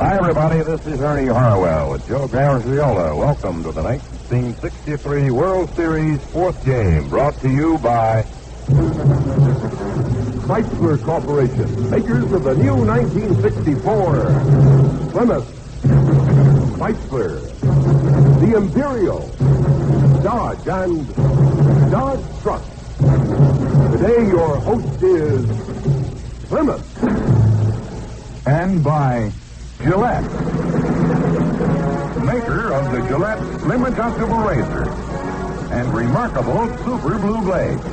Hi, everybody. This is Ernie Harwell with Joe Garagiola. Welcome to the 1963 World Series fourth game, brought to you by Chrysler Corporation, makers of the new 1964 Plymouth, Chrysler, the Imperial, Dodge, and Dodge Truck. Today, your host is Plymouth. and by Gillette, maker of the Gillette Slim Adjustable Razor and remarkable Super Blue Blades,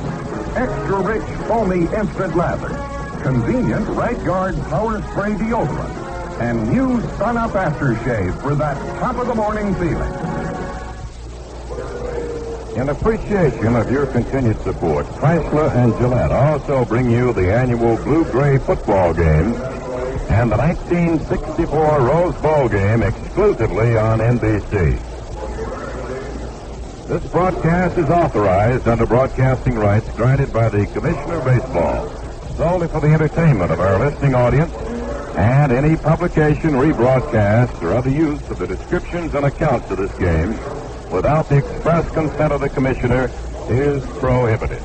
extra rich foamy instant lather, convenient Right Guard Power Spray deodorant, and new Sun Up aftershave for that top of the morning feeling. In appreciation of your continued support, Chrysler and Gillette also bring you the annual Blue-Gray football game and the 1964 Rose Bowl game exclusively on NBC. This broadcast is authorized under broadcasting rights granted by the Commissioner of Baseball, solely for the entertainment of our listening audience, and any publication, rebroadcast, or other use of the descriptions and accounts of this game without the express consent of the Commissioner is prohibited.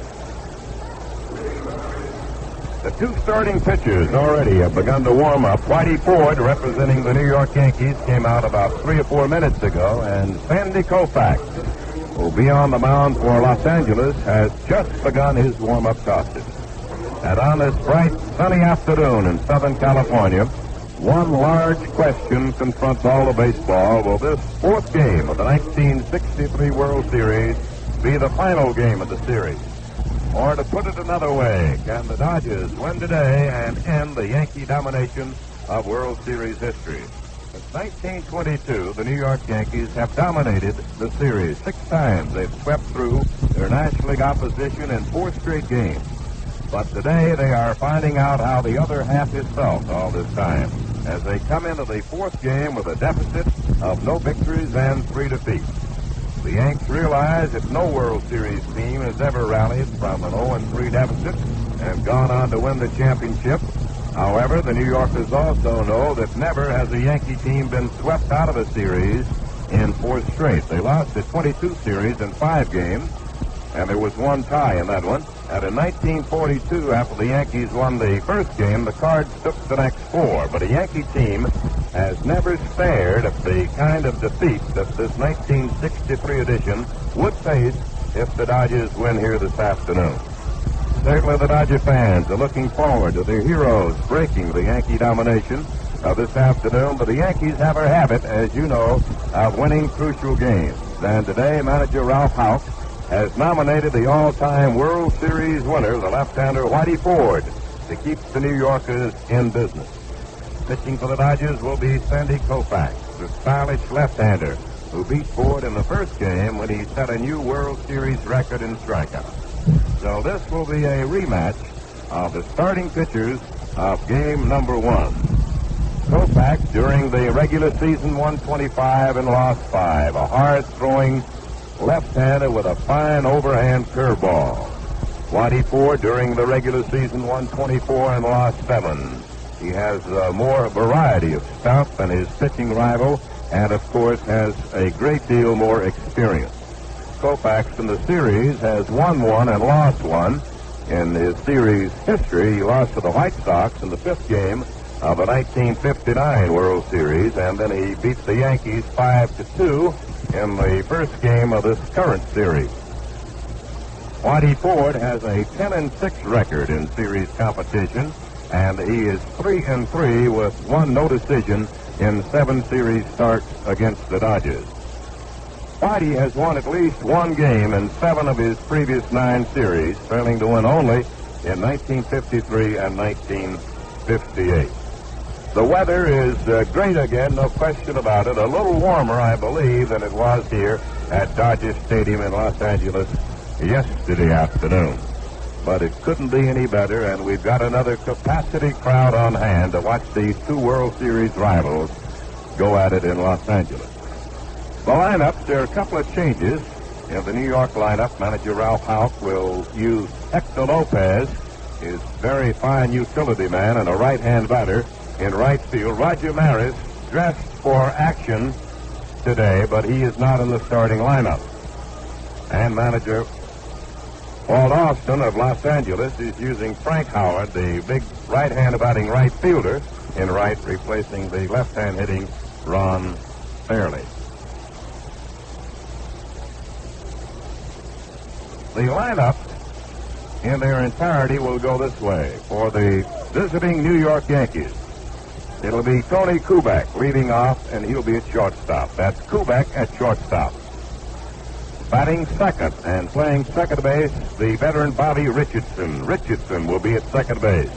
The two starting pitchers already have begun to warm up. Whitey Ford, representing the New York Yankees, came out about 3 or 4 minutes ago, and Sandy Koufax, who will be on the mound for Los Angeles, has just begun his warm-up tosses. And on this bright, sunny afternoon in Southern California, one large question confronts all of baseball. Will this fourth game of the 1963 World Series be the final game of the series? Or to put it another way, can the Dodgers win today and end the Yankee domination of World Series history? Since 1922, the New York Yankees have dominated the series 6 times. They've swept through their National League opposition in 4 straight games. But today they are finding out how the other half is felt all this time, as they come into the fourth game with a deficit of no victories and 3 defeats. The Yanks realize that no World Series team has ever rallied from an 0-3 deficit and gone on to win the championship. However, the New Yorkers also know that never has a Yankee team been swept out of a series in 4 straight. They lost the 22 series in 5 games, and there was 1 tie in that one. And in 1942, after the Yankees won the first game, the Cards took the next 4. But a Yankee team has never spared of the kind of defeat that this 1963 edition would face if the Dodgers win here this afternoon. Certainly the Dodger fans are looking forward to their heroes breaking the Yankee domination of this afternoon. But the Yankees have a habit, as you know, of winning crucial games. And today, manager Ralph Houck has nominated the all-time World Series winner, the left-hander Whitey Ford, to keep the New Yorkers in business. Pitching for the Dodgers will be Sandy Koufax, the stylish left-hander who beat Ford in the first game when he set a new World Series record in strikeouts. So this will be a rematch of the starting pitchers of game number 1. Koufax, during the regular season, won 25 and lost 5. A hard-throwing left-hander with a fine overhand curveball. Whitey Ford, during the regular season, won 24 and lost 7. He has more variety of stuff than his pitching rival, and of course has a great deal more experience. Koufax in the series has won 1 and lost 1. In his series history, he lost to the White Sox in the 5th game of the 1959 World Series, and then he beats the Yankees 5-2 in the first game of this current series. Whitey Ford has a 10-6 record in series competition, and he is 3-3 with 1 no decision in 7 series starts against the Dodgers. Whitey has won at least 1 game in 7 of his previous 9 series, failing to win only in 1953 and 1958. The weather is great again, no question about it. A little warmer, I believe, than it was here at Dodger Stadium in Los Angeles yesterday afternoon. But it couldn't be any better, and we've got another capacity crowd on hand to watch these 2 World Series rivals go at it in Los Angeles. The lineups, there are a couple of changes in the New York lineup. Manager Ralph Houck will use Hector Lopez, his very fine utility man and a right-hand batter, in right field. Roger Maris dressed for action today, but he is not in the starting lineup. And manager Walt Austin of Los Angeles is using Frank Howard, the big right-hand batting right fielder, in right, replacing the left-hand hitting Ron Fairley. The lineup in their entirety will go this way. For the visiting New York Yankees, it'll be Tony Kubek leading off, and he'll be at shortstop. That's Kubek at shortstop. Batting second and playing second base, the veteran Bobby Richardson. Richardson will be at second base.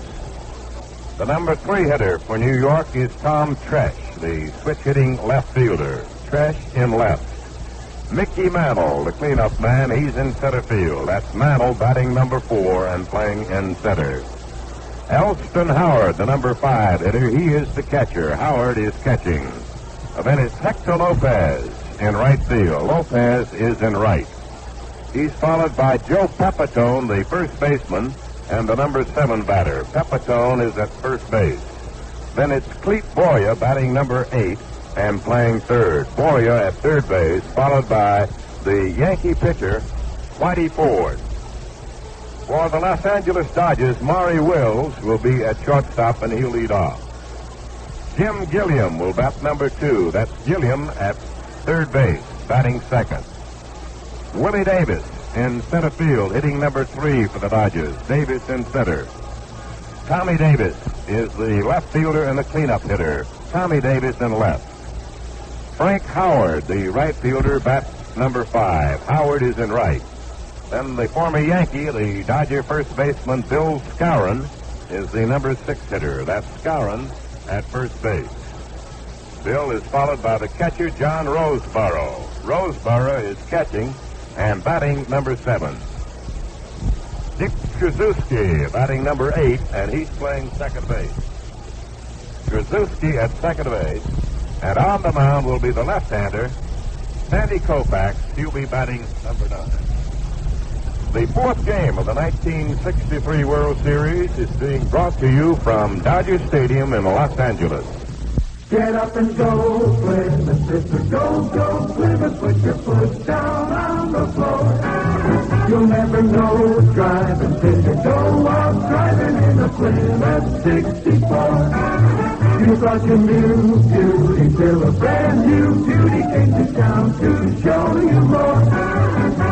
The number 3 hitter for New York is Tom Tresh, the switch-hitting left fielder. Tresh in left. Mickey Mantle, the cleanup man, he's in center field. That's Mantle batting number 4 and playing in center. Elston Howard, the number 5 hitter, he is the catcher. Howard is catching. Then it's Hector Lopez in right field. Lopez is in right. He's followed by Joe Pepitone, the first baseman, and the number 7 batter. Pepitone is at first base. Then it's Clete Boyer batting number 8 and playing third. Boyer at third base, followed by the Yankee pitcher, Whitey Ford. For the Los Angeles Dodgers, Maury Wills will be at shortstop, and he'll lead off. Jim Gilliam will bat number 2. That's Gilliam at third base, batting second. Willie Davis in center field, hitting number 3 for the Dodgers. Davis in center. Tommy Davis is the left fielder and the cleanup hitter. Tommy Davis in left. Frank Howard, the right fielder, bats number 5. Howard is in right. Then the former Yankee, the Dodger first baseman, Bill Skowron, is the number 6 hitter. That's Skowron at first base. Bill is followed by the catcher, John Roseborough. Roseborough is catching and batting number 7. Dick Trzaskowski batting number 8, and he's playing second base. Trzaskowski at second base, and on the mound will be the left-hander, Sandy Koufax. He'll be batting number 9. The 4th game of the 1963 World Series is being brought to you from Dodger Stadium in Los Angeles. Get up and go, Plymouth, sister, go, go, Plymouth, put your foot down on the floor. You'll never know what's driving till you go out driving in a Plymouth 64. You brought your new beauty till a brand new beauty came to town to show you more.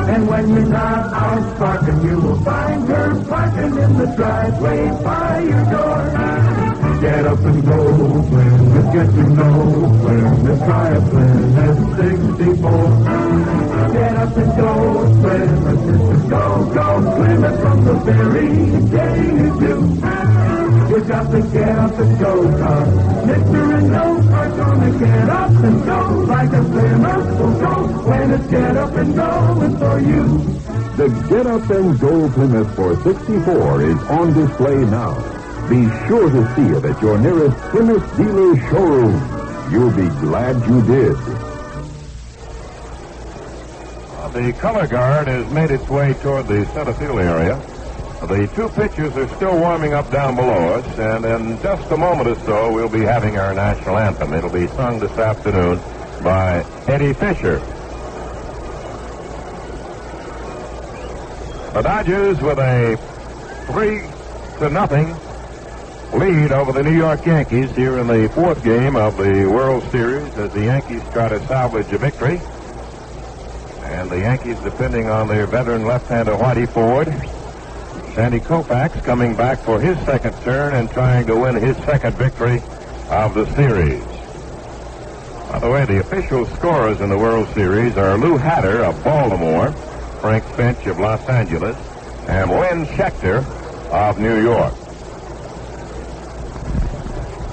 And when you're not out sparking, you will find her parking in the driveway by your door. Get up and go, Plymouth, get to know Plymouth, try a Plymouth 64. Get up and go, Plymouth, sister, go, go, Plymouth from the very day you do. You got to get up and go, cause Mr. and No are gonna get up and go like a Plymouth will go when it's get up and going for you. The Get Up and Go Plymouth for 64 is on display now. Be sure to see it at your nearest Plymouth dealer showroom. You'll be glad you did. The color guard has made its way toward the center field area. The 2 pitchers are still warming up down below us, and in just a moment or so, we'll be having our national anthem. It'll be sung this afternoon by Eddie Fisher. The Dodgers with a 3-0 lead over the New York Yankees here in the 4th game of the World Series as the Yankees try to salvage a victory. And the Yankees depending on their veteran left-hander Whitey Ford. Sandy Koufax coming back for his second turn and trying to win his second victory of the series. By the way, the official scorers in the World Series are Lou Hatter of Baltimore, Frank Finch of Los Angeles, and Lynn Schechter of New York.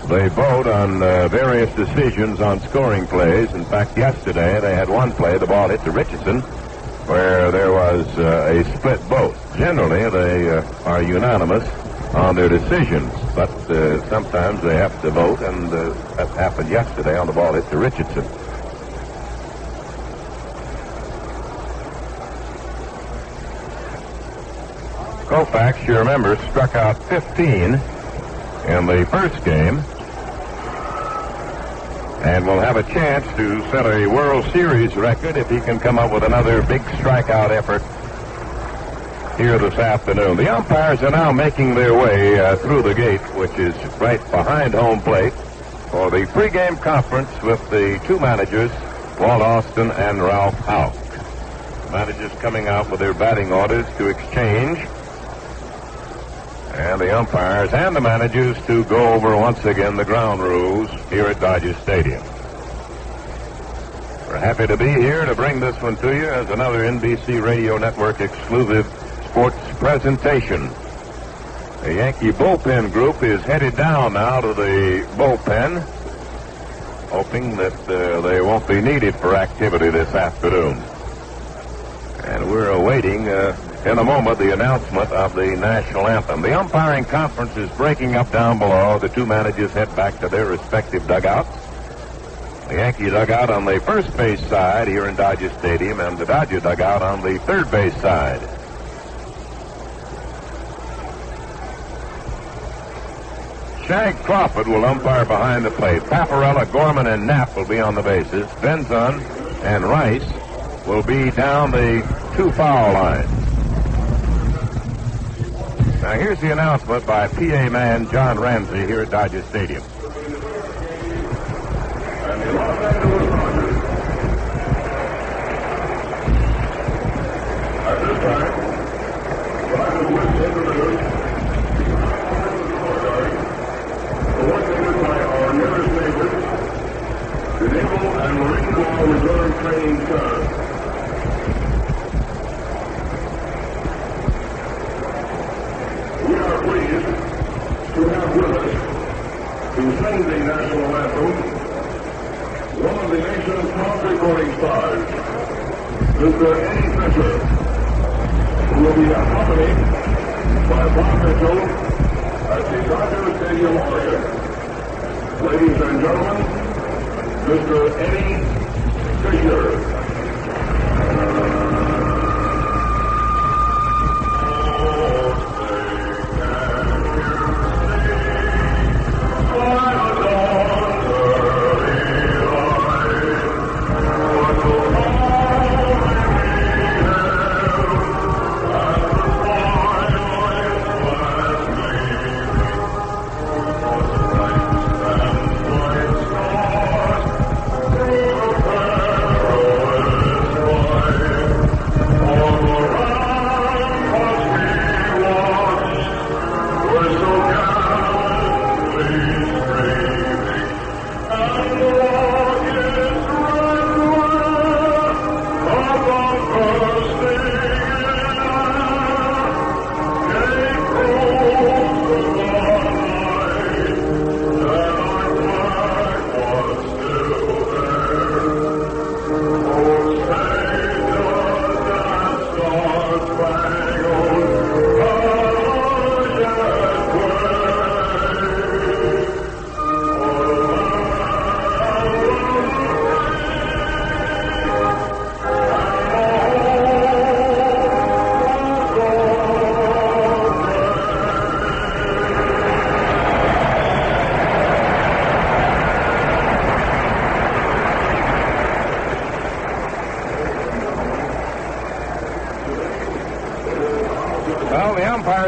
They vote on various decisions on scoring plays. In fact, yesterday they had one play, the ball hit to Richardson, where there was a split vote. Generally, they are unanimous on their decisions, but sometimes they have to vote, and that happened yesterday on the ball hit to Richardson. Koufax, you remember, struck out 15 in the first game. and will have a chance to set a World Series record if he can come up with another big strikeout effort here this afternoon. The umpires are now making their way through the gate, which is right behind home plate, for the pregame conference with the two managers, Walt Austin and Ralph Houk. Managers coming out with their batting orders to exchange, and the umpires and the managers to go over once again the ground rules here at Dodger Stadium. We're happy to be here to bring this one to you as another NBC Radio Network exclusive sports presentation. The Yankee bullpen group is headed down now to the bullpen, hoping that they won't be needed for activity this afternoon. And we're awaiting, in a moment, the announcement of the national anthem. The umpiring conference is breaking up down below. The two managers head back to their respective dugouts. The Yankee dugout on the first base side here in Dodger Stadium, and the Dodger dugout on the third base side. Shag Crawford will umpire behind the plate. Paparella, Gorman, and Knapp will be on the bases. Benzon and Rice will be down the two foul lines. Now here's the announcement by PA man John Ramsey here at Dodger Stadium. At this time, Dodgers will introduce coordinated by our nearest neighbors, the Naval and Marine Corps Reserve Training Center. We are pleased to have with us, to sing the national anthem, one of the nation's top recording stars, Mr. Ernie Fisher, who will be accompanied by Bob Mitchell at the Dodger Stadium organ. Ladies and gentlemen, Mr. Ernie Fisher.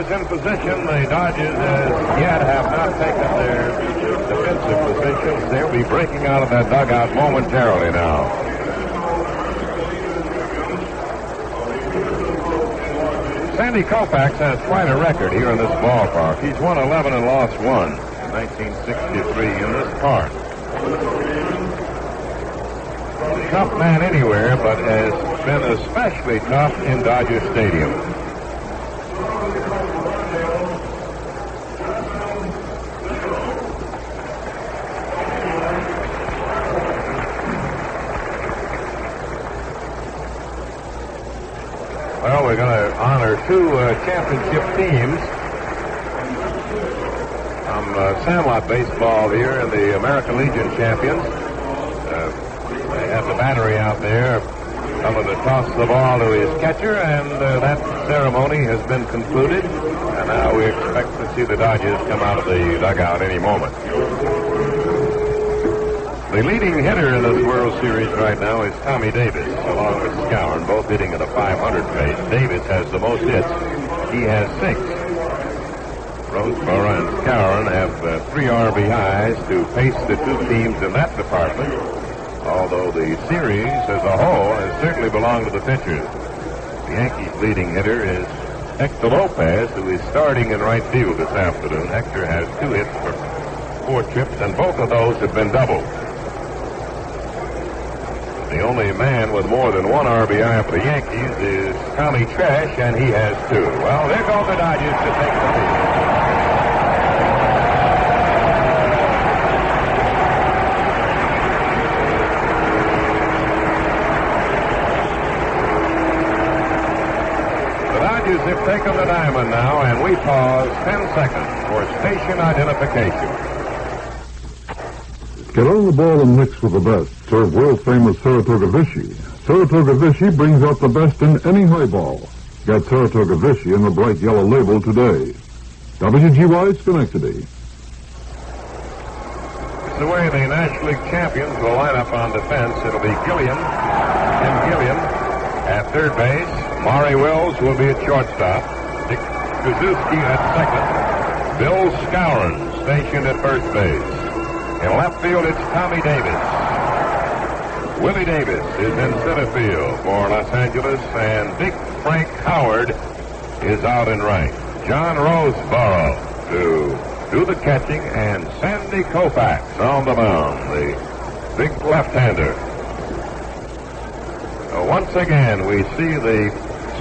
In position, the Dodgers as yet have not taken their defensive positions. They'll be breaking out of that dugout momentarily now. Sandy Koufax has quite a record here in this ballpark. He's won 11 and lost 1 in 1963 in this park. Tough man anywhere, but has been especially tough in Dodger Stadium. Well, we're going to honor two championship teams from Sandlot baseball here and the American Legion champions. They have the battery out there. Someone to toss the ball to his catcher, and that ceremony has been concluded. And now we expect to see the Dodgers come out of the dugout any moment. The leading hitter in this World Series right now is Tommy Davis, along with Skowron, both hitting at a 500 pace. Davis has the most hits. He has 6. Roseboro and Skowron have 3 RBIs to pace the two teams in that department, although the series as a whole has certainly belonged to the pitchers. The Yankees' leading hitter is Hector Lopez, who is starting in right field this afternoon. Hector has 2 hits for 4 trips, and both of those have been doubled. The only man with more than 1 RBI for the Yankees is Tommy Trash, and he has 2. Well, there go the Dodgers to take the lead. The Dodgers have taken the diamond now, and we pause 10 seconds for station identification. Get on the ball and mix with the best. Serve world-famous Saratoga Vichy. Saratoga Vichy brings out the best in any highball. Get Saratoga Vichy in the bright yellow label today. WGY Schenectady. It's the way the National League champions will line up on defense. It'll be Gilliam, Tim Gilliam at third base. Maury Wills will be at shortstop. Dick Kozuski at second. Bill Skowron stationed at first base. In left field, it's Tommy Davis. Willie Davis is in center field for Los Angeles, and Big Frank Howard is out in right. John Roseboro to do the catching, and Sandy Koufax on the mound, the big left-hander. Once again, we see the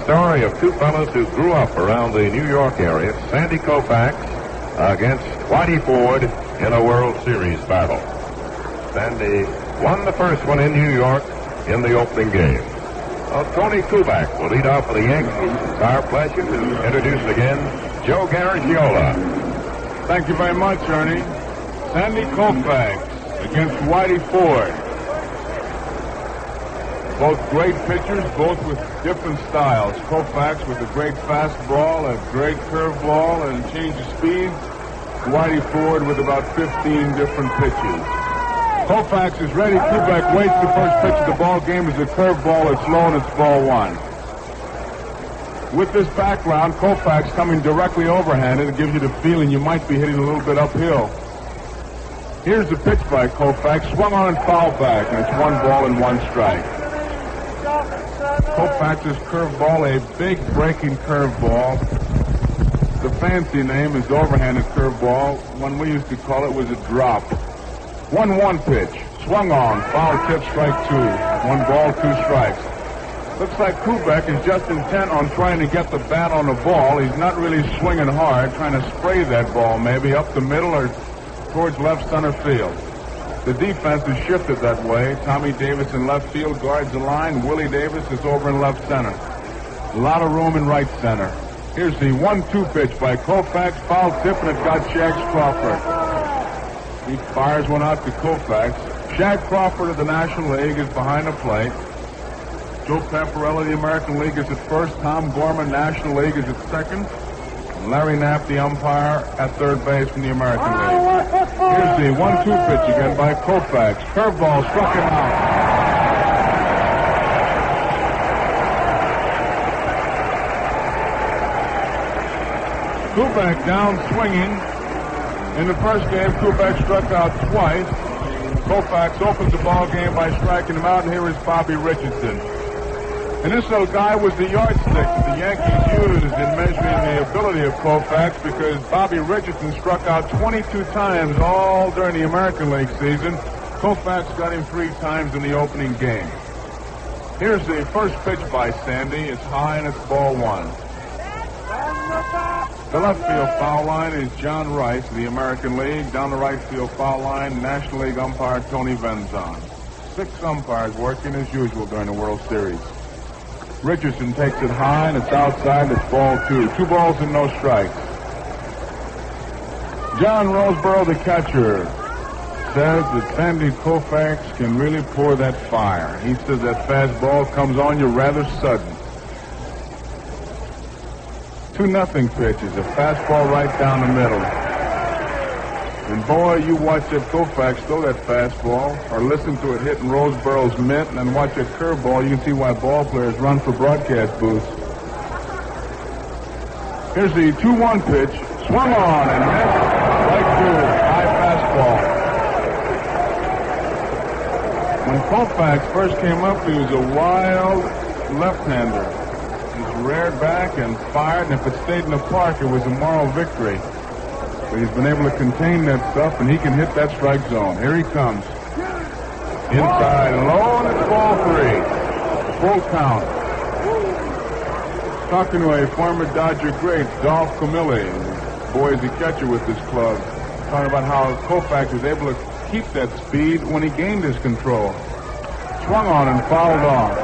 story of 2 fellows who grew up around the New York area. Sandy Koufax against Whitey Ford in a World Series battle. Sandy won the first one in New York in the opening game. Tony Kubek will lead off for the Yankees. It's our pleasure to introduce again Joe Garagiola. Thank you very much, Ernie. Sandy Koufax against Whitey Ford. Both great pitchers, both with different styles. Koufax with a great fastball, a great curveball, and change of speed. Whitey Ford with about 15 different pitches. Koufax is ready. Kubek waits. The first pitch of the ball game is a curveball. It's low, and it's ball 1. With this background, Koufax coming directly overhanded, it gives you the feeling you might be hitting a little bit uphill. Here's the pitch by Koufax. Swung on and fouled back, and it's 1 ball and 1 strike. Koufax's curveball, a big breaking curveball. The fancy name is overhanded curveball. One we used to call it was a drop. 1-1 pitch. Swung on. Foul tip, strike 2. 1 ball, 2 strikes. Looks like Kubek is just intent on trying to get the bat on the ball. He's not really swinging hard, trying to spray that ball maybe up the middle or towards left center field. The defense is shifted that way. Tommy Davis in left field guards the line. Willie Davis is over in left center. A lot of room in right center. Here's the 1-2 pitch by Koufax. Foul tip, and it got Shags Crawford. He fires one out to Koufax. Shag Crawford of the National League is behind the plate. Joe Pepperella, the American League, is at first. Tom Gorman, National League, is at second. And Larry Knapp, the umpire, at third base from the American League. Here's the 1-2 pitch again by Koufax. Curveball struck him out. Kubek down swinging. In the first game, Kubek struck out twice. Koufax opens the ball game by striking him out, and here is Bobby Richardson. And this little guy was the yardstick that the Yankees used in measuring the ability of Koufax, because Bobby Richardson struck out 22 times all during the American League season. Koufax got him 3 times in the opening game. Here's the first pitch by Sandy. It's high, and it's ball 1. The left field foul line is John Rice of the American League. Down the right field foul line, National League umpire Tony Venzon. 6 umpires working as usual during the World Series. Richardson takes it high, and it's outside, and it's ball 2. 2 balls and no strikes. John Roseboro, the catcher, says that Sandy Koufax can really pour that fire. He says that fastball comes on you rather sudden. 2-0 pitch is a fastball right down the middle. And boy, you watch that Koufax throw that fastball, or listen to it hit in Roseborough's mitt, and then watch that curveball, you can see why ball players run for broadcast booths. Here's the 2-1 pitch. Swung on and missed. Right through. High fastball. When Koufax first came up, he was a wild left-hander. He's reared back and fired, and if it stayed in the park, it was a moral victory. But he's been able to contain that stuff, and he can hit that strike zone. Here he comes. Inside, low, and it's ball 3. Full count. Talking to a former Dodger great, Dolph Camilli, boy is a catcher with this club, talking about how Koufax was able to keep that speed when he gained his control. Swung on and fouled off.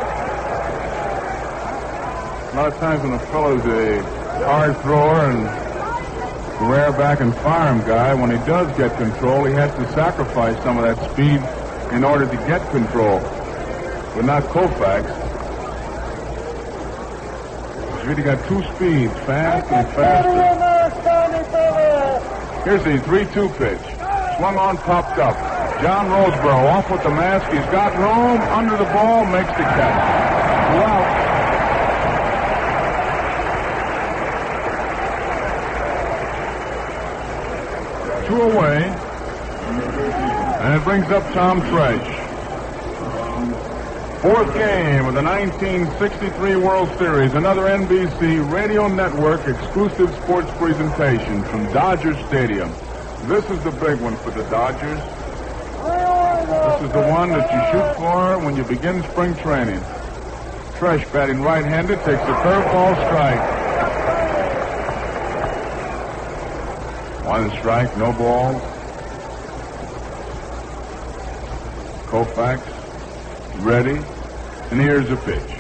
A lot of times when a fellow's a hard thrower and rare back and fire him guy, when he does get control, he has to sacrifice some of that speed in order to get control. But not Koufax. He's really got two speeds, fast and faster. Here's the 3-2 pitch. Swung on, popped up. John Roseborough off with the mask. He's got room under the ball, makes the catch. Wow. 2 away. And it brings up Tom Tresh. 4th game of the 1963 World Series. Another NBC Radio Network exclusive sports presentation from Dodger Stadium. This is the big one for the Dodgers. This is the one that you shoot for when you begin spring training. Tresh, batting right-handed, takes a curveball strike. 1 strike, no balls. Koufax ready, and here's the pitch.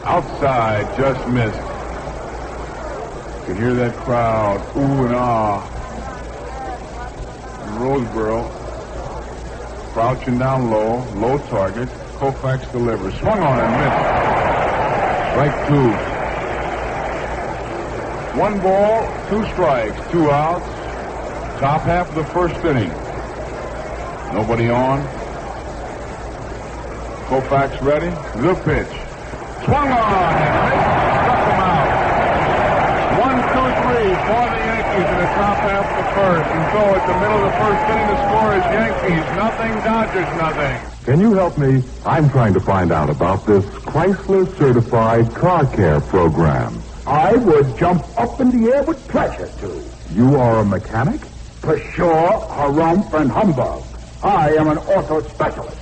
Outside, just missed. You can hear that crowd, ooh and ah. And Roseborough crouching down low, low target. Koufax delivers. Swung on and missed. Strike 2. 1 ball, 2 strikes, 2 outs. Top half of the first inning. Nobody on. Koufax ready. The pitch. Swung on and missed. Struck him out. 1-2-3 for the Yankees in the top half of the first. And so at the middle of the first inning, the score is Yankees nothing, Dodgers nothing. Can you help me? I'm trying to find out about this Chrysler Certified Car Care Program. I would jump up in the air with pleasure to. You are a mechanic? For sure, harumph and humbug. I am an auto specialist,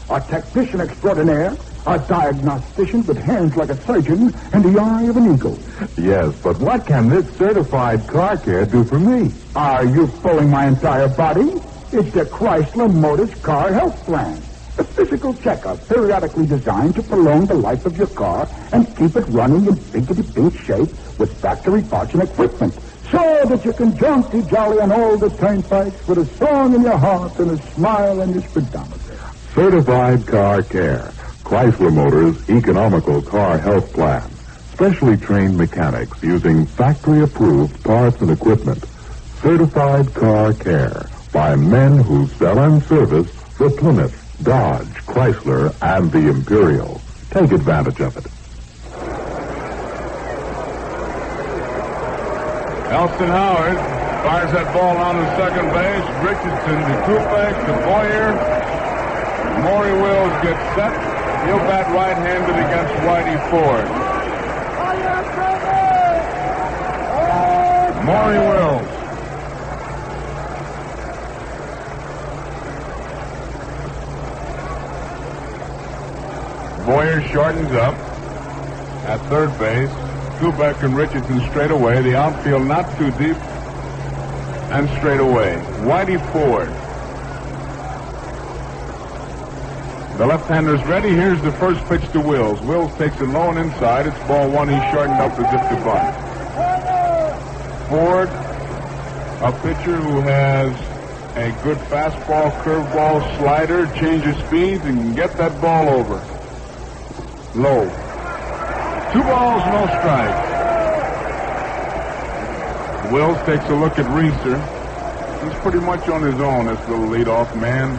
a technician extraordinaire, a diagnostician with hands like a surgeon and the eye of an eagle. Yes, but what can this Certified Car Care do for me? Are you pulling my entire body? It's the Chrysler Motors Car Health Plan. A physical checkup periodically designed to prolong the life of your car and keep it running in biggity-big shape with factory parts and equipment, so that you can jaunty jolly on all the turnpikes with a song in your heart and a smile on your speedometer. Certified Car Care. Chrysler Motors Economical Car Health Plan. Specially trained mechanics using factory-approved parts and equipment. Certified Car Care by men who sell and service the Plymouth, Dodge, Chrysler, and the Imperial. Take advantage of it. Elston Howard fires that ball on the second base. Richardson to Koufax to Boyer. Maury Wills gets set. He'll bat right-handed against Whitey Ford. Maury Wills. Boyer shortens up at third base. Koufax and Richardson straight away. The outfield not too deep. And straight away. Whitey Ford. The left-hander's ready. Here's the first pitch to Wills. Wills takes it low and inside. It's ball 1. He's shortened up as if to bunt. Ford, a pitcher who has a good fastball, curveball, slider, change of speeds, and can get that ball over. Low. 2 balls, no strikes. Wills takes a look at Reeser. He's pretty much on his own, this little leadoff man.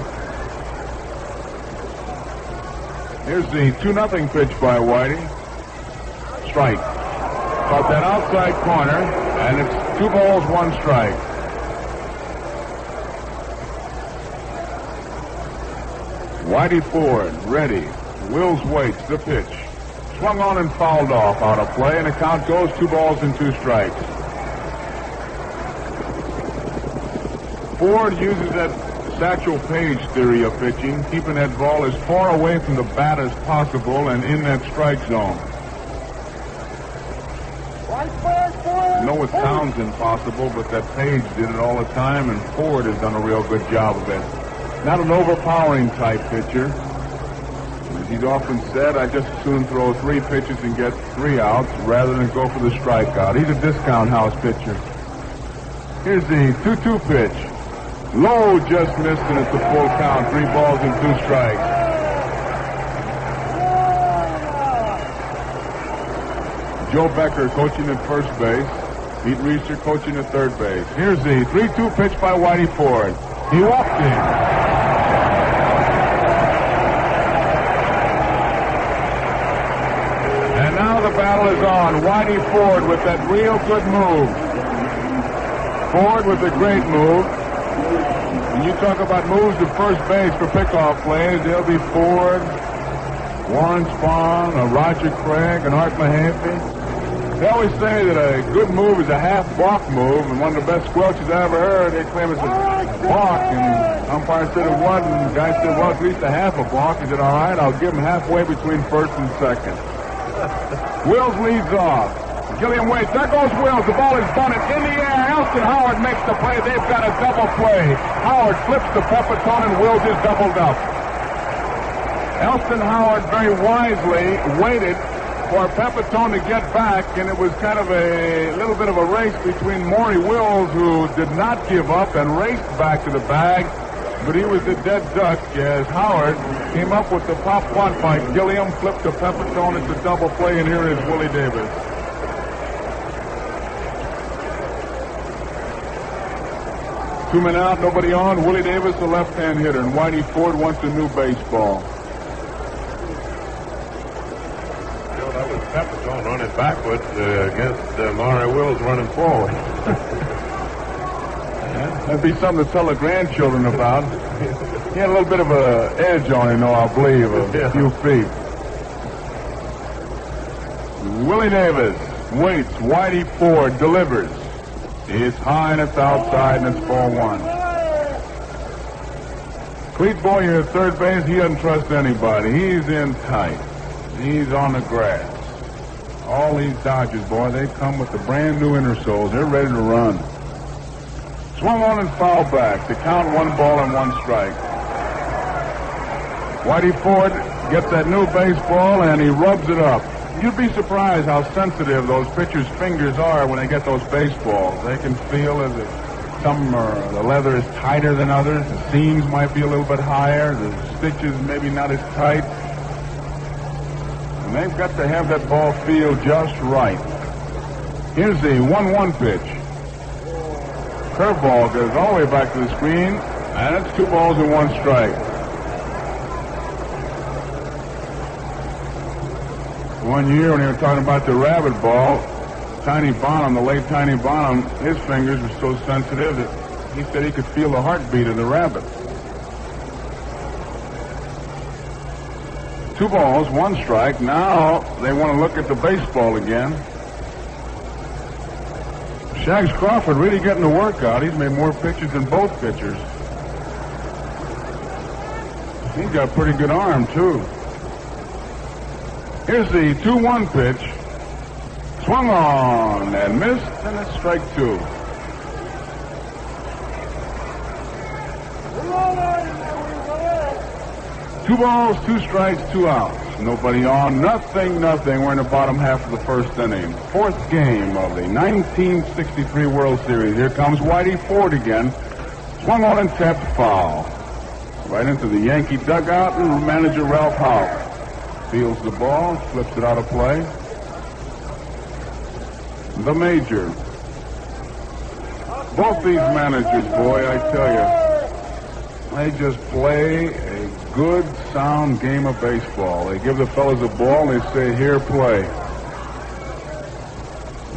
Here's the 2-0 pitch by Whitey. Strike. Caught that outside corner, and it's 2 balls, 1 strike. Whitey Ford, ready. Wills waits the pitch. Swung on and fouled off out of play, and the count goes 2 balls and 2 strikes. Ford uses that Satchel Paige theory of pitching, keeping that ball as far away from the bat as possible and in that strike zone. I know it sounds impossible, but that Paige did it all the time, and Ford has done a real good job of it. Not an overpowering type pitcher. As he's often said, I just as soon throw 3 pitches and get 3 outs rather than go for the strikeout. He's a discount house pitcher. Here's the 2-2 pitch. Low just missed, and it's a full count. 3 balls and 2 strikes. Joe Becker coaching at first base. Pete Reister coaching at third base. Here's the 3-2 pitch by Whitey Ford. He walked in. And now the battle is on. Whitey Ford with that real good move. Ford with a great move. When you talk about moves to first base for pickoff plays, there'll be Ford, Warren Spahn, Roger Craig, and Art Mahaffey. They always say that a good move is a half-balk move, and one of the best squelches I ever heard, they claim it's a balk, and umpire said it wasn't, and the guy said, well, at least a half a balk. He said, all right, I'll give him halfway between first and second. Wills leads off. Gilliam waits. There goes Wills. The ball is bunted in the air. Elston Howard makes the play. They've got a double play. Howard flips the Pepitone, and Wills is doubled up. Elston Howard very wisely waited for Pepitone to get back, and it was kind of a little bit of a race between Maury Wills, who did not give up and raced back to the bag, but he was a dead duck as Howard came up with the pop bunt by Gilliam, flipped to Pepitone. It's a double play, and here is Willie Davis. Two men out, nobody on. Willie Davis, the left-hand hitter, and Whitey Ford wants a new baseball. That was Pepitone running backwards against Maury Wills running forward. That'd be something to tell the grandchildren about. He had a little bit of an edge on him, though, I believe, a few feet. Willie Davis waits. Whitey Ford delivers. It's high and it's outside, and it's ball 1. Clete Boyer at third base, he doesn't trust anybody. He's in tight. He's on the grass. All these Dodgers, boy, they come with the brand new inner soles. They're ready to run. Swung on and fouled back. To count 1 ball and 1 strike. Whitey Ford gets that new baseball, and he rubs it up. You'd be surprised how sensitive those pitchers' fingers are when they get those baseballs. They can feel that the leather is tighter than others. The seams might be a little bit higher. The stitches maybe not as tight. And they've got to have that ball feel just right. Here's the 1-1 pitch. Curveball goes all the way back to the screen, and it's 2 balls and 1 strike. One year when they were talking about the rabbit ball, Tiny Bonham, the late Tiny Bonham, his fingers were so sensitive that he said he could feel the heartbeat of the rabbit. 2 balls, 1 strike. Now they want to look at the baseball again. Shags Crawford really getting the work out. He's made more pitches than both pitchers. He's got a pretty good arm, too. Here's the 2-1 pitch. Swung on and missed, and it's strike 2. Two balls, 2 strikes, 2 outs. Nobody on, nothing. We're in the bottom half of the first inning. 4th game of the 1963 World Series. Here comes Whitey Ford again. Swung on and tapped foul. Right into the Yankee dugout, and manager Ralph Howe fields the ball, flips it out of play. The Major. Both these managers, boy, I tell you, they just play a good, sound game of baseball. They give the fellas a ball and they say, here, play.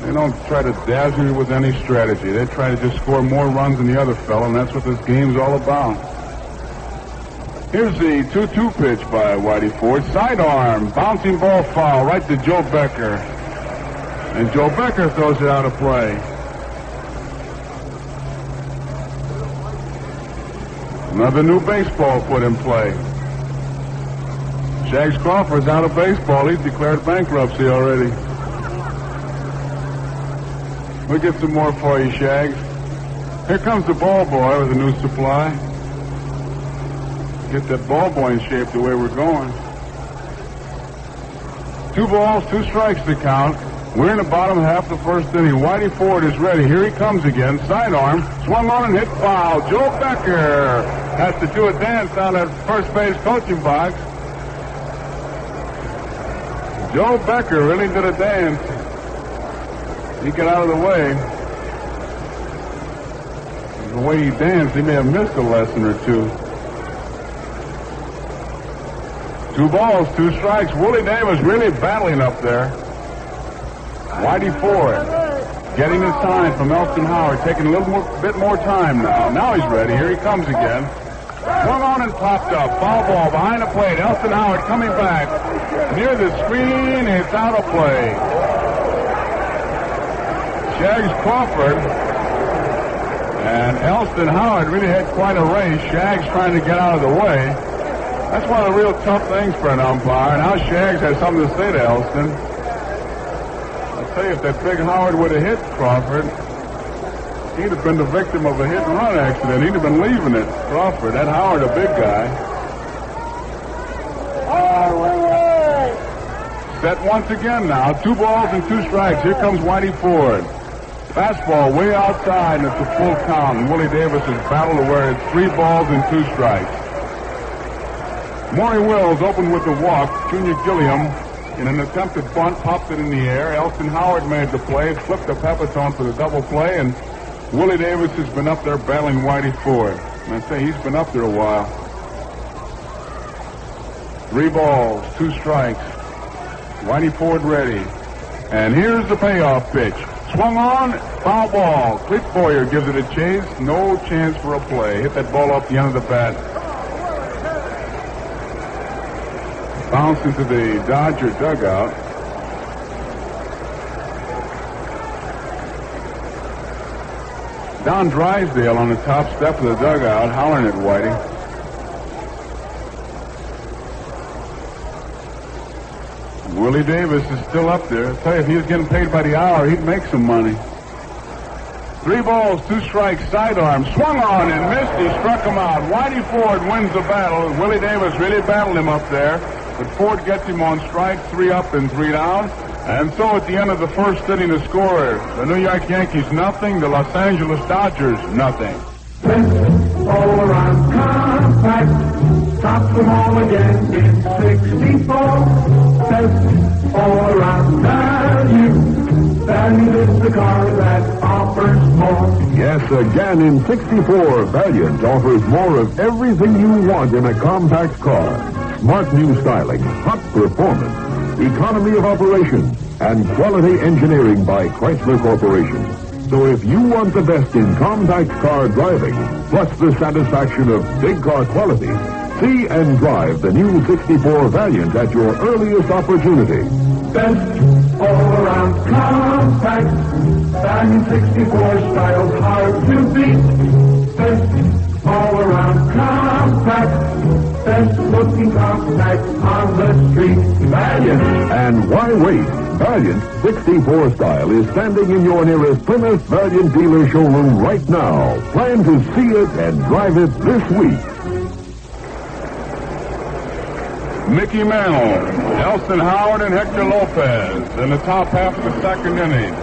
They don't try to dazzle you with any strategy. They try to just score more runs than the other fellow, and that's what this game's all about. Here's the 2-2 pitch by Whitey Ford. Sidearm, bouncing ball foul right to Joe Becker. And Joe Becker throws it out of play. Another new baseball put in play. Shags Crawford's out of baseball. He's declared bankruptcy already. We'll get some more for you, Shags. Here comes the ball boy with a new supply. Get that ball boy in shape the way we're going. 2 balls, 2 strikes to count. We're in the bottom half of the first inning. Whitey Ford is ready. Here he comes again. Sidearm, swung on and hit foul. Joe Becker has to do a dance down at first base coaching box. Joe Becker really did a dance. He got out of the way. The way he danced, he may have missed a lesson or two. 2 balls, 2 strikes. Willie Davis really battling up there. Whitey Ford getting his sign from Elston Howard, taking a little bit more time now. Now he's ready. Here he comes again. Swung on and popped up. Foul ball behind the plate. Elston Howard coming back. Near the screen. It's out of play. Shags Crawford and Elston Howard really had quite a race. Shags trying to get out of the way. That's one of the real tough things for an umpire. Now Shags has something to say to Elston. I'll tell you, if that big Howard would have hit Crawford, he'd have been the victim of a hit-and-run accident. He'd have been leaving it. Crawford, that Howard, a big guy. Set once again now. 2 balls and 2 strikes. Here comes Whitey Ford. Fastball way outside, and it's a full count. And Willie Davis has battled to where it's 3 balls and 2 strikes. Maury Wills opened with the walk. Junior Gilliam, in an attempted bunt, popped it in the air. Elston Howard made the play, flipped the Pepitone for the double play, and Willie Davis has been up there battling Whitey Ford. And I say he's been up there a while. 3 balls, 2 strikes. Whitey Ford ready. And here's the payoff pitch. Swung on, foul ball. Clete Boyer gives it a chase. No chance for a play. Hit that ball off the end of the bat. Bounced into the Dodger dugout. Don Drysdale on the top step of the dugout, hollering at Whitey. Willie Davis is still up there. I'll tell you, if he was getting paid by the hour, he'd make some money. 3 balls, 2 strikes, sidearm, swung on and missed. He struck him out. Whitey Ford wins the battle. Willie Davis really battled him up there, but Ford gets him on strike, 3 up and 3 down. And so at the end of the first inning, the score, the New York Yankees nothing, the Los Angeles Dodgers nothing. All around compact, top them all again in 64. Best all around value. Value is the car that offers more. Yes, again in 64, Valiant offers more of everything you want in a compact car. Smart new styling, hot performance, economy of operation, and quality engineering by Chrysler Corporation. So if you want the best in compact car driving, plus the satisfaction of big car quality, see and drive the new 64 Valiant at your earliest opportunity. Best all around compact, Valiant 64 styles hard to beat. Best all around compact, best looking compact on the street. Valiant. And why wait? Valiant 64 style is standing in your nearest Plymouth Valiant dealer showroom right now. Plan to see it and drive it this week. Mickey Mantle, Elston Howard, and Hector Lopez in the top half of the second inning.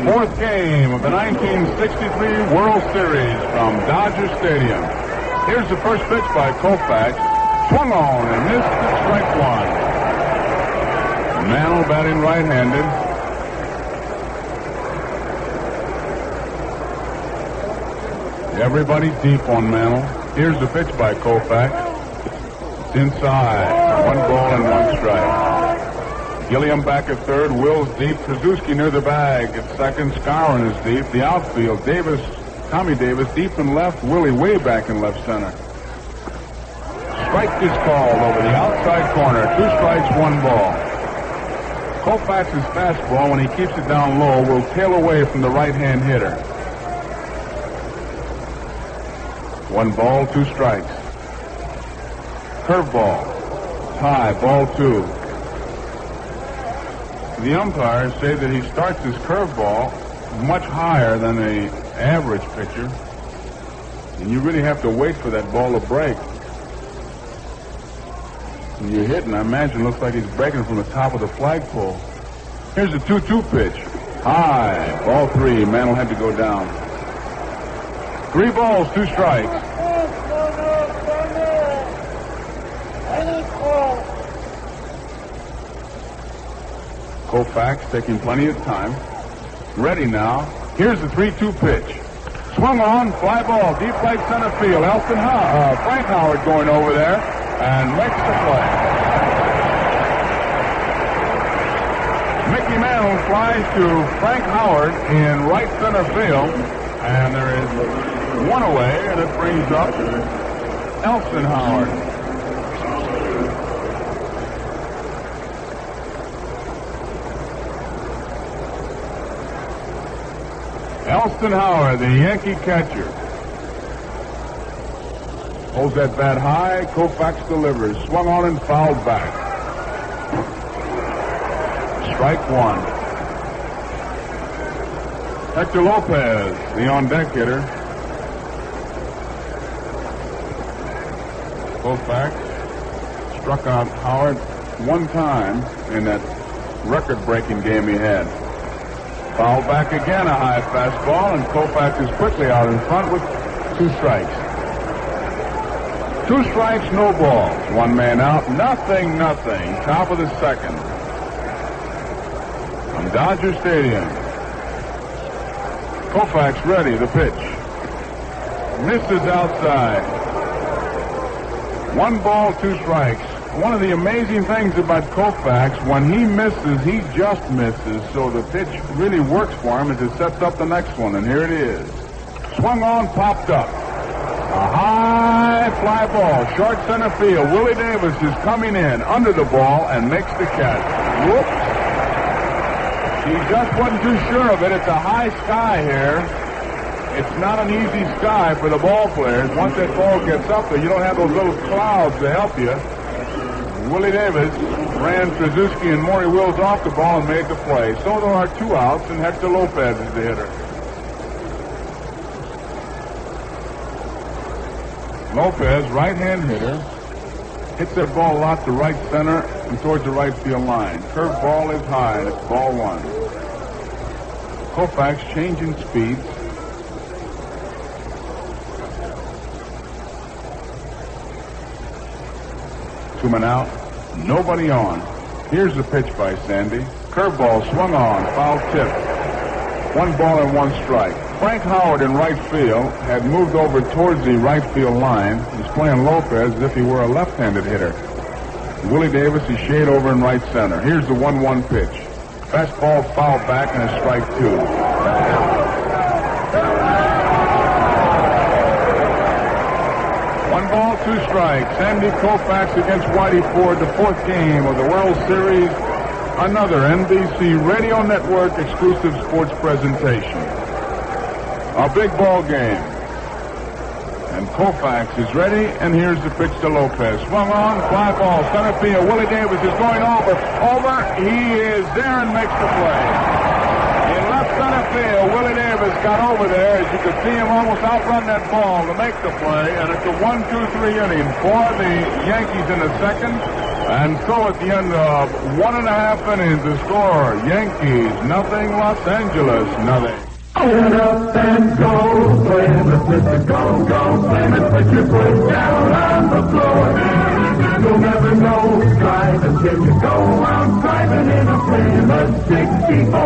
4th game of the 1963 World Series from Dodger Stadium. Here's the first pitch by Koufax. Swung on and missed at strike 1. Mantle batting right-handed. Everybody's deep on Mantle. Here's the pitch by Koufax. It's inside. 1 ball and 1 strike. Gilliam back at third. Will's deep. Krzyzewski near the bag at second. Skowron is deep. The outfield. Tommy Davis deep in left. Willie way back in left center. Strike is called over the outside corner. 2 strikes, 1 ball. Koufax's fastball, when he keeps it down low, will tail away from the right-hand hitter. 1 ball, 2 strikes. Curveball. High, ball 2. The umpires say that he starts his curveball much higher than the average pitcher, and you really have to wait for that ball to break. When you're hitting, I imagine it looks like he's breaking from the top of the flagpole. Here's the 2-2 pitch. High, ball 3. Mantle had to go down. 3 balls, 2 strikes. Koufax taking plenty of time. Ready now. Here's the 3-2 pitch. Swung on, fly ball, deep right center field. Frank Howard going over there and makes the play. Mickey Mantle flies to Frank Howard in right center field, and there is 1 away, and it brings up Elston Howard. Elston Howard, the Yankee catcher, holds that bat high. Koufax delivers. Swung on and fouled back. Strike 1. Hector Lopez, the on-deck hitter. Koufax struck out Howard 1 time in that record-breaking game he had. Foul back again, a high fastball, and Koufax is quickly out in front with 2 strikes. 2 strikes, no balls. 1 man out, nothing. Top of the second. From Dodger Stadium. Koufax ready, the pitch. Misses outside. 1 ball, 2 strikes. One of the amazing things about Koufax, when he misses, he just misses, so the pitch really works for him as it sets up the next one, and here it is. Swung on, popped up. A high fly ball, short center field. Willie Davis is coming in under the ball and makes the catch. Whoops. He just wasn't too sure of it. It's a high sky here. It's not an easy sky for the ball players. Once that ball gets up there, you don't have those little clouds to help you. Willie Davis ran Krzyzewski and Maury Wills off the ball and made the play. So there are 2 outs, and Hector Lopez is the hitter. Lopez, right-hand hitter, hits that ball a lot to right center and towards the right field line. Curved ball is high, and it's ball 1. Koufax changing speeds. Two men out, nobody on. Here's the pitch by Sandy. Curveball swung on, foul tip. 1 ball and 1 strike. Frank Howard in right field had moved over towards the right field line. He's playing Lopez as if he were a left-handed hitter. Willie Davis is shade over in right center. Here's the 1-1 pitch. Fastball foul back and a strike 2. One ball, 2 strikes. Sandy Koufax against Whitey Ford, the 4th game of the World Series. Another NBC Radio Network exclusive sports presentation. A big ball game. And Koufax is ready, and here's the pitch to Lopez. Swung on, fly ball, center field. Willie Davis is going over. He is there and makes the play. In left center field, Willie Davis got over there. As you could see him almost outrun that ball to make the play. And it's a 1-2-3 inning for the Yankees in the second. And so at the end of 1.5 innings, the score, Yankees nothing, Los Angeles nothing. Get up and go, Plymouth, Mr. Go, go, Plymouth, put your foot down on the floor. You'll never know driving till you go out driving in a Plymouth 64.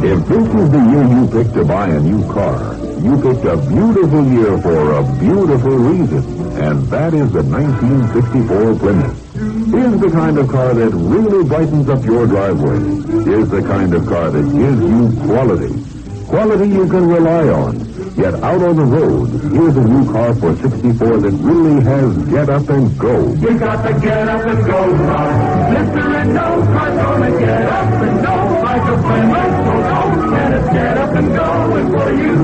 If this is the year you picked to buy a new car, you picked a beautiful year for a beautiful reason, and that is the 1964 Plymouth. Here's the kind of car that really brightens up your driveway. Here's the kind of car that gives you quality. Quality you can rely on. Yet out on the road, here's a new car for 64 that really has get up and go. You got to get up and go, Ron. Mister and no car's gonna get up and go like a Plymouth. So don't let it get up and go and for you.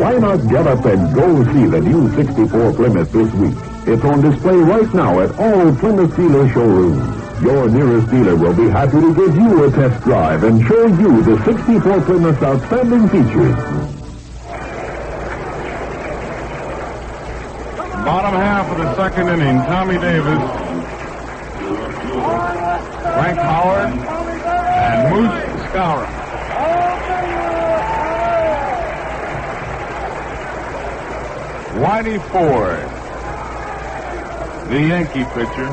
Why not get up and go see the new 64 Plymouth this week? It's on display right now at all Plymouth dealer showrooms. Your nearest dealer will be happy to give you a test drive and show you the 64 Plymouth's outstanding features. Bottom half of the second inning, Tommy Davis, Frank Howard, and Moose Skowron. Whitey Ford, the Yankee pitcher.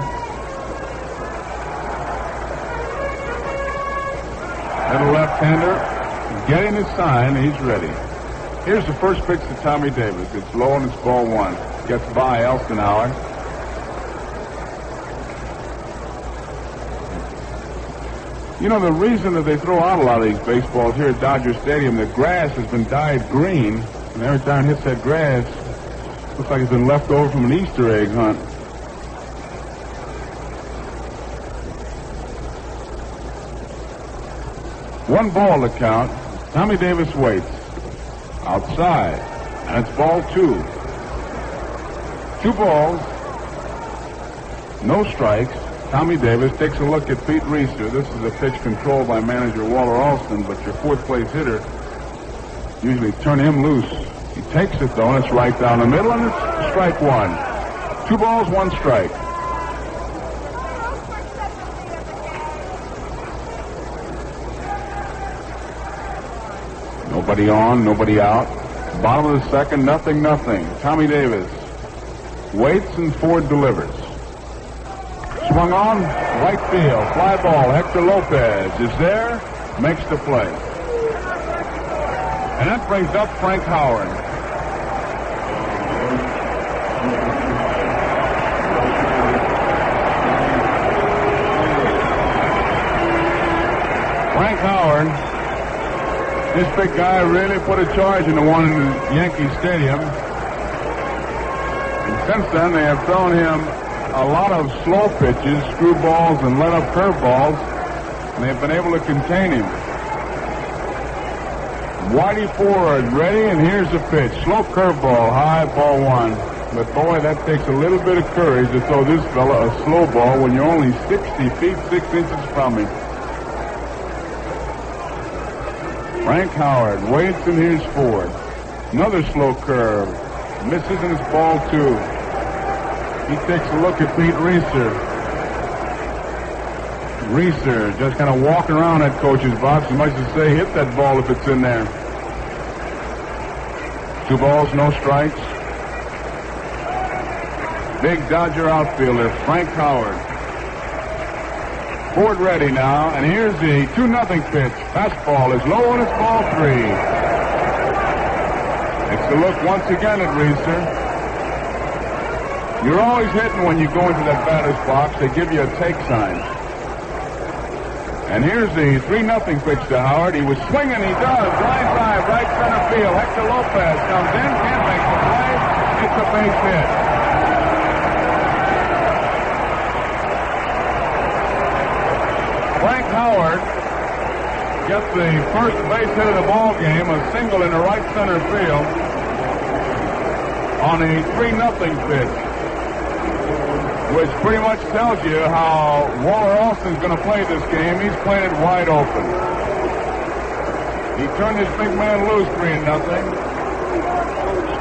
Little left-hander, getting his sign, he's ready. Here's the first pitch to Tommy Davis. It's low and it's ball one. Gets by Elstenauer. You know, the reason that they throw out a lot of these baseballs here at Dodger Stadium, the grass has been dyed green, and every time it hits that grass, looks like it's been left over from an Easter egg hunt. One ball to count. Tommy Davis waits. Outside. And it's ball two. 2 balls. No strikes. Tommy Davis takes a look at Pete Reiser. This is a pitch controlled by manager Walter Alston, but your fourth place hitter usually turn him loose. He takes it though, and it's right down the middle, and it's strike one. 2 balls, 1 strike. Nobody on, nobody out. Bottom of the second, nothing. Tommy Davis waits and Ford delivers. Swung on, right field, fly ball. Hector Lopez is there, makes the play. And that brings up Frank Howard. Frank Howard, this big guy really put a charge in the one in the Yankee Stadium. And since then, they have thrown him a lot of slow pitches, screwballs, and let-up curveballs, and they've been able to contain him. Whitey Ford ready, and here's the pitch. Slow curveball, high, ball one. But boy, that takes a little bit of courage to throw this fella a slow ball when you're only 60 feet, 6 inches from him. Frank Howard waits, and here's Ford. Another slow curve. Misses, and it's ball two. He takes a look at Pete Reiser. Reiser just kind of walking around that coach's box. As much as say, hit that ball if it's in there. 2 balls, no strikes. Big Dodger outfielder, Frank Howard. Ford ready now, and here's the 2-0 pitch. Fastball is low, and it's ball 3. It's a look once again at Reiser. You're always hitting when you go into that batter's box. They give you a take sign. And here's the 3-0 pitch to Howard. He was swinging. He does. Line drive, right center field. Hector Lopez comes in, can't make the play. It's a base hit. Frank Howard gets the first base hit of the ball game, a single in the right center field on a 3-0 pitch, which pretty much tells you how Walter Alston's going to play this game. He's playing it wide open. He turned his big man loose, 3-0.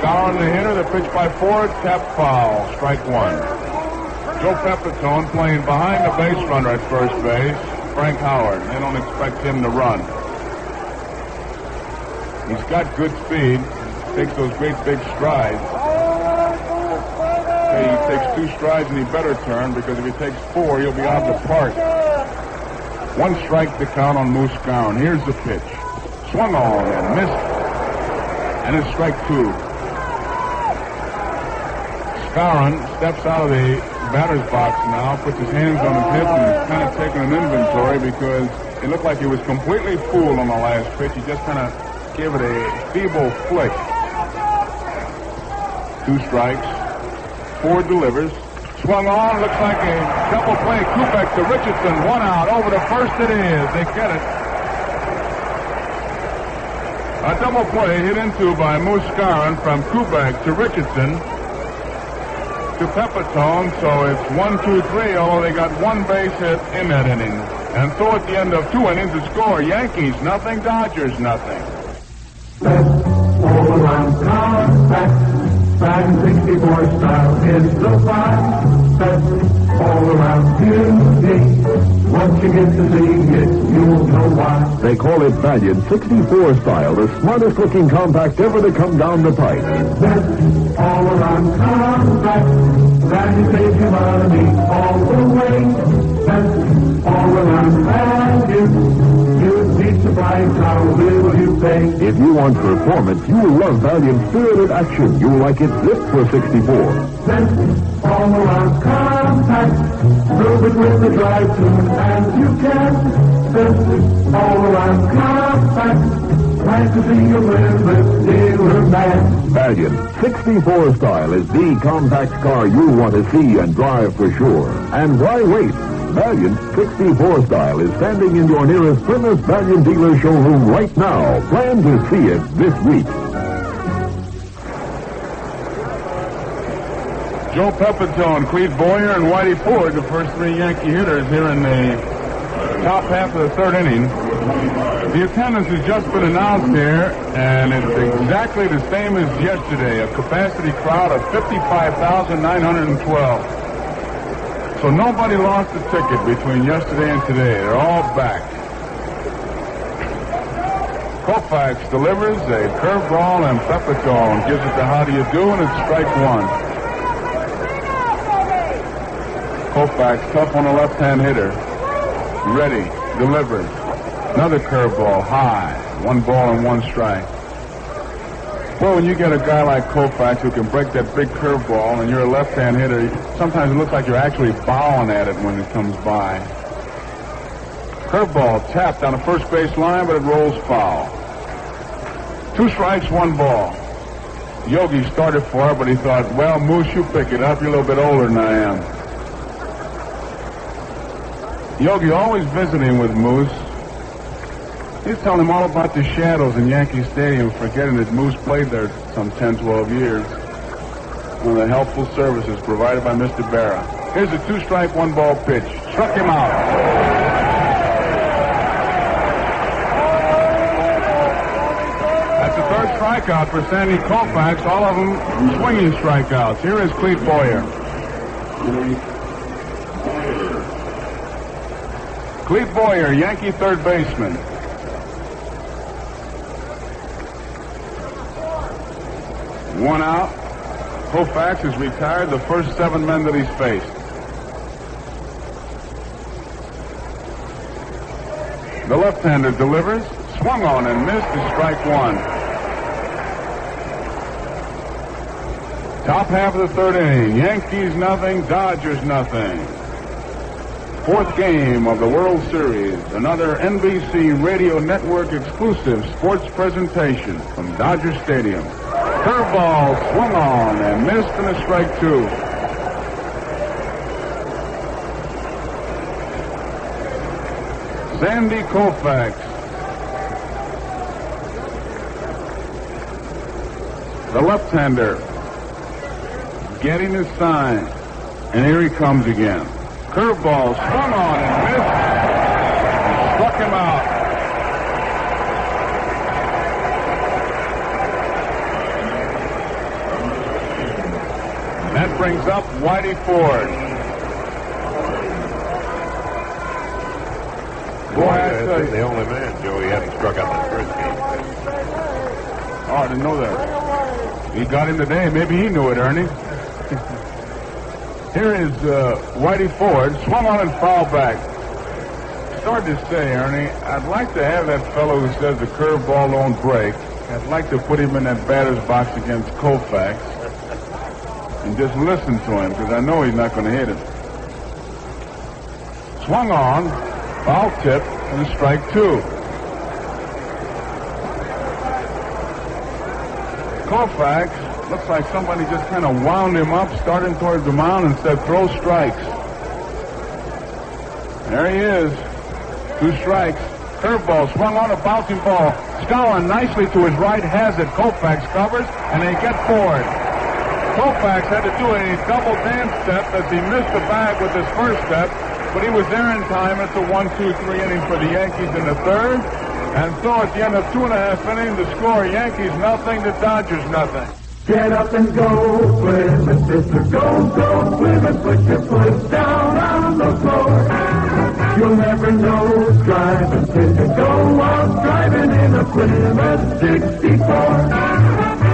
Skowron the hitter, the pitch by Ford, tap foul, strike one. Joe Pepitone playing behind the base runner at first base, Frank Howard. They don't expect him to run. He's got good speed, takes those great big strides. He takes 2 strides and he better turn, because if he takes 4, he'll be out of the park. 1 strike to count on Moose Skowron. Here's the pitch. swung on and missed. And it's strike two. Scarron steps out of the batter's box now, puts his hands on his hips, and is kind of taking an inventory because it looked like he was completely fooled on the last pitch. He just kind of gave it a feeble flick. Two strikes. Ford delivers. Swung on. Looks like a double play. Kubek to Richardson. One out. Over to first it is. They get it. A double play hit into by Moose Scarron from Kubek to Richardson to Pepitone. So it's 1-2-3, although they got one base hit in that inning. And so at the end of 2 innings, the score, Yankees nothing, Dodgers nothing. All around compact, Fan 64 style is the vibe. Best all around unique. Once you get to see it, you'll know why. They call it Valiant 64 style, the smartest looking compact ever to come down the pipe. Best all around compact. Valiant saves you money all the way. Best all around value. You'd be surprised how little you pay. If you want performance, you'll love Valiant Spirited Action. You'll like it zipped for 64. Best all around compact. Prove it with the drive tune as you can. Best all around compact. Glad to see you live with dealer man. Valiant 64 style is the compact car you want to see and drive for sure. And why wait? Valiant 64 style is standing in your nearest Plymouth Valiant dealer showroom right now. Plan to see it this week. Joe Pepitone, Clete Boyer, and Whitey Ford, the first three Yankee hitters here in the top half of the third inning. The attendance has just been announced here, and it's exactly the same as yesterday, a capacity crowd of 55,912. So nobody lost a ticket between yesterday and today. They're all back. Koufax delivers a curveball, and Pepitone gives it to how do you do, and it's strike one. Koufax, tough on a left-hand hitter. Ready, delivers. Another curveball, high. 1 ball and 1 strike. Well, when you get a guy like Koufax who can break that big curveball and you're a left-hand hitter, sometimes it looks like you're actually bowing at it when it comes by. Curveball tapped on the first base line, but it rolls foul. 2 strikes, 1 ball. Yogi started for it, but he thought, well, Moose, you pick it up. You're a little bit older than I am. Yogi always visiting with Moose. He's telling him all about the shadows in Yankee Stadium, forgetting that Moose played there some 10, 12 years. One of the helpful services provided by Mr. Berra. Here's a 2-strike, 1 ball pitch. Struck him out. That's the third strikeout for Sandy Koufax, all of them swinging strikeouts. Here is Clete Boyer. Clete Boyer, Yankee third baseman. One out. Koufax has retired the first 7 men that he's faced. The left-hander delivers, swung on and missed to strike 1. Top half of the third inning. Yankees nothing, Dodgers nothing. 4th game of the World Series. Another NBC Radio Network exclusive sports presentation from Dodger Stadium. Curveball swung on and missed in a strike 2. Sandy Koufax. The left-hander getting his sign. And here he comes again. Curveball swung on and missed. And struck him out. That brings up Whitey Ford. Boy, the only man, Joe, he hadn't struck out the first game. Oh, I didn't know that. He got him today. Maybe he knew it, Ernie. Here is Whitey Ford. Swung on and fouled back. started to say, Ernie, I'd like to have that fellow who says the curveball don't break. I'd like to put him in that batter's box against Koufax and just listen to him, because I know he's not going to hit it. Swung on, foul tip, and a strike two. Koufax, looks like somebody just kind of wound him up, starting towards the mound, and said, throw strikes. There he is. 2 strikes. Curveball swung on, a bouncing ball. Skowron nicely to his right, has it. Koufax covers, and they get forward. Koufax had to do a double dance step as he missed the bag with his first step, but he was there in time. It's a 1-2-3 inning for the Yankees in the third. And so at the end of 2.5 innings, the score, Yankees nothing, the Dodgers nothing. Get up and go, Plymouth, sister, go, go, Plymouth, put your foot down on the floor. You'll never know driving till you go out driving in a Plymouth 64.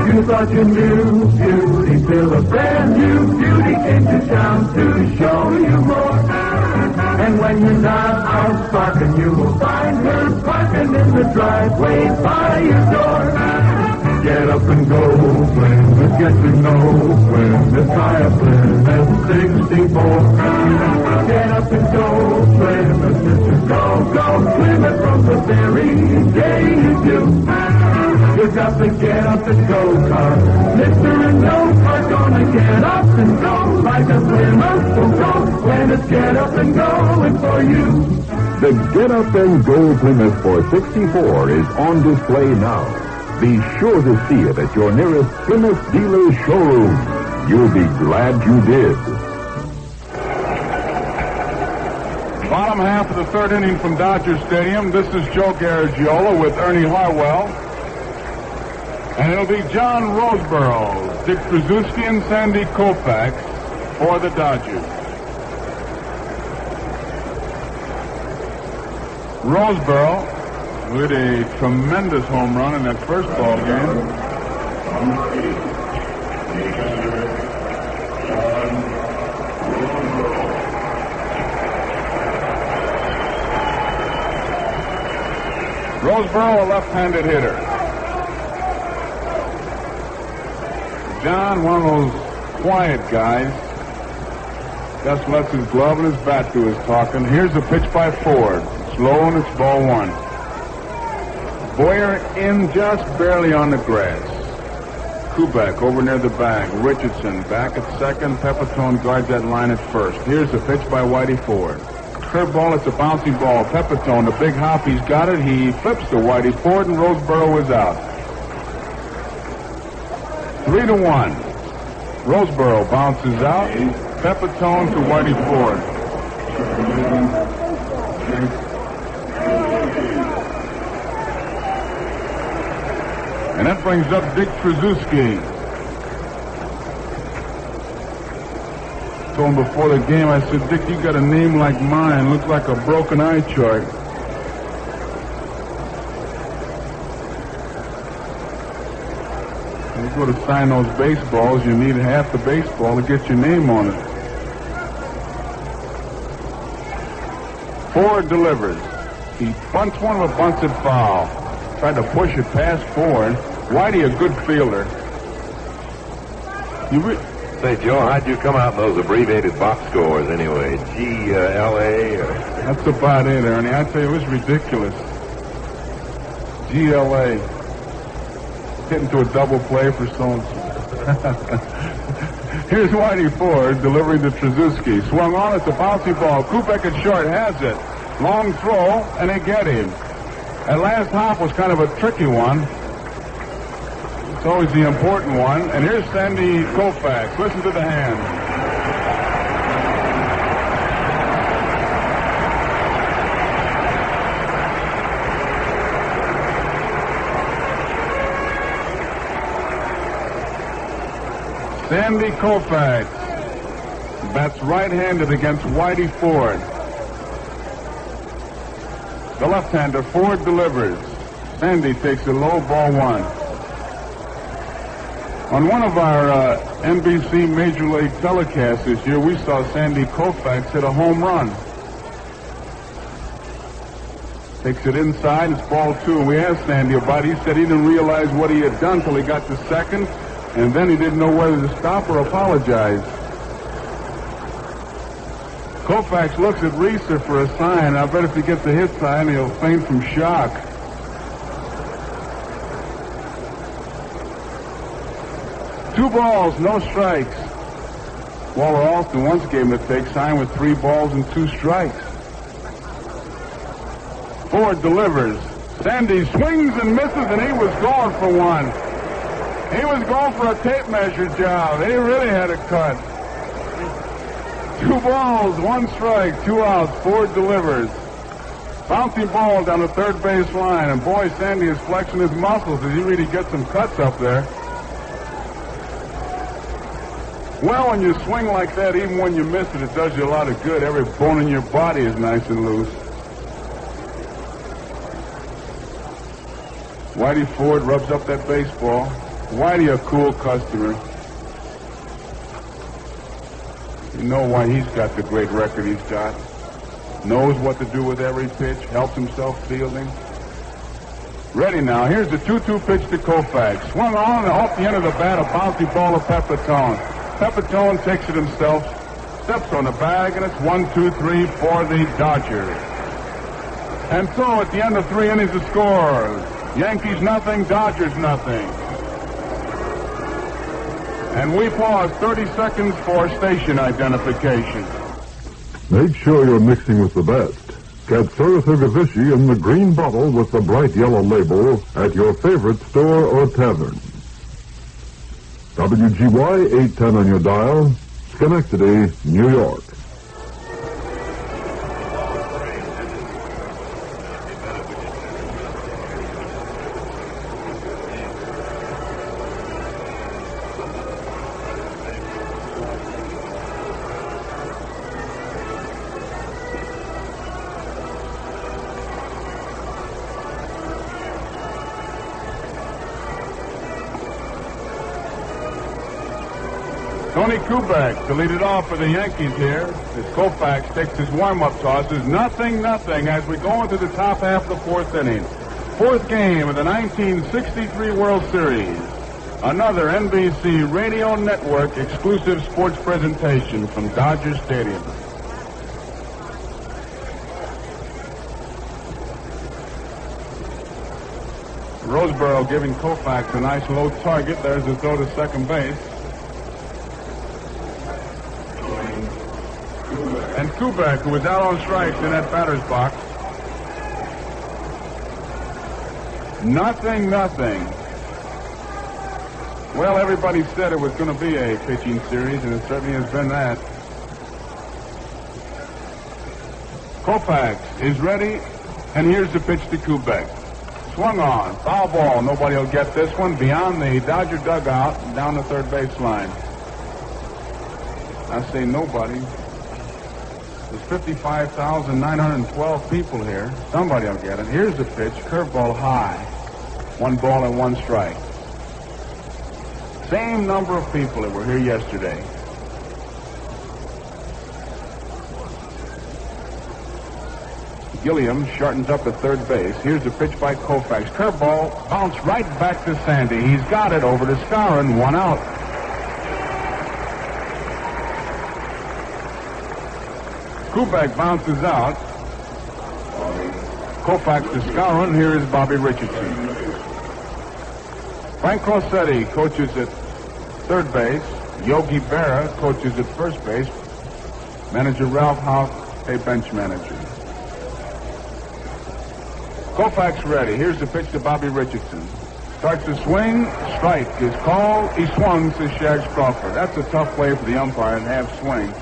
You thought you knew beauty till a brand new beauty came to town to show you more. And when you're not out sparking, you will find her parking in the driveway by your door. Get up and go, Plymouth, get to know Plymouth, try a Plymouth 64. Get up and go, Plymouth, sister, go, go, Plymouth from the very day you do. You got to get up and go, car. Mister and no car gonna get up and go like a Plymouth will go when it's get up and going for you. The Get Up and Go Plymouth 464 is on display now. Be sure to see it at your nearest Plymouth dealer showroom. You'll be glad you did. Bottom half of the third inning from Dodger Stadium. This is Joe Garagiola with Ernie Harwell. And it'll be John Roseborough, Dick Tracewski, and Sandy Koufax for the Dodgers. Roseborough with a tremendous home run in that first ball game. Roseborough, a left-handed hitter. John, one of those quiet guys, just lets his glove and his bat do his talking. Here's a pitch by Ford. Slow, and it's ball one. Boyer in just barely on the grass. Kubek over near the bag. Richardson back at second. Pepitone guards that line at first. Here's the pitch by Whitey Ford. Curveball, it's a bouncing ball. Pepitone, the big hop, he's got it. He flips to Whitey Ford, and Roseborough is out. 3-1. Roseborough bounces out. Pepitone to Whitey Ford. And that brings up Dick Tracewski. Told him before the game, I said, Dick, you got a name like mine. Looks like a broken eye chart. When you go to sign those baseballs, you need half the baseball to get your name on it. Ford delivers. He bunts one with a bunted foul. Tried to push it past Ford. Whitey, a good fielder. Say, Joe, how'd you come out in those abbreviated box scores anyway? GLA? That's about it, Ernie. I tell you, it was ridiculous. GLA. Getting to a double play for so-and-so. Here's Whitey Ford delivering to Tracewski. Swung on, it's a bouncy ball. Kubek at short has it. Long throw, and they get him. That last hop was kind of a tricky one. It's always the important one. And here's Sandy Koufax. Listen to the hand. Sandy Koufax bats right-handed against Whitey Ford. The left-hander, Ford delivers. Sandy takes a low, ball one. On one of our NBC Major League telecasts this year, we saw Sandy Koufax hit a home run. Takes it inside. It's ball 2. We asked Sandy about it. He said he didn't realize what he had done till he got to second, and then he didn't know whether to stop or apologize. Koufax looks at Reeser for a sign. I bet if he gets a hit sign, he'll faint from shock. Two balls, no strikes. Waller Alston once gave him a take sign with 3 balls and 2 strikes. Ford delivers. Sandy swings and misses, and he was going for one. He was going for a tape measure job. He really had it cut. 2 balls, 1 strike, 2 outs. Ford delivers. Bouncing ball down the third base line, and boy, Sandy is flexing his muscles as he really gets some cuts up there. Well, when you swing like that, even when you miss it, it does you a lot of good. Every bone in your body is nice and loose. Whitey Ford rubs up that baseball. Whitey, a cool customer. You know why he's got the great record he's got. Knows what to do with every pitch, helps himself fielding. Ready now. Here's the 2-2 pitch to Koufax. Swung on and off the end of the bat, a bouncy ball to Pepitone. Pepitone takes it himself, steps on the bag, and it's 1-2-3 for the Dodgers. And so at the end of 3 innings, the score: Yankees nothing, Dodgers nothing. And we pause 30 seconds for station identification. Make sure you're mixing with the best. Get Saratoga Vichy in the green bottle with the bright yellow label at your favorite store or tavern. WGY 810 on your dial, Schenectady, New York. Tony Kubek to lead it off for the Yankees here as Koufax takes his warm-up tosses. 0-0 as we go into the top half of the 4th inning. 4th game of the 1963 World Series. Another NBC Radio Network exclusive sports presentation from Dodger Stadium. Roseboro giving Koufax a nice low target. There's the throw to second base. And Kubek, who was out on strikes in that batter's box. 0-0. Well, everybody said it was going to be a pitching series, and it certainly has been that. Koufax is ready, and here's the pitch to Kubek. Swung on, foul ball. Nobody will get this one beyond the Dodger dugout and down the third base line. I say nobody. There's 55,912 people here. Somebody will get it. Here's the pitch. Curveball high. 1 ball and 1 strike. Same number of people that were here yesterday. Gilliam shortens up at third base. Here's the pitch by Koufax. Curveball bounced right back to Sandy. He's got it over to Skowron. 1 out. Kubek bounces out. Koufax to Skowron. Here is Bobby Richardson. Frank Rossetti coaches at third base. Yogi Berra coaches at first base. Manager Ralph Houk, a bench manager. Koufax ready. Here's the pitch to Bobby Richardson. Starts to swing. Strike is called. He swung, says Shags Crawford. That's a tough way for the umpire to have swing.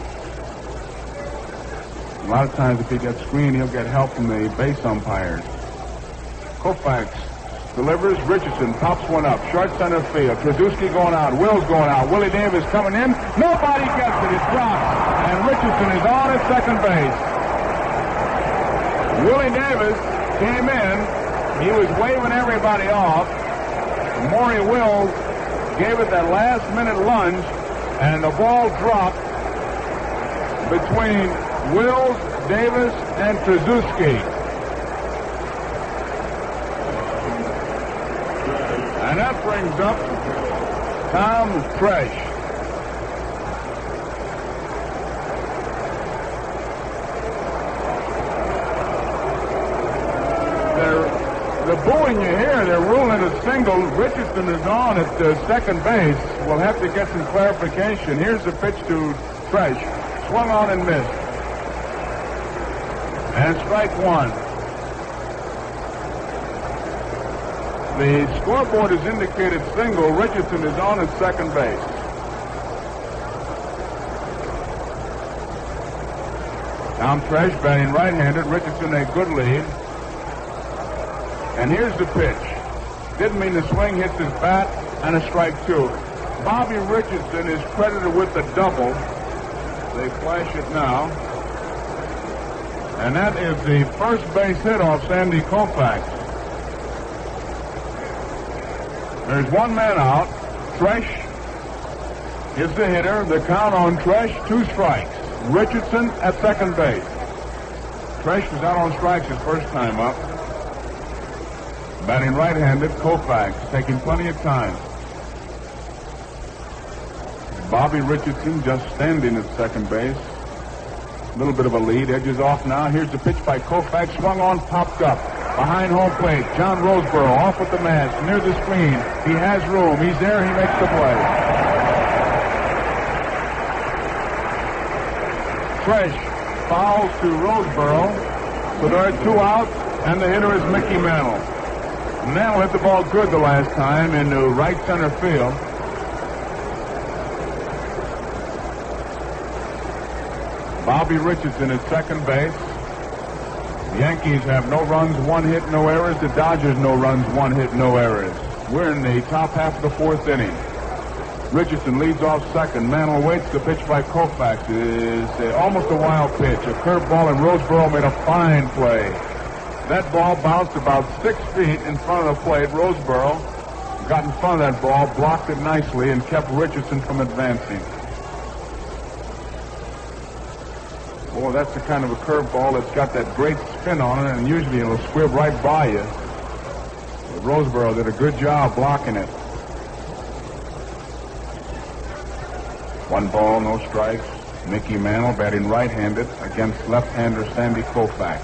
A lot of times if he gets screened, he'll get help from the base umpires. Koufax delivers. Richardson pops one up. Short center field. Trzaskowski going out. Will's going out. Willie Davis coming in. Nobody gets it. It drops. And Richardson is on at second base. Willie Davis came in. He was waving everybody off. Maury Wills gave it that last-minute lunge, and the ball dropped between Wills, Davis, and Trzaskowski. And that brings up Tom Tresh. The booing you hear, they're ruling it a single. Richardson is on at second base. We'll have to get some clarification. Here's the pitch to Tresh. Swung on and missed. And strike one. The scoreboard has indicated single. Richardson is on at second base. Tom Tresh batting right-handed. Richardson a good lead. And here's the pitch. Didn't mean to swing, hits his bat, and a strike two. Bobby Richardson is credited with the double. They flash it now. And that is the first base hit off Sandy Koufax. There's one man out. Tresh is the hitter. The count on Tresh, 2 strikes. Richardson at second base. Tresh was out on strikes his first time up. Batting right-handed, Koufax taking plenty of time. Bobby Richardson just standing at second base. A little bit of a lead, edges off now. Here's the pitch by Koufax, swung on, popped up. Behind home plate, John Roseboro off with the mask, near the screen. He has room, he's there, he makes the play. Tresh fouls to Roseboro, so there are 2 outs, and the hitter is Mickey Mantle. Mantle hit the ball good the last time into right center field. Bobby Richardson at second base. The Yankees have no runs, 1 hit, no errors. The Dodgers no runs, 1 hit, no errors. We're in the top half of the 4th inning. Richardson leads off second. Mantle waits. The pitch by Koufax is almost a wild pitch. A curveball, and Roseboro made a fine play. That ball bounced about 6 feet in front of the plate. Roseboro got in front of that ball, blocked it nicely, and kept Richardson from advancing. Boy, that's the kind of a curveball that's got that great spin on it, and usually it'll squib right by you. But Roseboro did a good job blocking it. 1 ball, no strikes. Mickey Mantle batting right-handed against left-hander Sandy Koufax.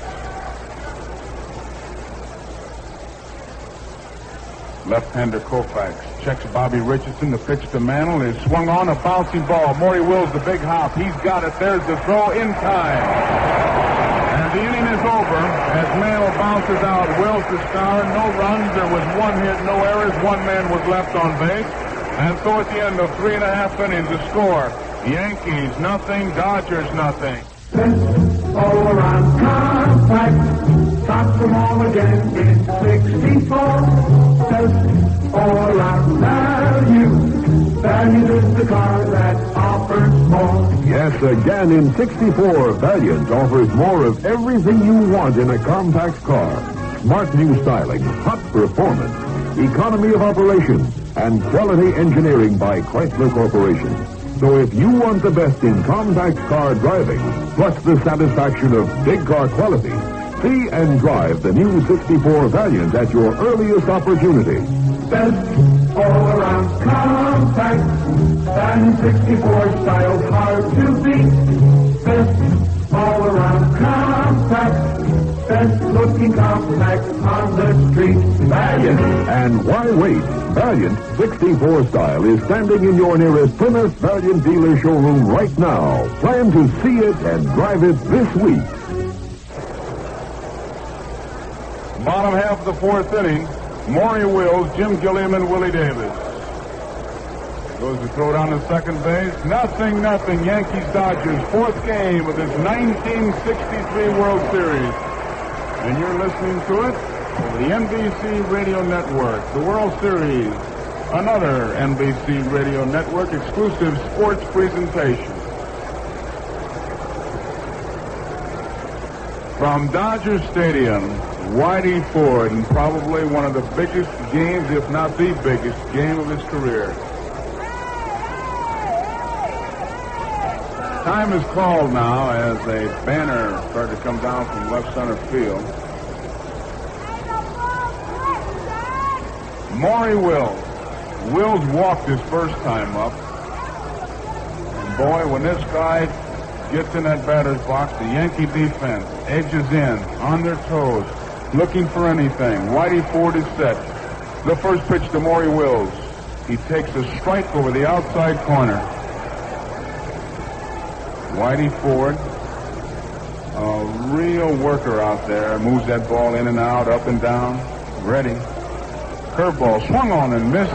Left-hander Koufax checks Bobby Richardson. The pitch to Mantle is swung on, a bouncing ball. Maury Wills, the big hop. He's got it. There's the throw in time. And the inning is over as Mantle bounces out. Wills to Starr. No runs. There was 1 hit, no errors. 1 man was left on base. And so at the end of 3.5 innings, the score, Yankees nothing, Dodgers nothing. All around compact, top them all again in 64. Best all around value. Valiant is the car that offers more. Yes, again in 64, Valiant offers more of everything you want in a compact car. Smart new styling, hot performance, economy of operation, and quality engineering by Chrysler Corporation. So if you want the best in compact car driving, plus the satisfaction of big car quality, see and drive the new 64 Valiant at your earliest opportunity. Best all around compact, and 64 styles hard to beat. Best all around compact, best looking compact on the street. Valiant. And why wait? Valiant 64 style is standing in your nearest Plymouth Valiant dealer showroom right now. Plan to see it and drive it this week. Bottom half of the 4th inning, Maury Wills, Jim Gilliam, and Willie Davis. Goes to throw down to second base. Nothing. Yankees Dodgers, 4th game of this 1963 World Series. And you're listening to it on the NBC Radio Network. The World Series, another NBC Radio Network exclusive sports presentation. From Dodger Stadium, Whitey Ford, and probably one of the biggest games, if not the biggest game of his career. Time is called now as a banner started to come down from left center field. Maury Wills. Wills walked his first time up. And boy, when this guy gets in that batter's box, the Yankee defense edges in, on their toes, looking for anything. Whitey Ford is set. The first pitch to Maury Wills. He takes a strike over the outside corner. Whitey Ford, a real worker out there, moves that ball in and out, up and down, ready. Curveball swung on and missed,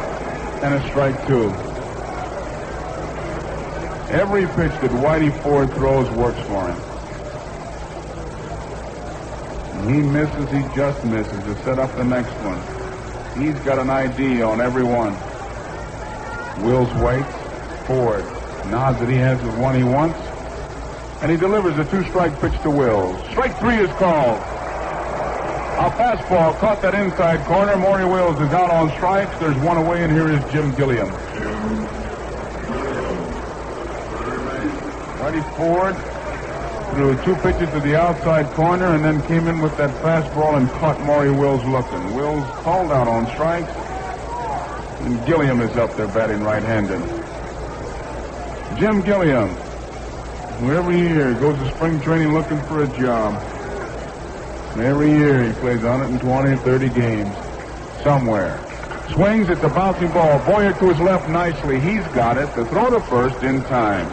and a strike two. Every pitch that Whitey Ford throws works for him. When he misses, he just misses to set up the next one. He's got an ID on every one. Wills waits. Ford nods that he has the one he wants. And he delivers a two-strike pitch to Wills. Strike three is called. A fastball caught that inside corner. Maury Wills is out on strikes. There's one away, and here is Jim Gilliam. Whitey Ford threw two pitches to the outside corner and then came in with that fastball and caught Maury Wills looking. Wills called out on strikes, and Gilliam is up there batting right-handed. Jim Gilliam, who every year goes to spring training looking for a job. And every year he plays 120 or 30 games somewhere. Swings at the bouncing ball. Boyer to his left nicely. He's got it. The throw to first in time.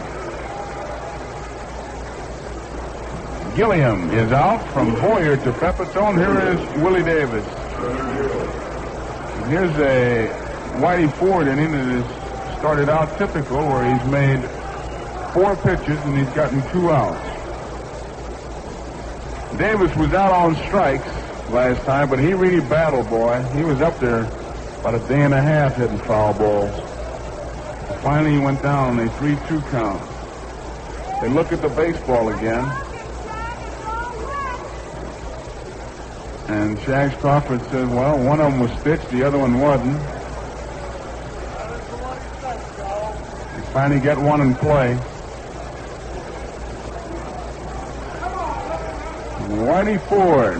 Gilliam is out from Boyer to Pepitone. Here is Willie Davis. Here's a Whitey Ford inning that has started out typical, where he's made 4 pitches and he's gotten 2 outs. Davis was out on strikes last time, but he really battled, boy. He was up there about a day and a half hitting foul balls. Finally, he went down on a 3-2 count. They look at the baseball again. And Shags Crawford said, well, one of them was stitched, the other one wasn't. They finally get one in play. Whitey Ford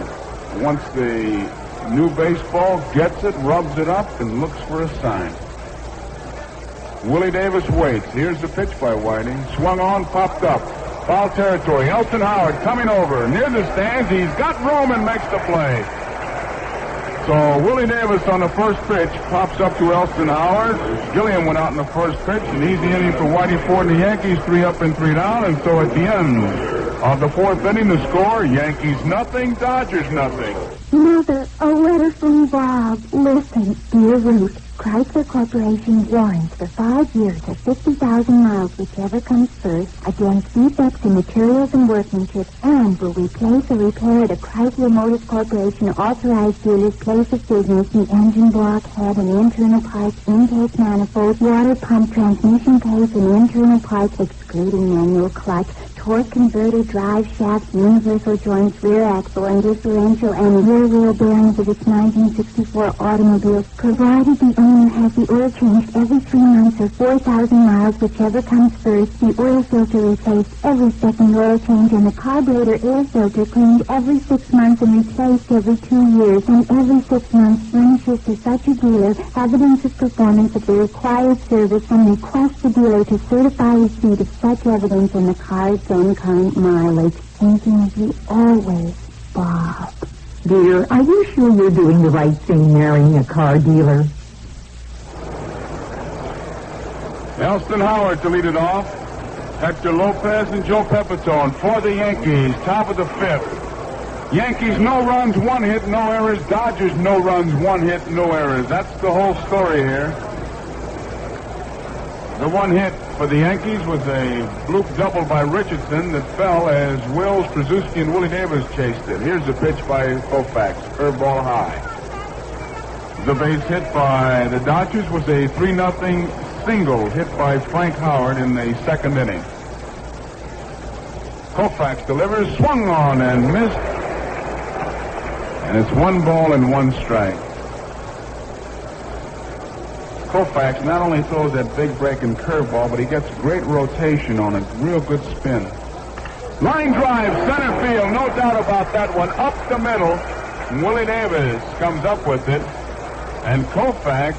wants the new baseball, gets it, rubs it up, and looks for a sign. Willie Davis waits. Here's the pitch by Whitey. Swung on, popped up. Foul territory. Elston Howard coming over. Near the stands. He's got room and makes the play. So Willie Davis on the first pitch pops up to Elston Howard. Gilliam went out in the first pitch. An easy inning for Whitey Ford and the Yankees. 3 up and 3 down. And so at the end of the 4th inning, the score, Yankees nothing, Dodgers nothing. Mother, a letter from Bob. Listen, dear Ruth, Chrysler Corporation warns for 5 years or 50,000 miles, whichever comes first, against defects in materials and workmanship, and will replace or repair at a Chrysler Motors Corporation authorized dealer's place of business the engine block, head, and internal parts, intake manifold, water pump, transmission case, and internal parts, excluding manual clutch, torque converter, drive shafts, universal joints, rear axle, and differential, and rear wheel bearings of its 1964 automobile, provided the owner has the oil changed every 3 months or 4,000 miles, whichever comes first, the oil filter replaced every second oil change, and the carburetor air filter cleaned every 6 months and replaced every 2 years, and every 6 months furnishes to such a dealer evidence of performance of the required service, and requests the dealer to certify receipt of such evidence in the car's then current mileage. Thinking of you always, Bob. Dear, are you sure you're doing the right thing marrying a car dealer? Elston Howard to lead it off. Hector Lopez and Joe Pepitone for the Yankees. Top of the 5th. Yankees, no runs, 1 hit, no errors. Dodgers, no runs, 1 hit, no errors. That's the whole story here. The 1 hit for the Yankees was a bloop double by Richardson that fell as Wills, Krasuski, and Willie Davis chased it. Here's the pitch by Koufax. Curveball high. The base hit by the Dodgers was a 3-0 single hit by Frank Howard in the 2nd inning. Koufax delivers, swung on and missed. And it's 1 ball and 1 strike. Koufax not only throws that big breaking curveball, but he gets great rotation on it. Real good spin. Line drive, center field. No doubt about that one. Up the middle. Willie Davis comes up with it. And Koufax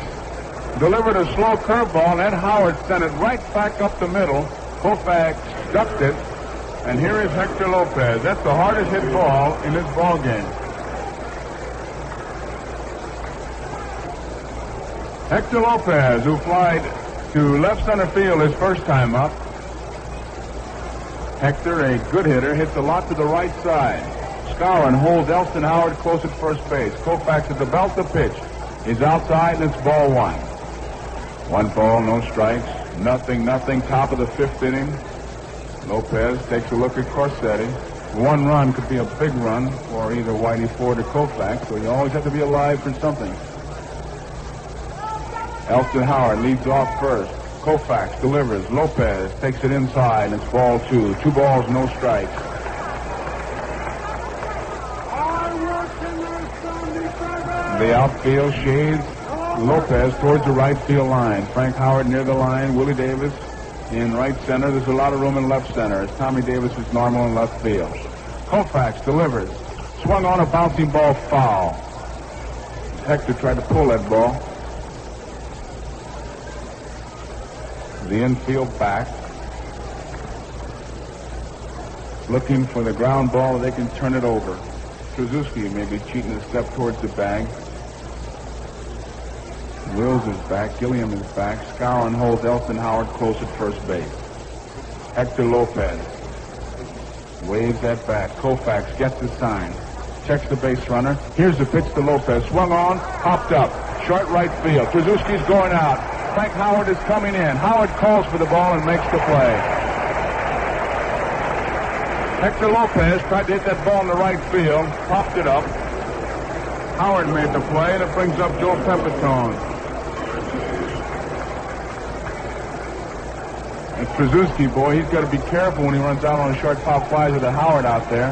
delivered a slow curveball, and Ed Howard sent it right back up the middle. Koufax ducked it, and here is Hector Lopez. That's the hardest hit ball in this ball game. Hector Lopez, who flied to left center field his first time up. Hector, a good hitter, hits a lot to the right side. Skowron holds Elston Howard close at first base. Koufax at the belt, the pitch is outside, and it's ball one. 1 ball, no strikes, nothing, top of the 5th inning. Lopez takes a look at Corsetti. 1 run could be a big run for either Whitey Ford or Koufax, so you always have to be alive for something. Elston Howard leads off first. Koufax delivers. Lopez takes it inside, and it's ball 2. 2 balls, no strikes. The outfield shades Lopez towards the right field line. Frank Howard near the line. Willie Davis in right center. There's a lot of room in left center as Tommy Davis is normal in left field. Koufax delivers. Swung on a bouncing ball, foul. Hector tried to pull that ball. The infield back. Looking for the ground ball, they can turn it over. Trzaskowski may be cheating a step towards the bag. Wills is back. Gilliam is back. Skowron holds Elston Howard close at first base. Hector Lopez waves that back. Koufax gets the sign. Checks the base runner. Here's the pitch to Lopez. Swung on. Hopped up. Short right field. Trzaskowski's going out. Frank Howard is coming in. Howard calls for the ball and makes the play. Hector Lopez tried to hit that ball in the right field. Popped it up. Howard made the play, and it brings up Joe Pepitone. And Trzaskowski, boy, he's got to be careful when he runs out on a short pop flies with a Howard out there.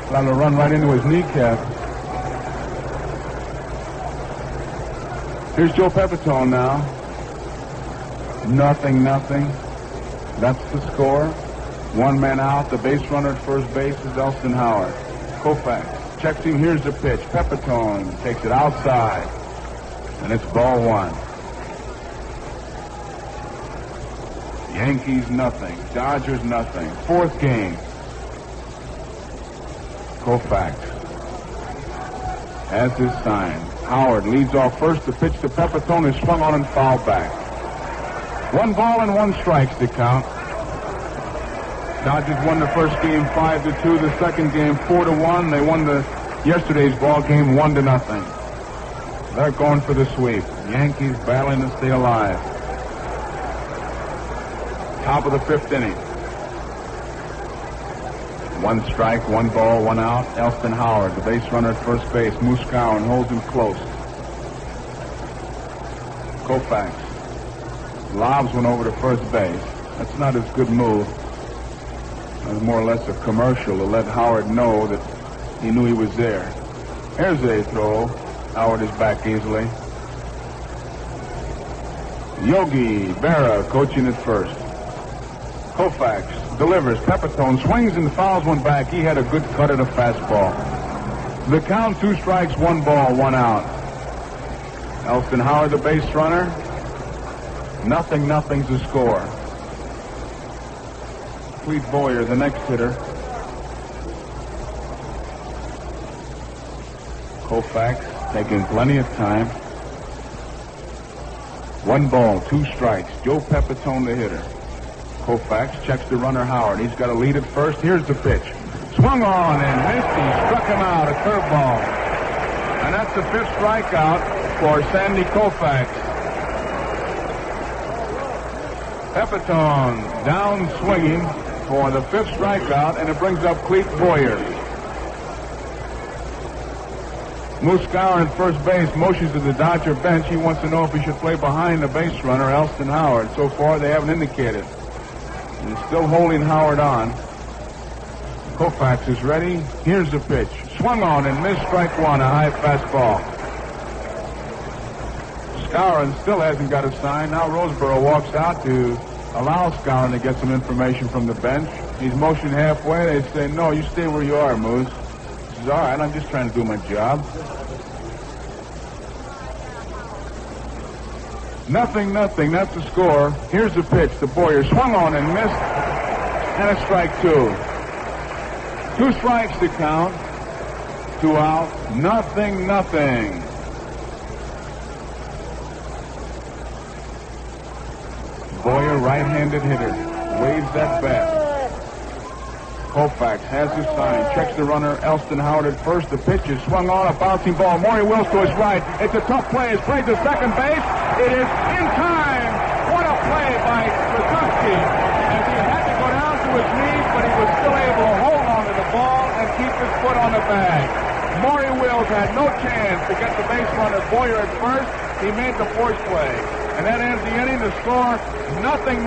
Allowed to run right into his kneecap. Here's Joe Pepitone now. Nothing. That's the score. 1 man out. The base runner at first base is Elston Howard. Koufax checks him. Here's the pitch. Pepitone takes it outside, and it's ball 1. Yankees nothing. Dodgers nothing. 4th game. Koufax has his sign. Howard leads off first. The pitch to Pepitone is swung on and fouled back. 1 ball and 1 strikes to count. Dodgers won the first game 5-2. The second game 4-1. They won yesterday's ball game 1-0. They're going for the sweep. Yankees battling to stay alive. Top of the 5th inning. 1 strike, 1 ball, 1 out. Elston Howard, the base runner at first base. Moose Skowron holds him close. Koufax lobs one over to first base. That's not his good move. That's more or less a commercial to let Howard know that he knew he was there. Here's a throw. Howard is back easily. Yogi Berra coaching at first. Koufax delivers. Pepitone swings and fouls one back. He had a good cut at a fastball. The count, 2 strikes, 1 ball, 1 out. Elston Howard, the base runner. Nothing's the score. Clete Boyer, the next hitter. Koufax taking plenty of time. 1 ball, 2 strikes. Joe Pepitone, the hitter. Koufax checks the runner Howard. He's got a lead at first. Here's the pitch. Swung on and missed. He struck him out, a curveball. And that's the 5th strikeout for Sandy Koufax. Pepitone down swinging for the 5th strikeout, and it brings up Clete Boyer. Moose Skowron at first base motions to the Dodger bench. He wants to know if he should play behind the base runner, Elston Howard. So far, they haven't indicated. He's still holding Howard on. Koufax is ready. Here's the pitch. Swung on and missed strike 1, a high fastball. Skowron still hasn't got a sign. Now Roseboro walks out to allow Skowron to get some information from the bench. He's motioned halfway. They say, no, you stay where you are, Moose. He says, all right, I'm just trying to do my job. Nothing. That's the score. Here's the pitch. The Boyer swung on and missed. And a strike two. 2 strikes to count. 2 out. Nothing. Boyer, right-handed hitter. Waves that bat. Koufax has his sign, checks the runner, Elston Howard at first. The pitch is swung on, a bouncing ball. Maury Wills to his right. It's a tough play. It's played to second base. It is in time. What a play by Krasuski. As he had to go down to his knees, but he was still able to hold on to the ball and keep his foot on the bag. Maury Wills had no chance to get the base runner Boyer at first. He made the force play. And that ends the inning. The score, nothing.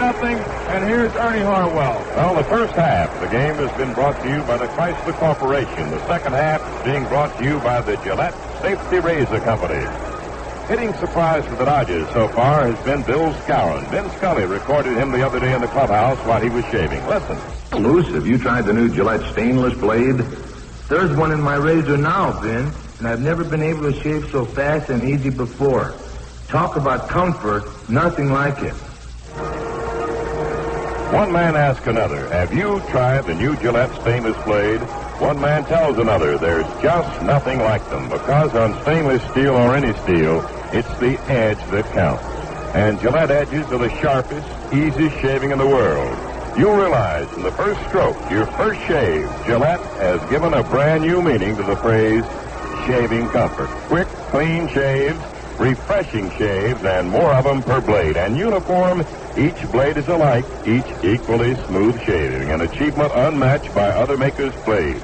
And here's Ernie Harwell. Well, the first half, the game has been brought to you by the Chrysler Corporation. The second half is being brought to you by the Gillette Safety Razor Company. Hitting surprise for the Dodgers so far has been Bill Skowron. Vin Scully recorded him the other day in the clubhouse while he was shaving. Listen. Luce, have you tried the new Gillette stainless blade? There's one in my razor now, Vin, and I've never been able to shave so fast and easy before. Talk about comfort, nothing like it. One man asks another, have you tried the new Gillette stainless blade? One man tells another, there's just nothing like them, because on stainless steel or any steel, it's the edge that counts. And Gillette edges are the sharpest, easiest shaving in the world. You'll realize in the first stroke, your first shave, Gillette has given a brand new meaning to the phrase shaving comfort. Quick, clean shaves, refreshing shaves, and more of them per blade. And uniform, each blade is alike, each equally smooth shaving, an achievement unmatched by other makers' blades.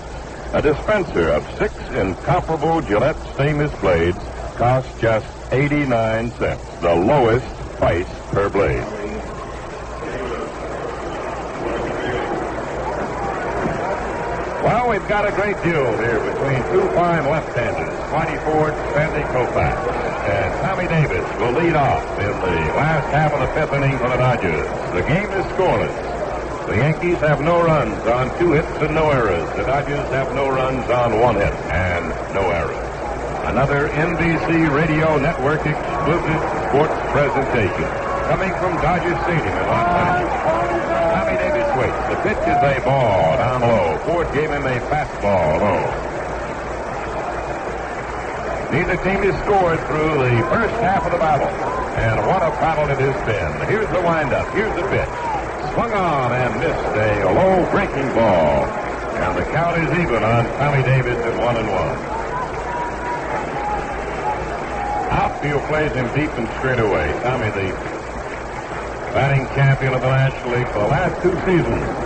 A dispenser of 6 incomparable Gillette stainless blades costs just 89 cents, the lowest price per blade. Well, we've got a great duel here between 2 fine left-handers, Whitey Ford, Sandy Koufax. And Tommy Davis will lead off in the last half of the 5th inning for the Dodgers. The game is scoreless. The Yankees have no runs on 2 hits and no errors. The Dodgers have no runs on 1 hit and no errors. Another NBC Radio Network exclusive sports presentation coming from Dodger Stadium in Los Angeles. Tommy Davis waits. The pitch is a ball down low. Ford gave him a fastball low. Neither team has scored through the first half of the battle. And what a battle it has been. Here's the windup. Here's the pitch. Swung on and missed a low breaking ball. And the count is even on Tommy Davis at 1-1. Outfield plays him deep and straight away. Tommy, the batting champion of the National League for the last 2 seasons.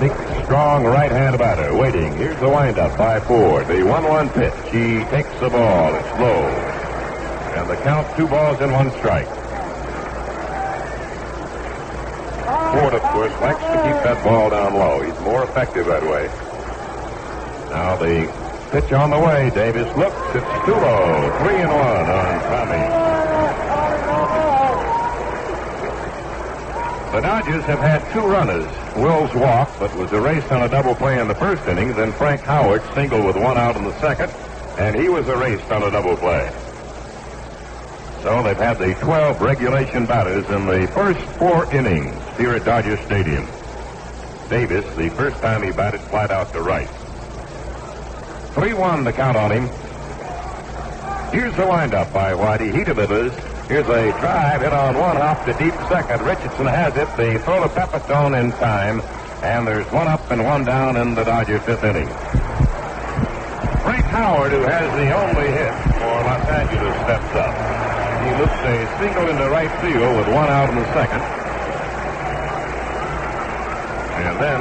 Big, strong right-hand batter waiting. Here's the windup by Ford. The 1-1 pitch. He takes the ball. It's low. And the count 2 balls and 1 strike. Ford, of course, likes to keep that ball down low. He's more effective that way. Now the pitch on the way. Davis looks. It's too low. 3-1 on Tommy. The Dodgers have had 2 runners. Wills walked, but was erased on a double play in the first inning. Then Frank Howard singled with 1 out in the second, and he was erased on a double play. So they've had the 12 regulation batters in the first 4 innings here at Dodger Stadium. Davis, the first time he batted flat out to right. 3-1 the count on him. Here's the windup by Whitey. He delivers. Here's a drive hit on 1 hop to deep second. Richardson has it. They throw to Pepitone in time, and there's 1 up and 1 down in the Dodger 5th inning. Frank Howard, who has the only hit for Los Angeles, steps up. He looks a single into right field with 1 out in the second. And then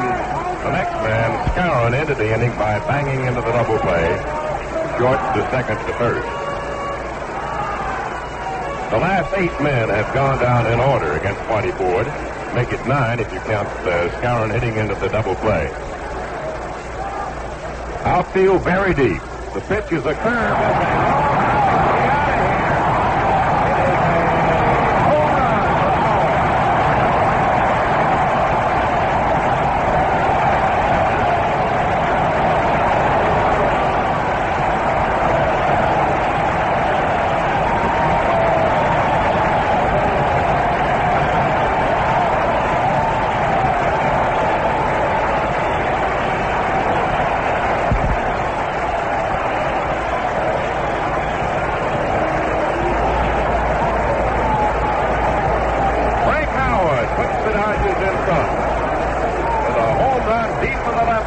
the next man, Skowron, ended the inning by banging into the double play, short to second to first. The last 8 men have gone down in order against Whitey Ford. Make it 9 if you count Skowron hitting into the double play. Outfield very deep. The pitch is a curve.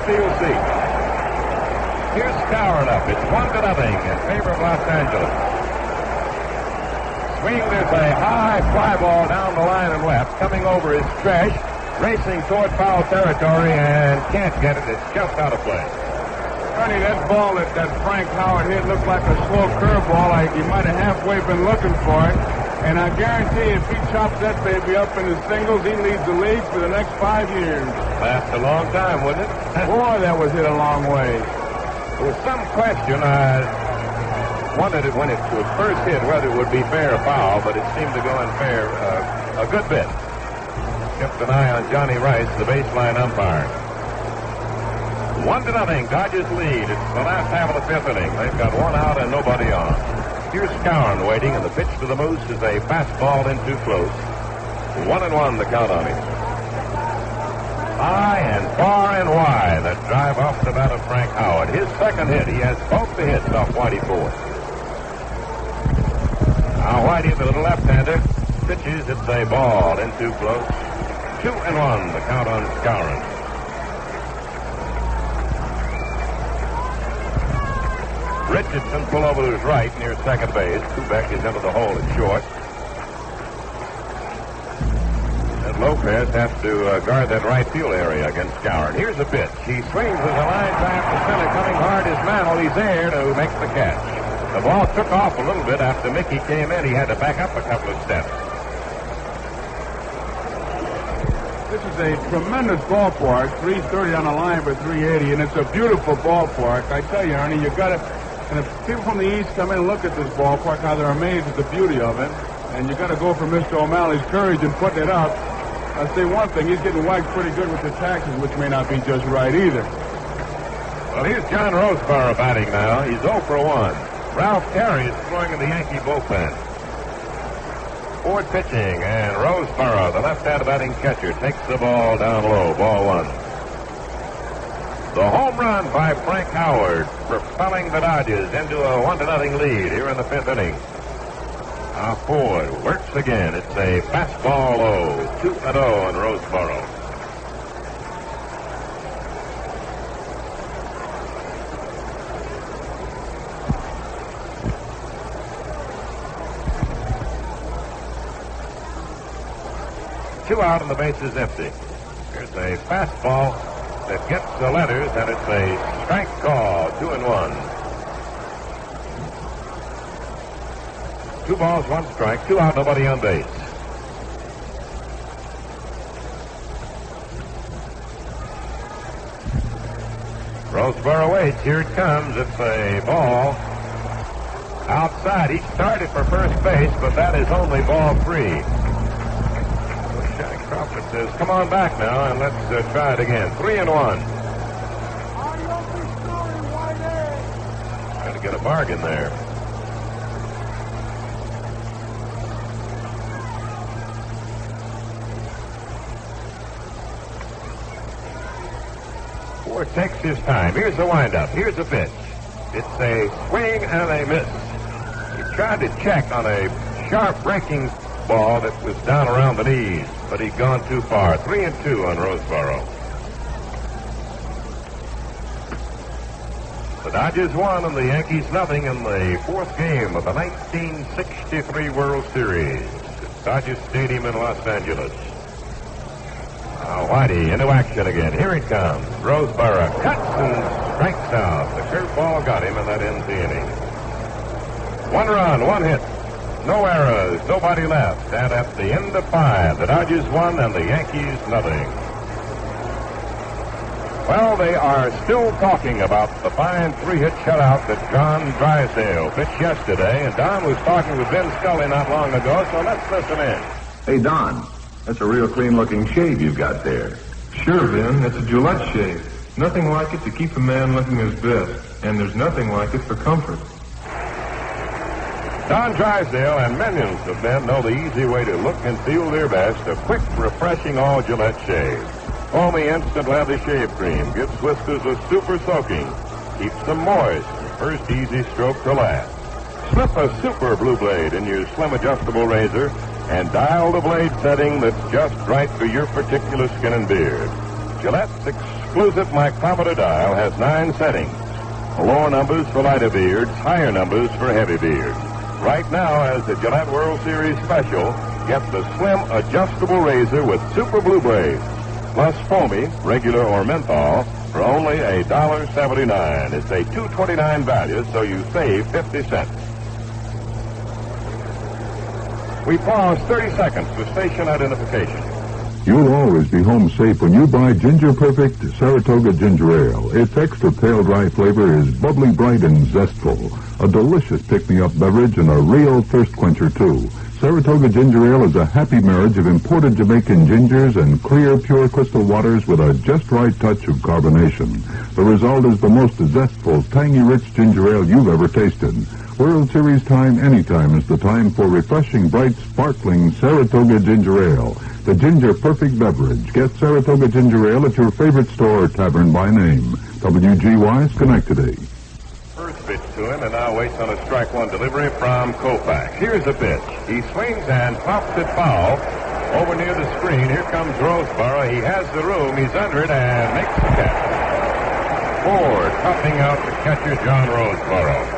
steel seat. Here's Skowron up. It's 1-0 in favor of Los Angeles. Swing, there's a high fly ball down the line and left, coming over his stretch, racing toward foul territory, and can't get it. It's just out of play. Ernie, that ball that Frank Howard hit looked like a slow curveball. Like he might have halfway been looking for it. And I guarantee if he chops that baby up in the singles, he leads the league for the next 5 years. That's a long time, wouldn't it? Boy, that was hit a long way. There was some question. I wondered when it was first hit whether it would be fair or foul, but it seemed to go in fair a good bit. Kept an eye on Johnny Rice, the baseline umpire. 1-0, Dodgers lead. It's the last half of the 5th inning. They've got one out and nobody on. Here's Skowron waiting, and the pitch to the Moose is a fastball in too close. 1-1 the count on him. High and far and wide, that drive off the bat of Frank Howard. His second hit. He has both the hits off Whitey Ford. Now Whitey, the little left-hander, pitches. It's a ball in too close. 2-1 the count on Skowron. Richardson pull over to his right near second base. Kubek is into the hole at short. And Lopez has to guard that right field area against Skowron. Here's a pitch. He swings as a line drive to center. Coming hard is Mantle. He's there to make the catch. The ball took off a little bit after Mickey came in. He had to back up a couple of steps. This is a tremendous ballpark. 330 on the line for 380, and it's a beautiful ballpark. I tell you, Ernie, you got to. And if people from the East come in and look at this ballpark, how they're amazed at the beauty of it, and you got to go for Mr. O'Malley's courage in putting it up. I'll say one thing, he's getting whacked pretty good with the taxes, which may not be just right either. Well, here's John Roseborough batting now. He's 0 for 1. Ralph Terry is throwing in the Yankee bullpen. Ford pitching, and Roseborough, the left-hand batting catcher, takes the ball down low, ball 1. The home run by Frank Howard, propelling the Dodgers into a 1-0 lead here in the 5th inning. Now Ford works again. It's a fastball low, 2-0 in Roseborough. Two out and the base is empty. Here's a fastball that gets the letters, and it's a strike call, 2-1. 2 balls, 1 strike, 2 out, nobody on base. Roseborough waits, here it comes, it's a ball outside. He started for first base, but that is only ball 3. Crawford says, come on back now, and let's try it again. 3-1. Trying to get a bargain there. Ford takes his time. Here's the windup. Here's the pitch. It's a swing and a miss. He tried to check on a sharp breaking ball that was down around the knees, but he'd gone too far. 3-2 on Roseborough. The Dodgers won and the Yankees nothing in the 4th game of the 1963 World Series at Dodger Stadium in Los Angeles. Now Whitey into action again. Here he comes. Roseborough cuts and strikes out. The curveball got him, and that ends the inning. 1 run, 1 hit. No errors, nobody left. And at the end of 5, the Dodgers won and the Yankees nothing. Well, they are still talking about the fine 3-hit shutout that John Drysdale pitched yesterday. And Don was talking with Ben Scully not long ago, so let's listen in. Hey, Don, that's a real clean-looking shave you've got there. Sure, Ben, that's a Gillette shave. Nothing like it to keep a man looking his best. And there's nothing like it for comfort. Don Drysdale and millions of men know the easy way to look and feel their best. A quick, refreshing all Gillette shave. Foamy instant lather shave cream gives whiskers a super soaking. Keeps them moist. First easy stroke to last. Slip a super blue blade in your slim adjustable razor and dial the blade setting that's just right for your particular skin and beard. Gillette's exclusive micrometer dial has 9 settings. Lower numbers for lighter beards, higher numbers for heavy beards. Right now, as the Gillette World Series special, get the slim adjustable razor with Super Blue Braids, plus foamy, regular or menthol, for only $1.79. It's a $2.29 value, so you save 50 cents. We pause 30 seconds for station identification. You'll always be home safe when you buy Ginger Perfect Saratoga Ginger Ale. Its extra pale dry flavor is bubbly bright and zestful. A delicious pick-me-up beverage and a real thirst quencher, too. Saratoga Ginger Ale is a happy marriage of imported Jamaican gingers and clear, pure crystal waters with a just right touch of carbonation. The result is the most zestful, tangy, rich ginger ale you've ever tasted. World Series time anytime is the time for refreshing, bright, sparkling Saratoga Ginger Ale. The Ginger Perfect beverage. Get Saratoga Ginger Ale at your favorite store or tavern by name. WGY Schenectady. First pitch to him, and now waits on a strike one delivery from Koufax. Here's the pitch. He swings and pops it foul over near the screen. Here comes Roseboro. He has the room. He's under it and makes the catch. Ford topping out the catcher, John Roseboro.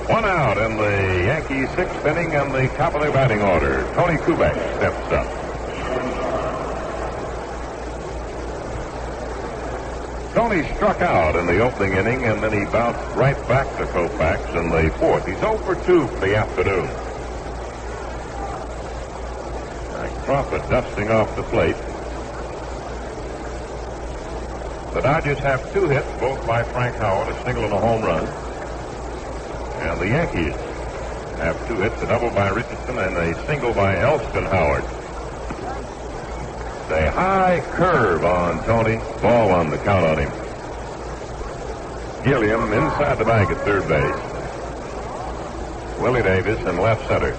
One out in the Yankees' 6th inning and the top of their batting order. Tony Kubek steps up. Tony struck out in the opening inning, and then he bounced right back to Koufax in the 4th. He's 0 for 2 for the afternoon. Crawford dusting off the plate. The Dodgers have 2 hits, both by Frank Howard, a single and a home run. And the Yankees have 2 hits, a double by Richardson and a single by Elston Howard. A high curve on Tony. Ball on the count on him. Gilliam inside the bag at third base. Willie Davis in left center.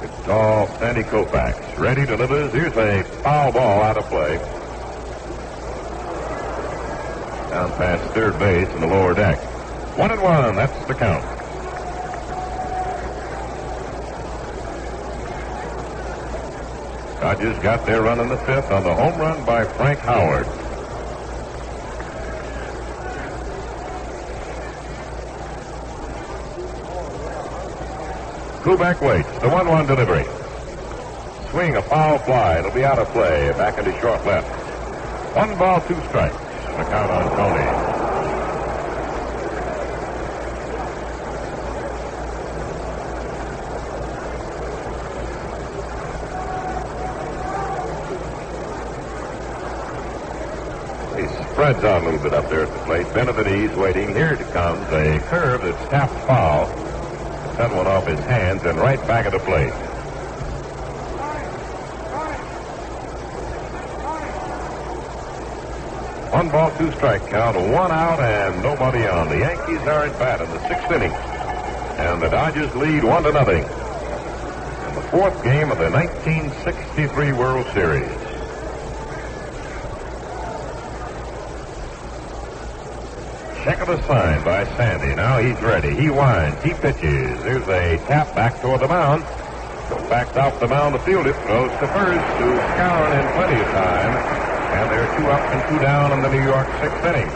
It's tall Sandy Koufax. Ready, delivers. Here's a foul ball out of play. Down past third base in the lower deck. 1-1, that's the count. Dodgers got their run in the 5th on the home run by Frank Howard. Kubek waits. The 1-1 delivery. Swing, a foul fly. It'll be out of play. Back into short left. 1 ball, 2 strikes. The count on Tony. He spreads out a little bit up there at the plate. Benavides waiting. Here it comes. A curve that's tapped foul. Sent one off his hands and right back at the plate. One ball, 2 strike count, 1 out and nobody on. The Yankees are at bat in the 6th inning. And the Dodgers lead 1-0. In the 4th game of the 1963 World Series. Check of the sign by Sandy. Now he's ready. He winds. He pitches. There's a tap back toward the mound. Backs off the mound to field it. Goes to first to Skowron in plenty of time. And they're 2 up and 2 down in the New York 6th inning.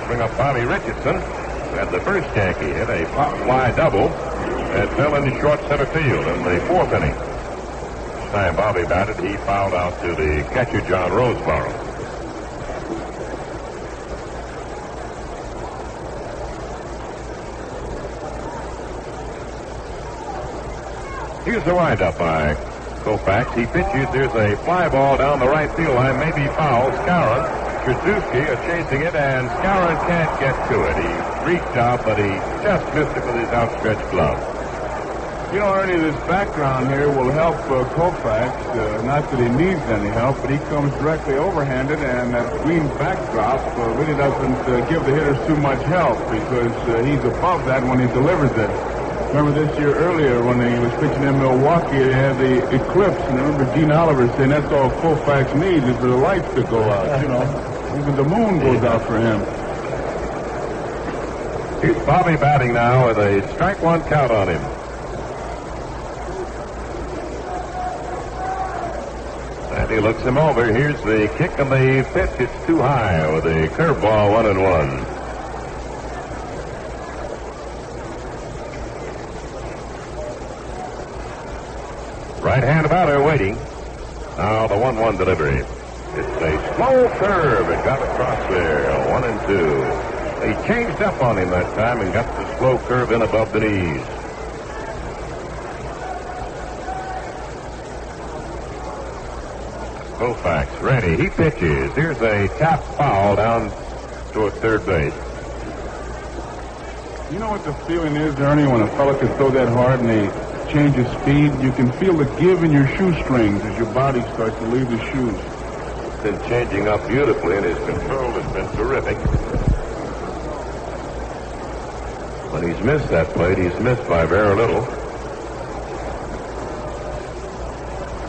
Bring up Bobby Richardson, who had the first Yankee hit, a pop fly double that fell into short center field in the 4th inning. This time Bobby batted, he fouled out to the catcher, John Roseboro. Here's the windup by Koufax. He pitches. There's a fly ball down the right field line. Maybe foul. Skowron. Krzyzewski are chasing it, and Skowron can't get to it. He reached out, but he just missed it with his outstretched glove. You know, Ernie, this background here will help Koufax. Not that he needs any help, but he comes directly overhanded, and that green backdrop really doesn't give the hitters too much help because he's above that when he delivers it. Remember this year earlier when he was pitching in Milwaukee, they had the eclipse, and I remember Gene Oliver saying that's all Koufax needs is for the lights to go out, you know. Even the moon goes out for him. Here's Bobby batting now with a strike 1 count on him. And he looks him over. Here's the kick and the pitch. It's too high with a curveball 1-1. Right-hand batter waiting. Now the 1-1 delivery. It's a slow curve. It got across there. 1-2. He changed up on him that time and got the slow curve in above the knees. Koufax ready. He pitches. Here's a tap foul down toward third base. You know what the feeling is, Ernie, when a fella can throw that hard and they change his speed? You can feel the give in your shoestrings as your body starts to leave the shoes. It's been changing up beautifully, and his control has been terrific. When he's missed that plate, he's missed by very little.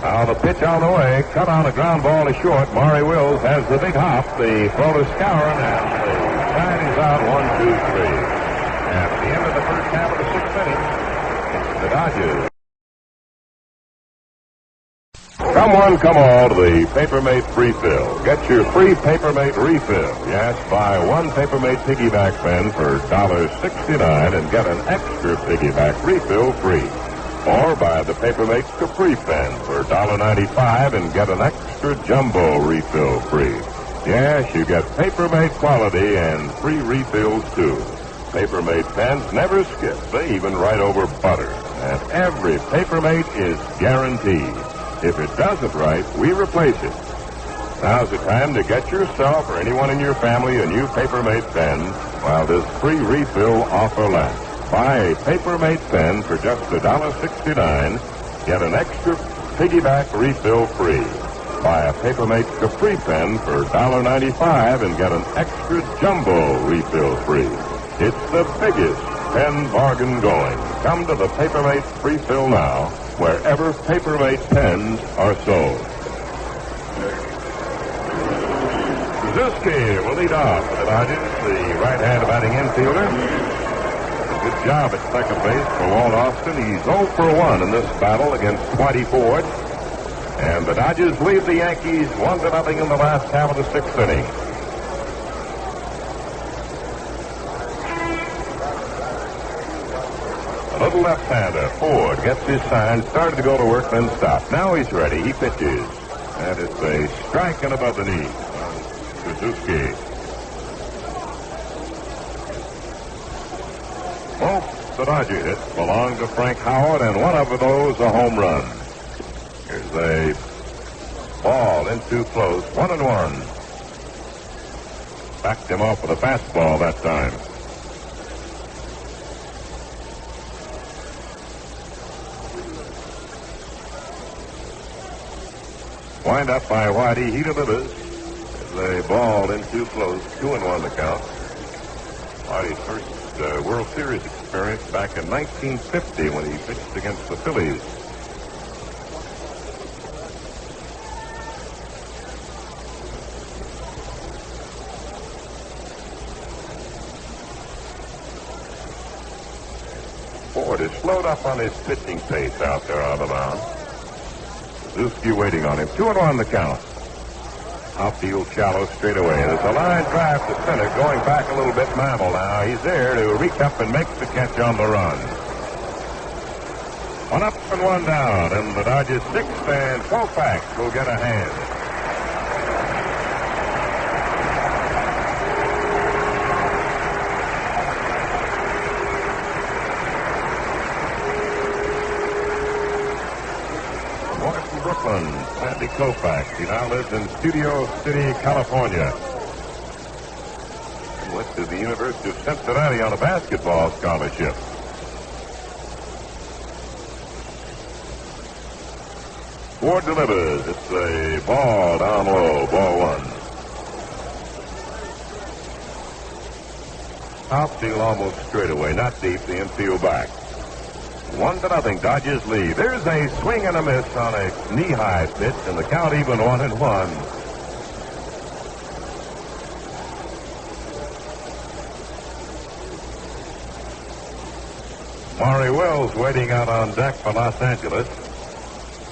Now the pitch on the way, cut on a ground ball to short. Maury Wills has the big hop. The throw to Scourin, and the sign is out. 1-2-3. At the end of the first half of the sixth inning, it's the Dodgers. Come one, come all to the Papermate Refill. Get your free Papermate refill. Yes, buy one Papermate piggyback pen for $1.69 and get an extra piggyback refill free. Or buy the Papermate Capri pen for $1.95 and get an extra jumbo refill free. Yes, you get Papermate quality and free refills too. Papermate pens never skip. They even write over butter. And every Papermate is guaranteed. If it doesn't write, we replace it. Now's the time to get yourself or anyone in your family a new Papermate pen while this free refill offer lasts. Buy a Papermate pen for just $1.69. Get an extra piggyback refill free. Buy a Papermate Capri pen for $1.95 and get an extra jumbo refill free. It's the biggest pen bargain going. Come to the Papermate Refill now, wherever Papermate pens are sold. Suzuki will lead off for the Dodgers, the right-hand batting infielder. Good job at second base for Walt Austin. He's 0 for 1 in this battle against Whitey Ford. And the Dodgers lead the Yankees 1-0 in the last half of the sixth inning. A little left-hander. Ford gets his sign, started to go to work, then stopped. Now he's ready. He pitches. And it's a strike and above the knee. Suzuki. Both the Dodger hits belong to Frank Howard, and one of those a home run. Here's a ball in too close. 1-1. Backed him off with a fastball that time. Wind up by Whitey. He delivers. There's a ball in too close. 2-1 the count. Whitey's first World Series experience back in 1950 when he pitched against the Phillies. Ford is slowed up on his pitching pace out there on the mound. Suzuki waiting on him. 2-1 the count. Outfield shallow straight away. There's a line drive to center going back a little bit. Mantle now. He's there to reach up and make the catch on the run. 1 up and 1 down. And the Dodgers sixth, and Koufax will get a hand. Brooklyn, Sandy Koufax. He now lives in Studio City, California. He went to the University of Cincinnati on a basketball scholarship. Ford delivers. It's a ball down low, ball 1. Outfield almost straight away, not deep, the infield back. 1-0, Dodgers lead. There's a swing and a miss on a knee-high pitch, and the count even 1-1. Maury Wills waiting out on deck for Los Angeles.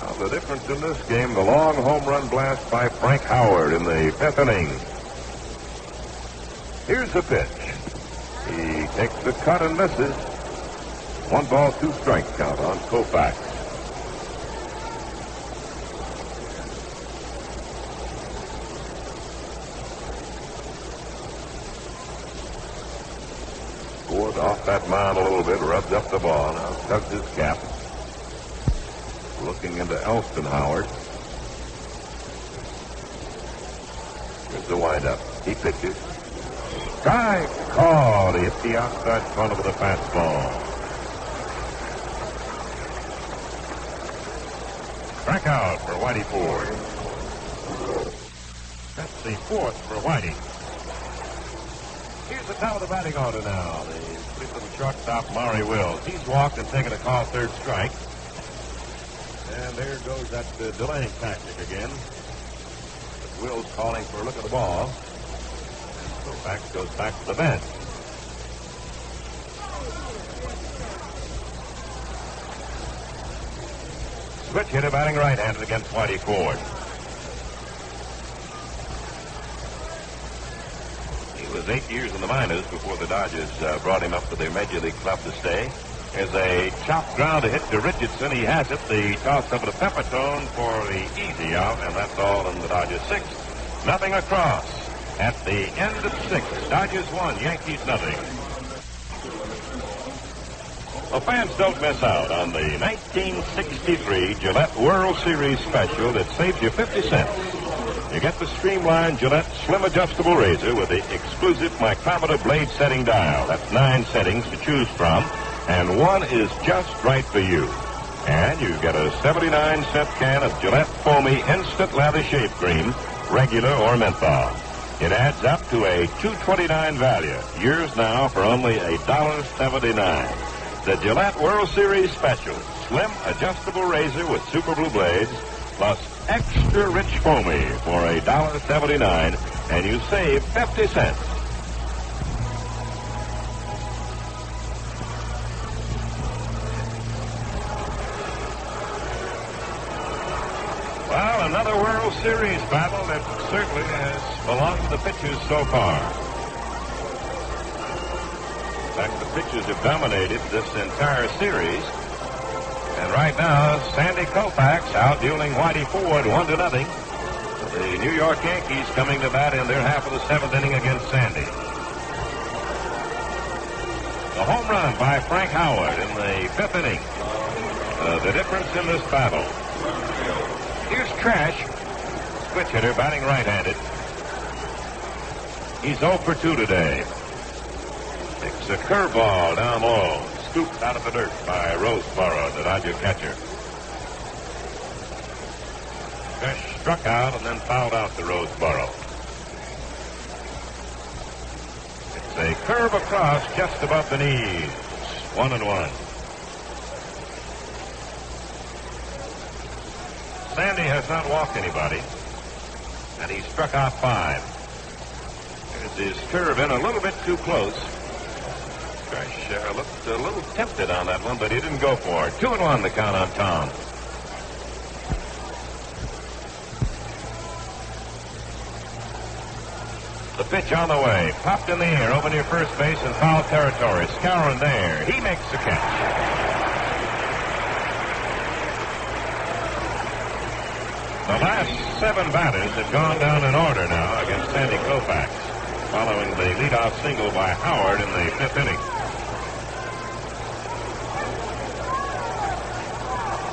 Now The difference in this game, the long home run blast by Frank Howard in the 5th inning. Here's the pitch. He takes the cut and misses. 1 ball, 2 strike count on Koufax. Ford off that mound a little bit, rubs up the ball. Now tugs his cap. Looking into Elston Howard. Here's the windup. He pitches. Strike called. He hit the outside corner with a fastball. Strike out for Whitey Ford. That's the 4th for Whitey. Here's the top of the batting order now. The pretty little shortstop, Maury Wills. He's walked and taken a call, 3rd strike. And there goes that delaying tactic again. But Wills calling for a look at the ball. So Koufax goes back to the bench. Switch hitter batting right-handed against Whitey Ford. He was 8 years in the minors before the Dodgers brought him up to their Major League club to stay. There's a chopped ground to hit to Richardson. He has it. The toss over to Peppertone for the easy out, and that's all in the Dodgers 6th. Nothing across. At the end of 6, Dodgers 1, Yankees nothing. Well, fans don't miss out on the 1963 Gillette World Series special that saves you 50 cents. You get the streamlined Gillette Slim Adjustable Razor with the exclusive micrometer blade setting dial. That's 9 settings to choose from, and one is just right for you. And you get a 79-cent can of Gillette Foamy Instant Lather Shave Cream, regular or menthol. It adds up to a $2.29 value. Yours now for only $1.79. The Gillette World Series Special. Slim adjustable razor with super blue blades, plus extra rich foamy for $1.79, and you save 50 cents. Well, another World Series battle that certainly has belonged to the pitchers so far. In fact, the pitchers have dominated this entire series. And right now, Sandy Koufax outdueling Whitey Ford 1-0. The New York Yankees coming to bat in their half of the 7th inning against Sandy. The home run by Frank Howard in the 5th inning. The difference in this battle. Here's Trash, switch hitter, batting right-handed. He's 0 for 2 today. Takes a curveball down low, scooped out of the dirt by Roseboro, the Dodger catcher. Trash struck out and then fouled out to Roseboro. It's a curve across just above the knees. 1-1. Sandy has not walked anybody, and he struck out 5. There's his curve in a little bit too close. Trash looked a little tempted on that one, but he didn't go for it. 2-1 the count on Tom. The pitch on the way, popped in the air over near first base in foul territory. Skowron there. He makes the catch. The last 7 batters have gone down in order now against Sandy Koufax, following the leadoff single by Howard in the 5th inning.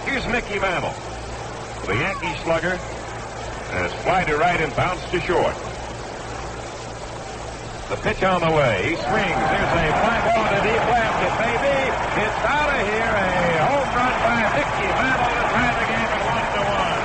Here's Mickey Mantle. The Yankee slugger has fly to right and bounced to short. The pitch on the way. He swings. There's a fly ball to deep left. It may be. It's out of here. A home run by Mickey Mantle to tie the game at 1-1.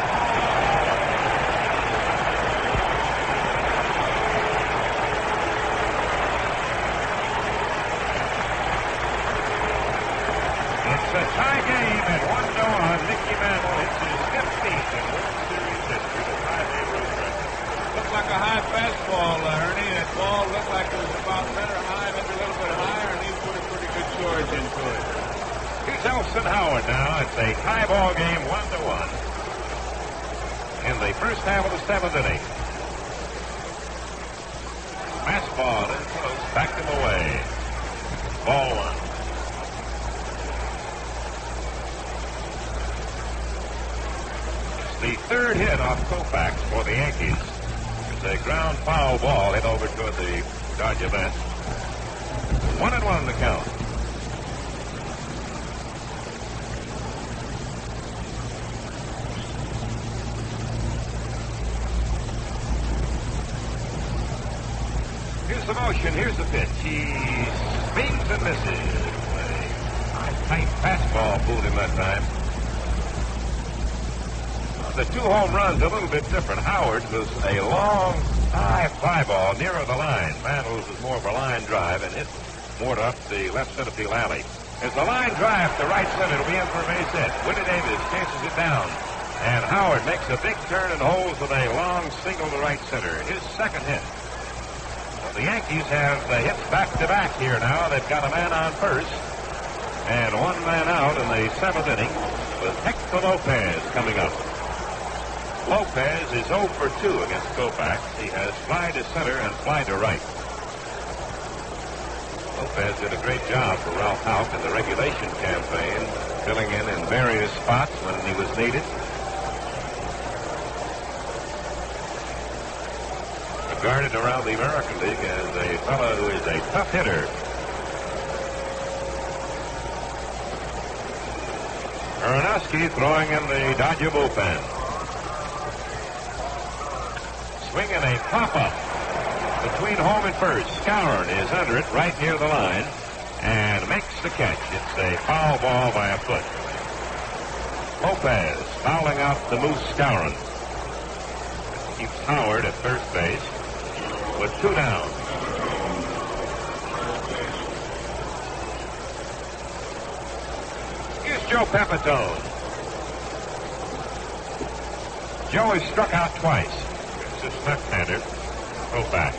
It's a tie game at 1-1. Mickey Mantle hits his 15th in World Series history to tie the road record. Looked like a high fastball, Ernie. That ball looked like it was about better high, maybe a little bit higher, and he put a pretty good charge into it. Here's Elston Howard now. It's a tie ball game, 1-1. in the first half of the seventh inning. Fastball in close, backed him away. Ball one. It's the third hit off Koufax for the Yankees. It's a ground foul ball hit over toward the Dodger bench. 1-1 the count. Here's the motion. Here's the pitch. He swings and misses. A tight fastball fooled him that time. The two home runs a little bit different. Howard was a long, high fly ball nearer the line. Mantle was more of a line drive and hit more up the left center field alley. As the line drive to right center, it'll be in for a base hit. Willie Davis chases it down. And Howard makes a big turn and holds with a long single to right center. His second hit. Well, the Yankees have the hits back-to-back here now. They've got a man on first and one man out in the seventh inning with Hector Lopez coming up. Lopez is 0 for 2 against Koufax. He has fly to center and fly to right. Lopez did a great job for Ralph Houck in the regulation campaign, filling in various spots when he was needed. Regarded around the American League as a fellow who is a tough hitter. Aronofsky throwing in the Dodger bullpen. Swinging a pop-up between home and first. Skowron is under it right near the line and makes the catch. It's a foul ball by a foot. Lopez fouling out the Moose Skowron. Keeps Howard at first base with 2 down. Here's Joe Pepitone. Joe has struck out twice. It's his left-hander, Koufax.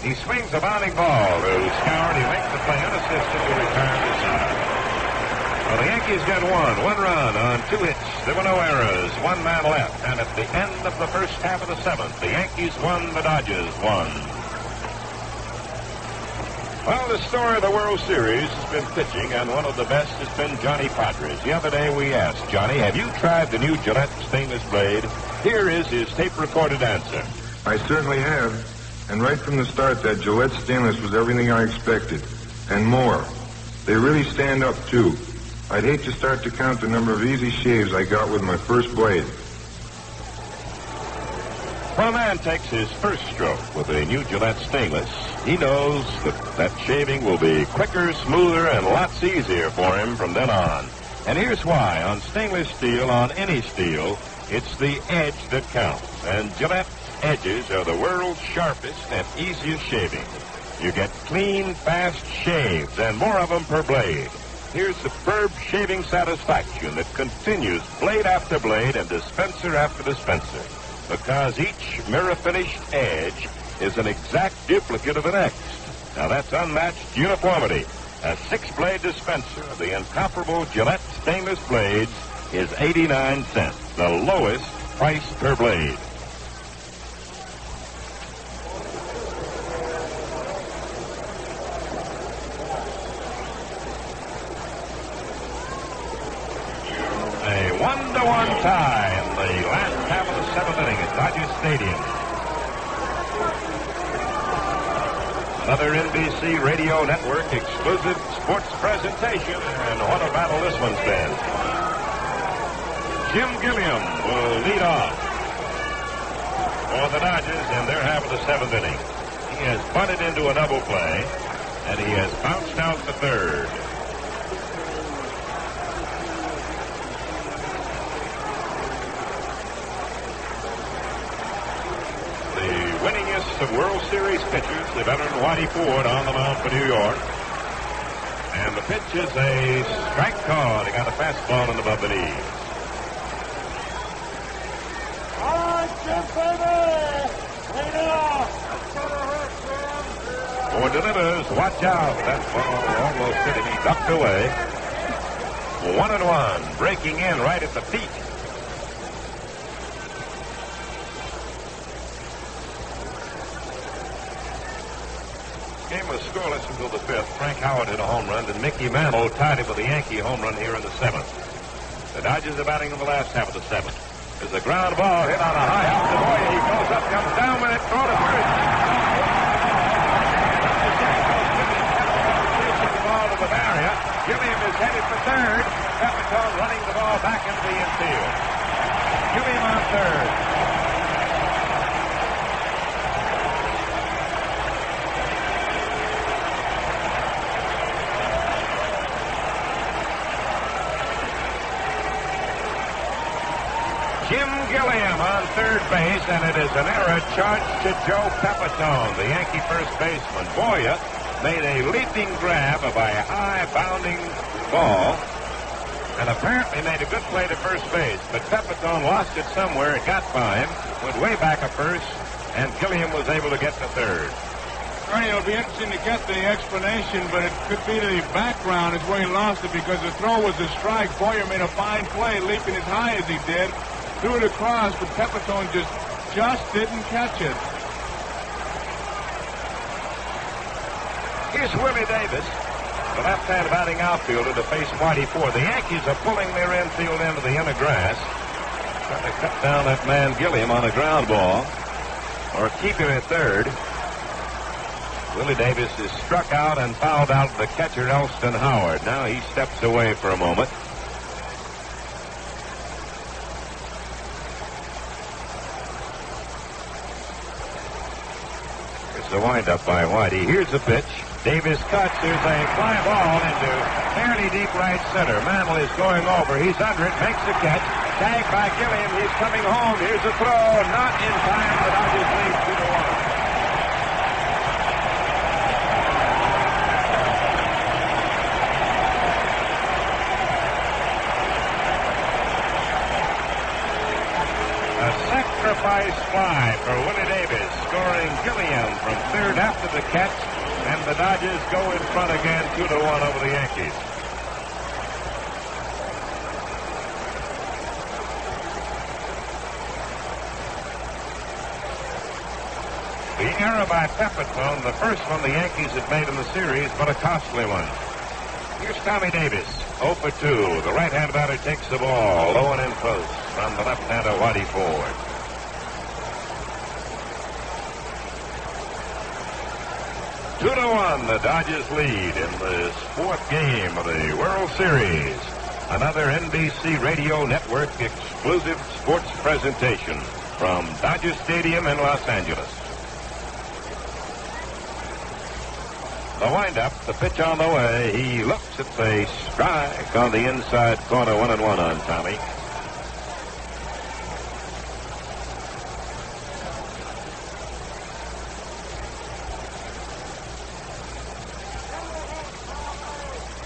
He swings a bounding ball to Skowron. He makes the play unassisted to retire to side. Well, the Yankees get one run on 2 hits. There were no errors. 1 man left. And at the end of the first half of the seventh, the Yankees won, the Dodgers won. Well, the story of the World Series has been pitching, and one of the best has been Johnny Padres. The other day we asked Johnny, have you tried the new Gillette stainless blade? Here is his tape-recorded answer. I certainly have. And right from the start, that Gillette stainless was everything I expected. And more. They really stand up, too. I'd hate to start to count the number of easy shaves I got with my first blade. When a man takes his first stroke with a new Gillette stainless, he knows that shaving will be quicker, smoother, and lots easier for him from then on. And here's why. On stainless steel, on any steel, it's the edge that counts. And Gillette edges are the world's sharpest and easiest shaving. You get clean, fast shaves, and more of them per blade. Here's superb shaving satisfaction that continues blade after blade and dispenser after dispenser. Because each mirror-finished edge is an exact duplicate of the next. Now that's unmatched uniformity. A 6-blade dispenser of the incomparable Gillette stainless blades is 89 cents, the lowest price per blade. A 1-1 tie in the last half of the seventh inning at Dodger Stadium. Another NBC Radio Network exclusive sports presentation, and what a battle this one's been. Jim Gilliam will lead off for the Dodgers in their half of the seventh inning. He has bunted into a double play, and he has bounced out to third. Winningest of World Series pitchers, the veteran Whitey Ford on the mound for New York. And the pitch is a strike call. He got a fastball in above the knees. All right, Jim, baby. Lead it off. That's gonna hurt, Jim. Ford delivers. Watch out. That ball almost hit him. He ducked away. 1-1, breaking in right at the peak. Game was scoreless until the fifth. Frank Howard hit a home run, and Mickey Mantle tied it with a Yankee home run here in the seventh. The Dodgers are batting in the last half of the seventh. There's a ground ball hit on a high out to Boyd. He goes up, comes down with it, throw to first. The ball to the barrier. Gilliam is headed for third. Pepitone running the ball back into the infield. Gilliam on third. Jim Gilliam on third base, and it is an error charged to Joe Pepitone, the Yankee first baseman. Boya made a leaping grab of a high-bounding ball and apparently made a good play to first base, but Pepitone lost it somewhere. It got by him, went way back at first, and Gilliam was able to get to third. Ernie, it'll be interesting to get the explanation, but it could be the background is where he lost it because the throw was a strike. Boyer made a fine play, leaping as high as he did. Threw it across, but Pepitone just didn't catch it. Here's Willie Davis, the left-hand batting outfielder, to face Whitey Ford. The Yankees are pulling their infield into the inner grass, trying to cut down that man Gilliam on a ground ball, or keep him at third. Willie Davis is struck out and fouled out the catcher, Elston Howard. Now he steps away for a moment. The windup by Whitey. Here's the pitch. Davis cuts. There's a fly ball into fairly deep right center. Mantle is going over. He's under it. Makes the catch. Tagged by Gilliam. He's coming home. Here's a throw. Not in time. The Dodgers lead 2-1. Sacrifice fly for Willie Davis, scoring Gilliam from third after the catch, and the Dodgers go in front again 2-1 over the Yankees. The error by Pepitone, the first one the Yankees have made in the series, but a costly one. Here's Tommy Davis, 0 for 2. The right-hand batter takes the ball, low and in close from the left-hander Whitey Ford. 2-1, the Dodgers lead in this fourth game of the World Series. Another NBC Radio Network exclusive sports presentation from Dodger Stadium in Los Angeles. The windup, the pitch on the way. He looks at the strike on the inside corner, 1-1 on Tommy.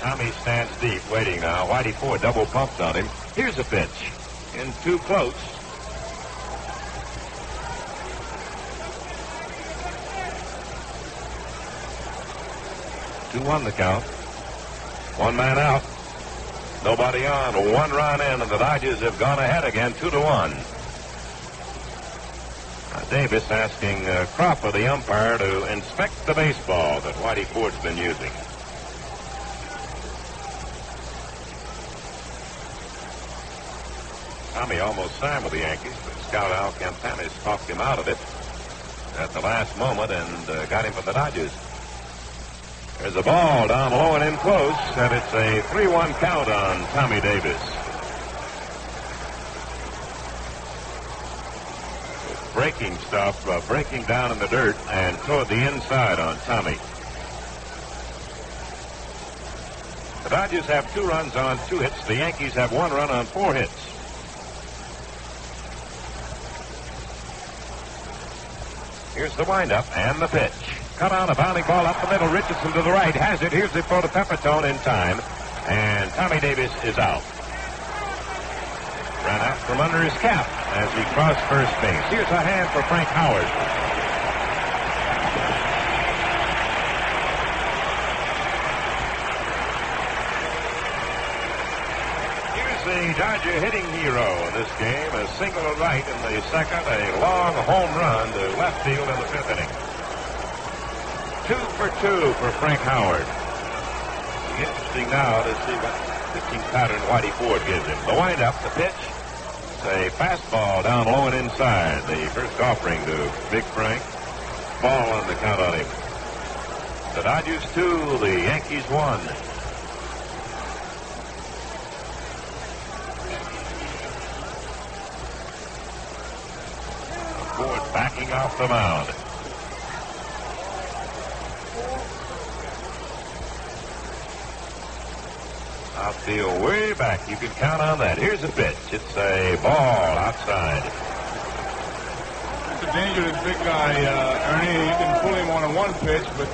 Tommy stands deep, waiting now. Whitey Ford double pumps on him. Here's a pitch. In too close. 2-1 the count. One man out. Nobody on. 1 run in, and the Dodgers have gone ahead again, 2-1. Davis asking Crawford, the umpire, to inspect the baseball that Whitey Ford's been using. Tommy almost signed with the Yankees, but scout Al Campanis talked him out of it at the last moment and got him for the Dodgers. There's a ball down low and in close, and it's a 3-1 count on Tommy Davis. Breaking stuff, breaking down in the dirt and toward the inside on Tommy. The Dodgers have 2 runs on 2 hits. The Yankees have 1 run on 4 hits. Here's the windup and the pitch. Cut on a bounding ball up the middle. Richardson to the right. Has it. Here's the throw to Pepitone in time. And Tommy Davis is out. Ran out from under his cap as he crossed first base. Here's a hand for Frank Howard. the Dodger hitting hero in this game. A single to right in the second, a long home run to left field in the fifth inning. 2 for 2 for Frank Howard. Interesting now to see what pitching pattern Whitey Ford gives him. The windup, the pitch. It's a fastball down low and inside. The first offering to Big Frank. Ball on the count on him. The Dodgers 2, the Yankees 1. Ford backing off the mound. Outfield way back. You can count on that. Here's a pitch. It's a ball outside. It's a dangerous big guy, Ernie. You can pull him on one pitch, but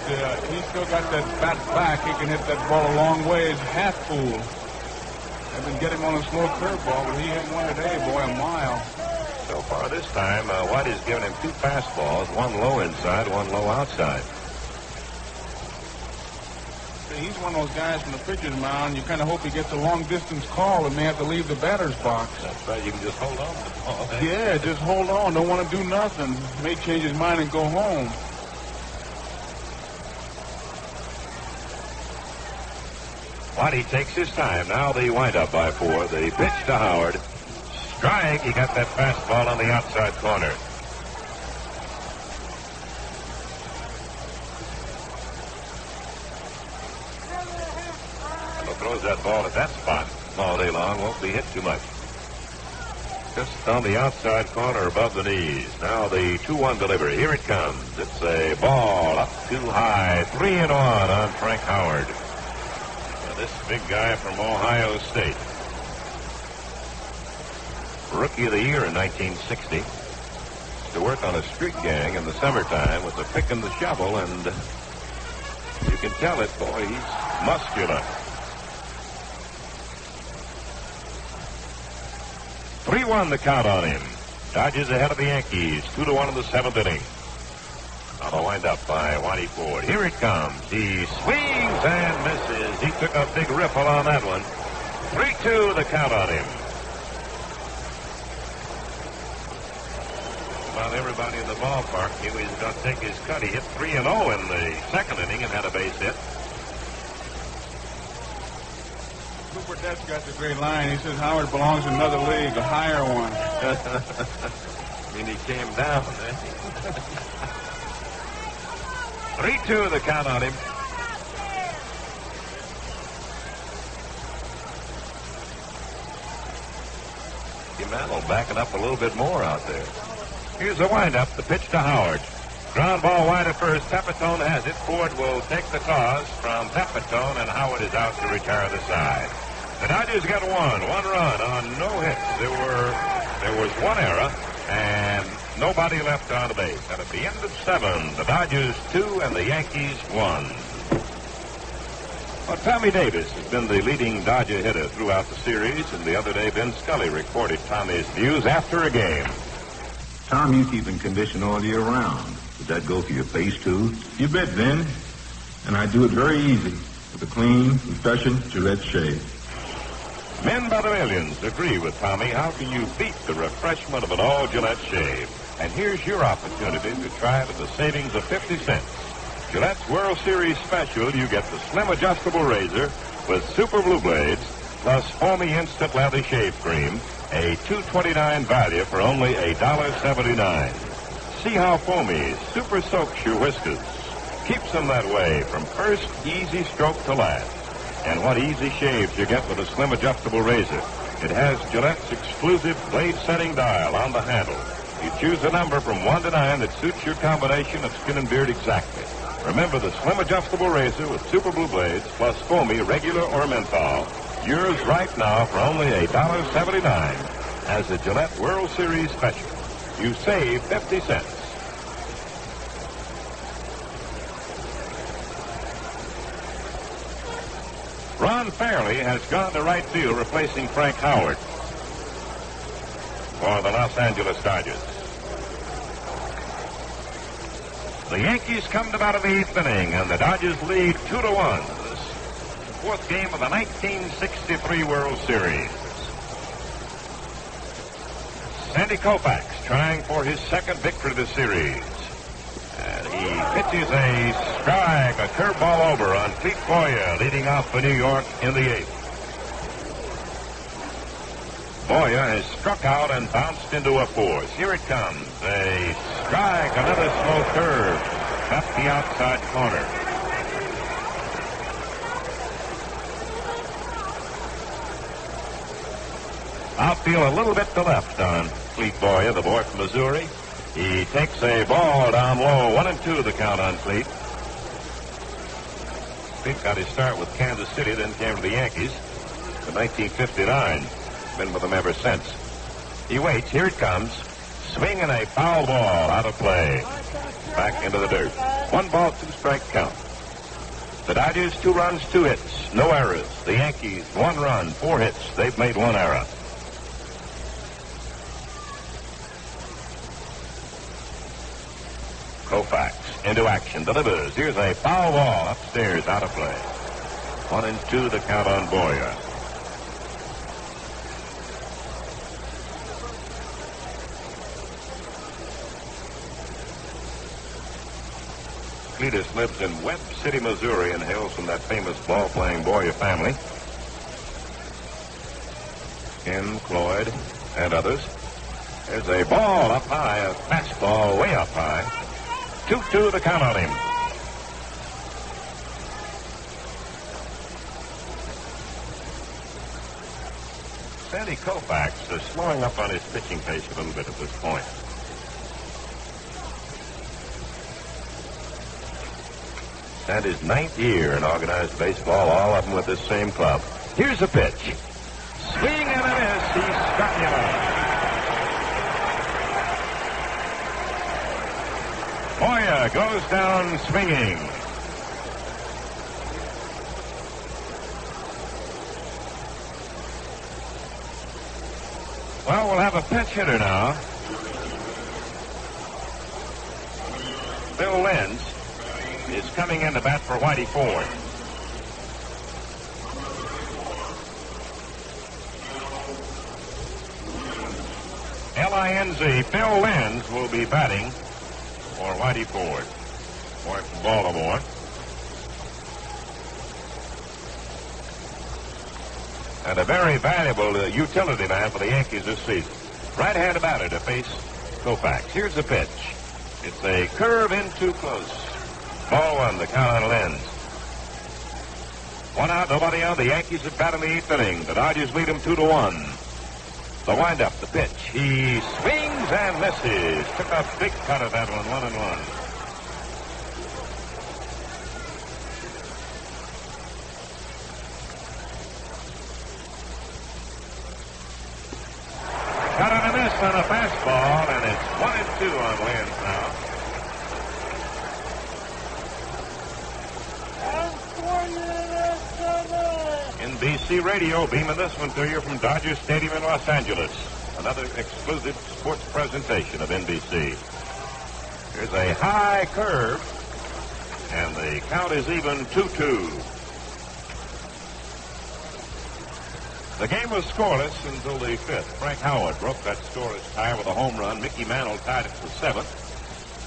he's still got that bat back. He can hit that ball a long ways, half full. I've been getting him on a slow curveball, but he hit one today, boy, a mile. So far this time, Whitey's given him 2 fastballs, one low inside, one low outside. He's one of those guys from the pitcher's mound. You kind of hope he gets a long-distance call and may have to leave the batter's box. That's right. You can just hold on to the ball. Yeah, just hold on. Don't want to do nothing. May change his mind and go home. Whitey takes his time. Now the windup by 4. The pitch to Howard. Strike. He got that fastball on the outside corner. Throws that ball at that spot all day long. Won't be hit too much. Just on the outside corner above the knees. Now the 2-1 delivery. Here it comes. It's a ball up too high. 3-1 on Frank Howard. Now this big guy from Ohio State. Rookie of the year in 1960. To work on a street gang in the summertime with the pick and the shovel, and you can tell it, boy, he's muscular. 3-1 the count on him. Dodgers ahead of the Yankees. 2-1 in the 7th inning. On the windup by Whitey Ford. Here it comes. He swings and misses. He took a big ripple on that one. 3-2 the count on him. About everybody in the ballpark knew he was going to take his cut. He hit 3-0 in the 2nd inning and had a base hit. Cooper Dett's got the great line. He says Howard belongs in another league, a higher one. I mean, he came down, eh? 3-2 the count on him. Mantle backing up a little bit more out there. Here's a windup, the pitch to Howard. Ground ball wide at first. Pepitone has it. Ford will take the toss from Pepitone, and Howard is out to retire the side. The Dodgers got one run on no hits. There was one error, and nobody left on the base. And at the end of 7, the Dodgers 2 and the Yankees 1. Well, Tommy Davis has been the leading Dodger hitter throughout the series, and the other day Ben Scully recorded Tommy's views after a game. Tom, you keep in condition all year round. Does that go for your face, too? You bet, Vin. And I do it very easy with a clean, efficient Gillette shave. Men by the millions agree with Tommy. How can you beat the refreshment of an all Gillette shave? And here's your opportunity to try it at the savings of 50 cents. Gillette's World Series special, you get the slim adjustable razor with super blue blades, plus foamy instant lather shave cream, a $2.29 value for only $1.79. See how foamy super soaks your whiskers. Keeps them that way from first easy stroke to last. And what easy shaves you get with a slim adjustable razor. It has Gillette's exclusive blade setting dial on the handle. You choose a number from 1 to 9 that suits your combination of skin and beard exactly. Remember the slim adjustable razor with super blue blades plus foamy, regular or menthol. Yours right now for only $1.79 as a Gillette World Series special. You save 50 cents. Ron Fairley has gone to right field, replacing Frank Howard for the Los Angeles Dodgers. The Yankees come to bat in the 8th inning, and the Dodgers lead 2-1. This 4th game of the 1963 World Series. Sandy Koufax trying for his second victory of the series. And he pitches a strike, a curveball over on Clete Boyer, leading off for New York in the eighth. Boyer has struck out and bounced into a fourth. Here it comes. A strike, another slow curve up the outside corner. Outfield a little bit to left on Clete Boyer, the boy from Missouri. He takes a ball down low. 1-2 the count on Clete. Clete got his start with Kansas City, then came to the Yankees in 1959. Been with them ever since. He waits. Here it comes. Swinging a foul ball out of play. Back into the dirt. 1-2 count. The Dodgers, 2 runs, 2 hits. No errors. The Yankees, 1 run, 4 hits. They've made 1 error. Koufax into action. Delivers. Here's a foul ball upstairs out of play. 1-2 the count on Boyer. Cletus lives in Webb City, Missouri, and hails from that famous ball-playing Boyer family. Ken, Floyd, and others. There's a ball up high, a fastball way up high. 2-2 the count on him. Sandy Koufax is slowing up on his pitching pace a little bit at this point. And his 9th year in organized baseball, all of them with this same club. Here's a pitch. Swing and a miss. He struck him out. Boyer goes down swinging. Well, we'll have a pinch hitter now. Bill Lenz is coming in to bat for Whitey Ford. L-I-N-Z, Phil Lenz will be batting for Whitey Ford. Boy from Baltimore. And a very valuable utility man for the Yankees this season. Right-handed batter to face Koufax. Here's the pitch. It's a curve in too close. Ball 1, the count on Lenz. 1 out, nobody out. The Yankees have got in the 8th inning. The Dodgers lead them 2-1. The windup, the pitch. He swings and misses. Took a big cut of that one, 1-1. Cut on a miss on a fastball, and it's 1-2 on Lenz now. NBC Radio beaming this one to you from Dodger Stadium in Los Angeles. Another exclusive sports presentation of NBC. Here's a high curve, and the count is even 2-2. The game was scoreless until the 5th. Frank Howard broke that scoreless tie with a home run. Mickey Mantle tied it for 7th.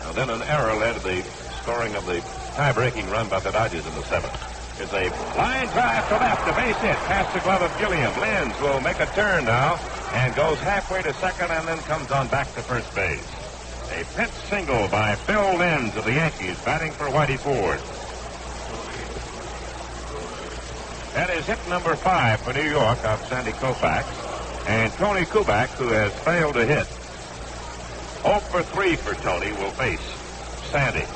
And then an error led to the scoring of the tie-breaking run by the Dodgers in the 7th. Is a line drive to left, a base hit, past the glove of Gilliam. Lenz will make a turn now and goes halfway to second and then comes on back to first base. A pinch single by Phil Lenz of the Yankees, batting for Whitey Ford. That is hit number 5 for New York of Sandy Koufax. And Tony Kubek, who has failed to hit. 0 for 3 for Tony, will face Sandy.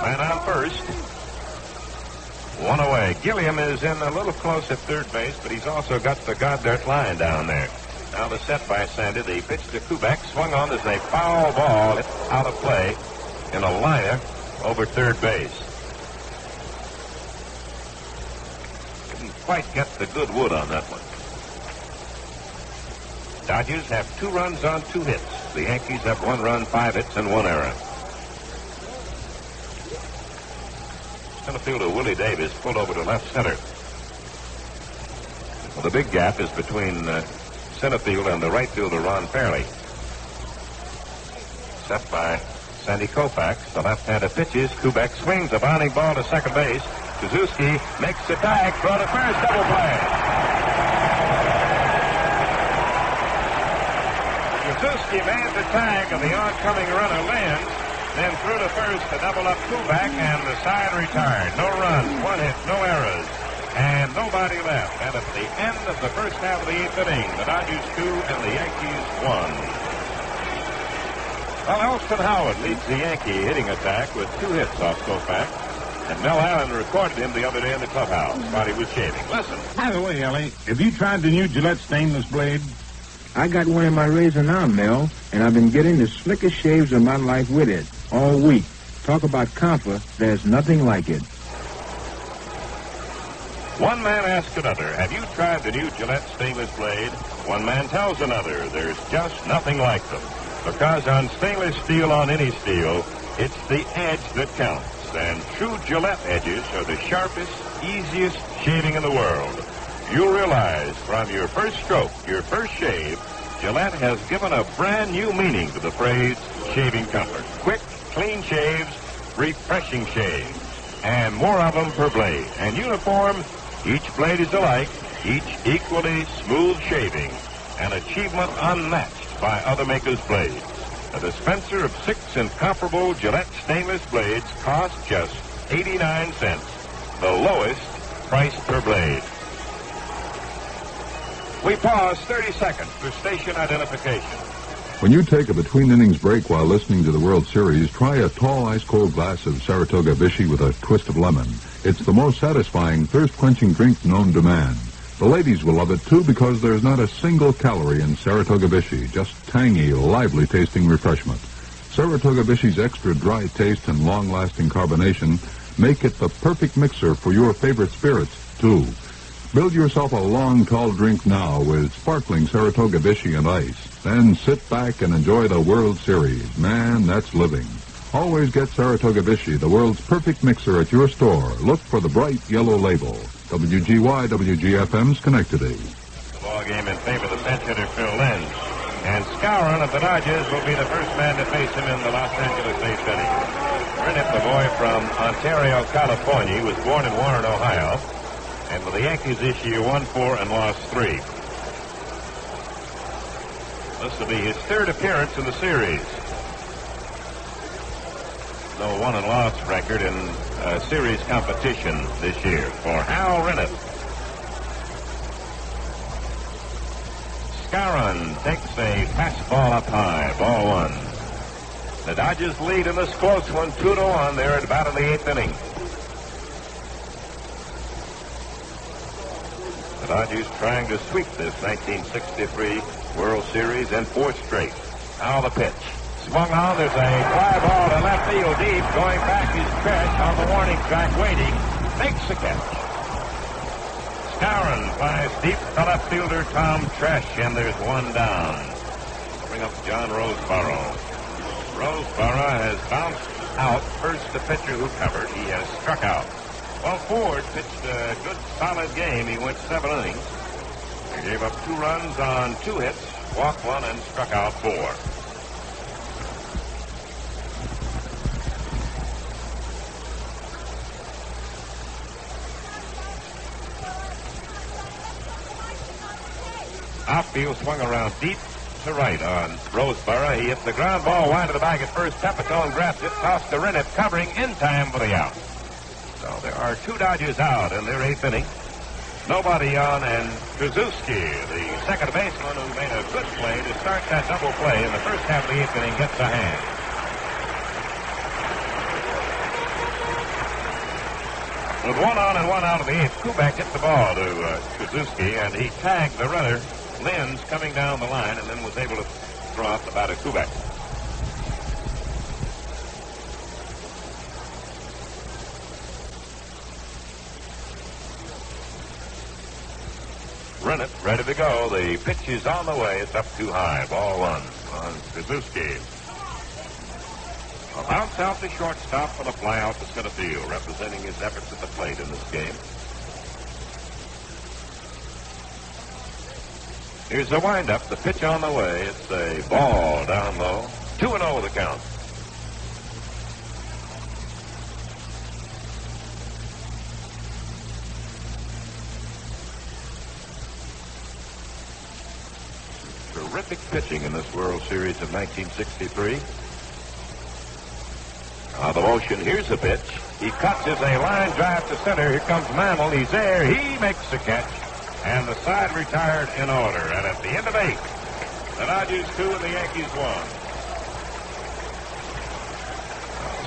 Man on first. 1 away. Gilliam is in a little close at third base, but he's also got the Goddard line down there. Now the set by Sandy. The pitch to Kubek. Swung on as a foul ball out of play in a liner over third base. Didn't quite get the good wood on that one. Dodgers have 2 runs on 2 hits. The Yankees have 1 run, 5 hits, and 1 error. Center fielder Willie Davis pulled over to left center. Well, the big gap is between center field and the right fielder, Ron Fairley. Set by Sandy Koufax. The left-handed pitches. Kubek swings a bounding ball to second base. Suzuki makes the tag. Throw to first. Double play. Suzuki made the tag of the oncoming runner, Lenz, then threw to first to double up Kubek, and the side retired. No runs, one hit, no errors, and nobody left. And at the end of the first half of the eighth inning, the Dodgers 2 and the Yankees 1. Well, Elston Howard leads the Yankee hitting attack with 2 hits off Koufax. And Mel Allen recorded him the other day in the clubhouse while he was shaving. Listen. By the way, Ellie, have you tried the new Gillette stainless blade? I got one in my razor now, Mel, and I've been getting the slickest shaves of my life with it all week. Talk about comfort, there's nothing like it. One man asks another, have you tried the new Gillette stainless blade? One man tells another, there's just nothing like them. Because on stainless steel, on any steel, it's the edge that counts. And true Gillette edges are the sharpest, easiest shaving in the world. You'll realize from your first stroke, your first shave, Gillette has given a brand new meaning to the phrase shaving comfort. Quick, clean shaves, refreshing shaves, and more of them per blade. And uniform, each blade is alike, each equally smooth shaving, an achievement unmatched by other makers' blades. A dispenser of 6 incomparable Gillette stainless blades costs just 89 cents, the lowest price per blade. We pause 30 seconds for station identification. When you take a between-innings break while listening to the World Series, try a tall, ice-cold glass of Saratoga Vichy with a twist of lemon. It's the most satisfying, thirst-quenching drink known to man. The ladies will love it, too, because there's not a single calorie in Saratoga Vichy, just tangy, lively-tasting refreshment. Saratoga Vichy's extra dry taste and long-lasting carbonation make it the perfect mixer for your favorite spirits, too. Build yourself a long, tall drink now with sparkling Saratoga Vichy and ice. Then sit back and enjoy the World Series. Man, that's living. Always get Saratoga Vichy, the world's perfect mixer, at your store. Look for the bright yellow label. WGY, WGFM, Schenectady. The ball game in favor of the bench hitter, Phil Lenz. And Skowron of the Dodgers will be the first man to face him in the Los Angeles eighth inning. Rennick, the boy from Ontario, California, was born in Warren, Ohio. And with the Yankees this year, won 4 and lost 3. This will be his third appearance in the series. No won and lost record in series competition this year for Hal Rennick. Skowron takes a fastball up high, ball 1. The Dodgers lead in this close one, 2-1. They're at about in the eighth inning. The Dodgers trying to sweep this 1963 World Series in 4th straight. Now the pitch. Swung on. There's a fly ball to left field deep. Going back is Tresh on the warning track waiting. Makes the catch. Skowron flies deep to left fielder Tom Tresh, and there's one down. Bring up John Roseborough. Roseborough has bounced out. First the pitcher who covered. He has struck out. Well, Ford pitched a good, solid game. He went 7 innings. He gave up 2 runs on 2 hits, walked 1, and struck out 4. Outfield swung around deep to right on Roseborough. He hit the ground ball wide of the bag at first. Pepitone grabs it, tossed to Rennick, covering in time for the out. So there are 2 Dodgers out in their 8th inning. Nobody on, and Suzuki, the second baseman who made a good play to start that double play in the first half of the 8th inning, gets a hand. With 1 on and 1 out of the 8th, Kubek hit the ball to Suzuki, and he tagged the runner, Lenz, coming down the line, and then was able to throw out the batter, Kubek. Rennick ready to go. The pitch is on the way. It's up too high. Ball 1 on Suzuki. A bounce out to shortstop for the fly out to center field, representing his efforts at the plate in this game. Here's the windup, the pitch on the way. It's a ball down low. 2-0 the count. Terrific pitching in this World Series of 1963. The motion, here's the pitch. He cuts as a line drive to center. Here comes Mantle. He's there. He makes the catch. And the side retired in order. And at the end of 8, the Dodgers 2 and the Yankees 1.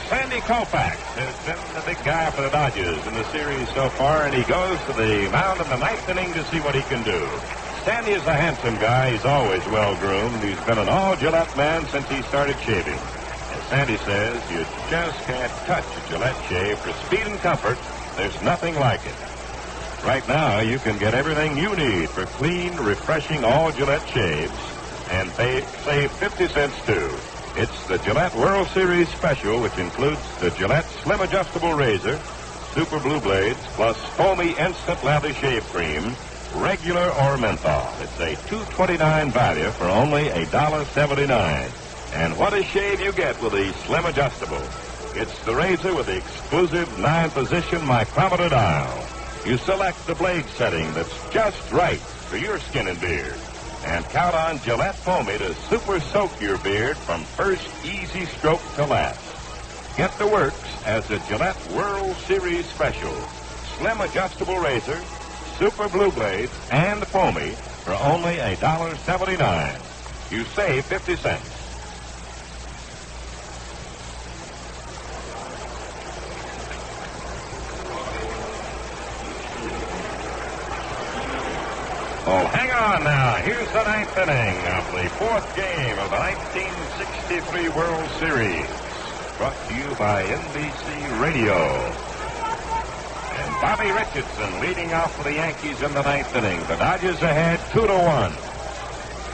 Sandy Koufax has been the big guy for the Dodgers in the series so far, and he goes to the mound in the 9th inning to see what he can do. Sandy is a handsome guy. He's always well-groomed. He's been an all-Gillette man since he started shaving. As Sandy says, you just can't touch a Gillette shave. For speed and comfort, there's nothing like it. Right now, you can get everything you need for clean, refreshing all-Gillette shaves and save 50 cents, too. It's the Gillette World Series Special, which includes the Gillette Slim Adjustable Razor, Super Blue Blades, plus foamy instant lather shave cream, regular or menthol. It's a $2.29 value for only $1.79. And what a shave you get with the Slim Adjustable. It's the razor with the exclusive 9-position micrometer dial. You select the blade setting that's just right for your skin and beard. And count on Gillette Foamy to super soak your beard from first easy stroke to last. Get the works as a Gillette World Series Special. Slim Adjustable Razor, Super Blue Blades, and Foamy for only $1.79. You save 50 cents. Oh, hang on now. Here's the 9th inning of the 4th game of the 1963 World Series. Brought to you by NBC Radio. And Bobby Richardson leading off for the Yankees in the 9th inning. The Dodgers ahead 2-1.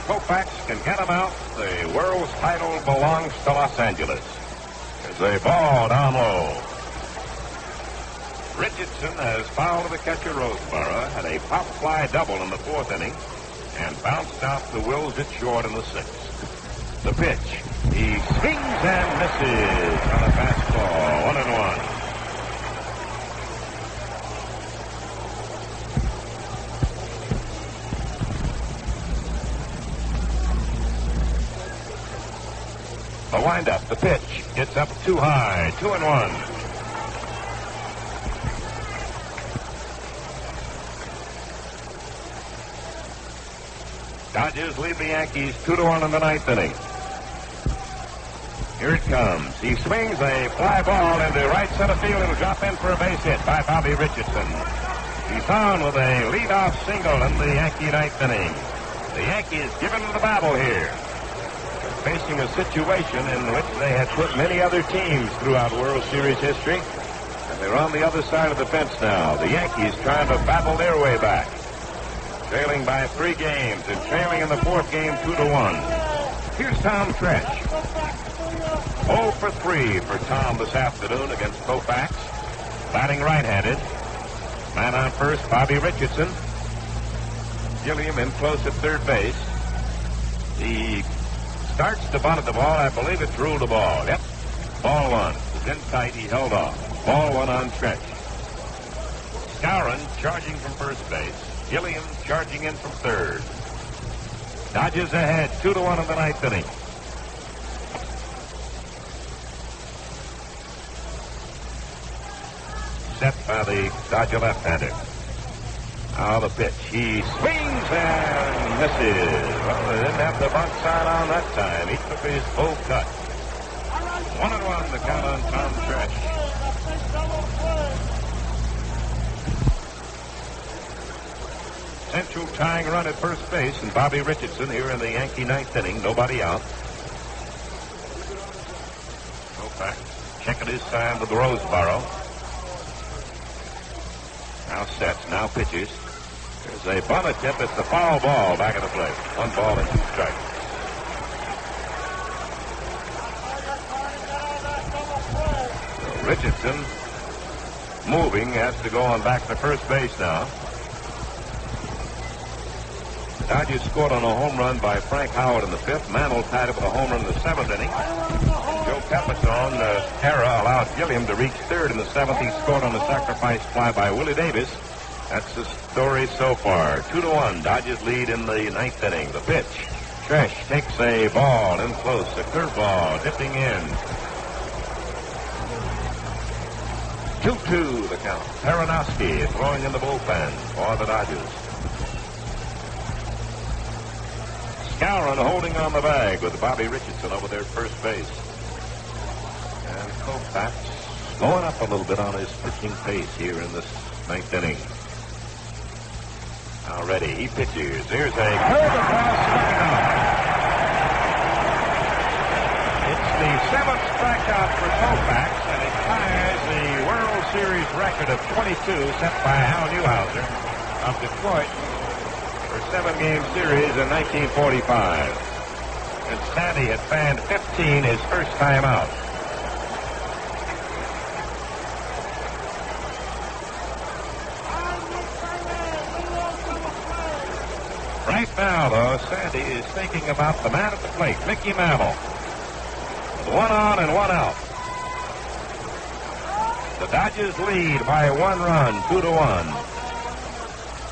Koufax can get him out. The world's title belongs to Los Angeles. There's a ball down low. Richardson has fouled the catcher Roseborough, had a pop fly double in the 4th inning, and bounced out to Wills it short in the 6th. The pitch. He swings and misses on a fastball. 1-1. The windup, the pitch. It's up too high. 2-1. Dodgers lead the Yankees 2-1 in the 9th inning. Here it comes. He swings a fly ball into right center field. It'll drop in for a base hit by Bobby Richardson. He's on with a leadoff single in the Yankee 9th inning. The Yankees giving the battle here. They're facing a situation in which they had put many other teams throughout World Series history. And they're on the other side of the fence now. The Yankees trying to battle their way back. Trailing by 3 games and trailing in the 4th game 2-1. Here's Tom Tresh. 0 for 3 for Tom this afternoon against Koufax. Batting right-handed. Man on first, Bobby Richardson. Gilliam in close at third base. He starts to bunt at the ball. I believe it's ruled a ball. Yep. Ball 1. It was in tight. He held off. Ball 1 on Tresh. Skowron charging from first base. Gilliam charging in from third. Dodgers ahead 2-1 in the 9th inning. Set by the Dodger left-hander. Now the pitch. He swings and misses. Well, they didn't have the bunt sign on that time. He took his full cut. 1-1 the count on Tom Tresh. Central tying run at first base, and Bobby Richardson here in the Yankee 9th inning. Nobody out. Koufax checking his sign with Roseborough. Now sets, now pitches. There's a bunt attempt. It's the foul ball back at the plate. 1 ball and 2 strikes. So Richardson moving, has to go on back to first base now. The Dodgers scored on a home run by Frank Howard in the fifth. Mantle tied it with a home run in the seventh inning. Joe Pepitone era allowed Gilliam to reach third in the seventh. He scored on a sacrifice fly by Willie Davis. That's the story so far. 2-1. Dodgers lead in the ninth inning. The pitch. Tresh takes a ball in close. A curveball dipping in. 2-2 the count. Peronowski throwing in the bullpen for the Dodgers. Skowron holding on the bag with Bobby Richardson over there at first base. And Koufax slowing up a little bit on his pitching pace here in this ninth inning. Now ready, he pitches. Here's a curve across, striking out. It's the seventh strikeout for Koufax, and it ties the World Series record of 22 set by Hal Newhouser of Detroit for 7-game series in 1945. And Sandy had fanned 15 his first time out. Right now, though, Sandy is thinking about the man at the plate, Mickey Mantle. With 1 on and 1 out. The Dodgers lead by 1 run, 2-1.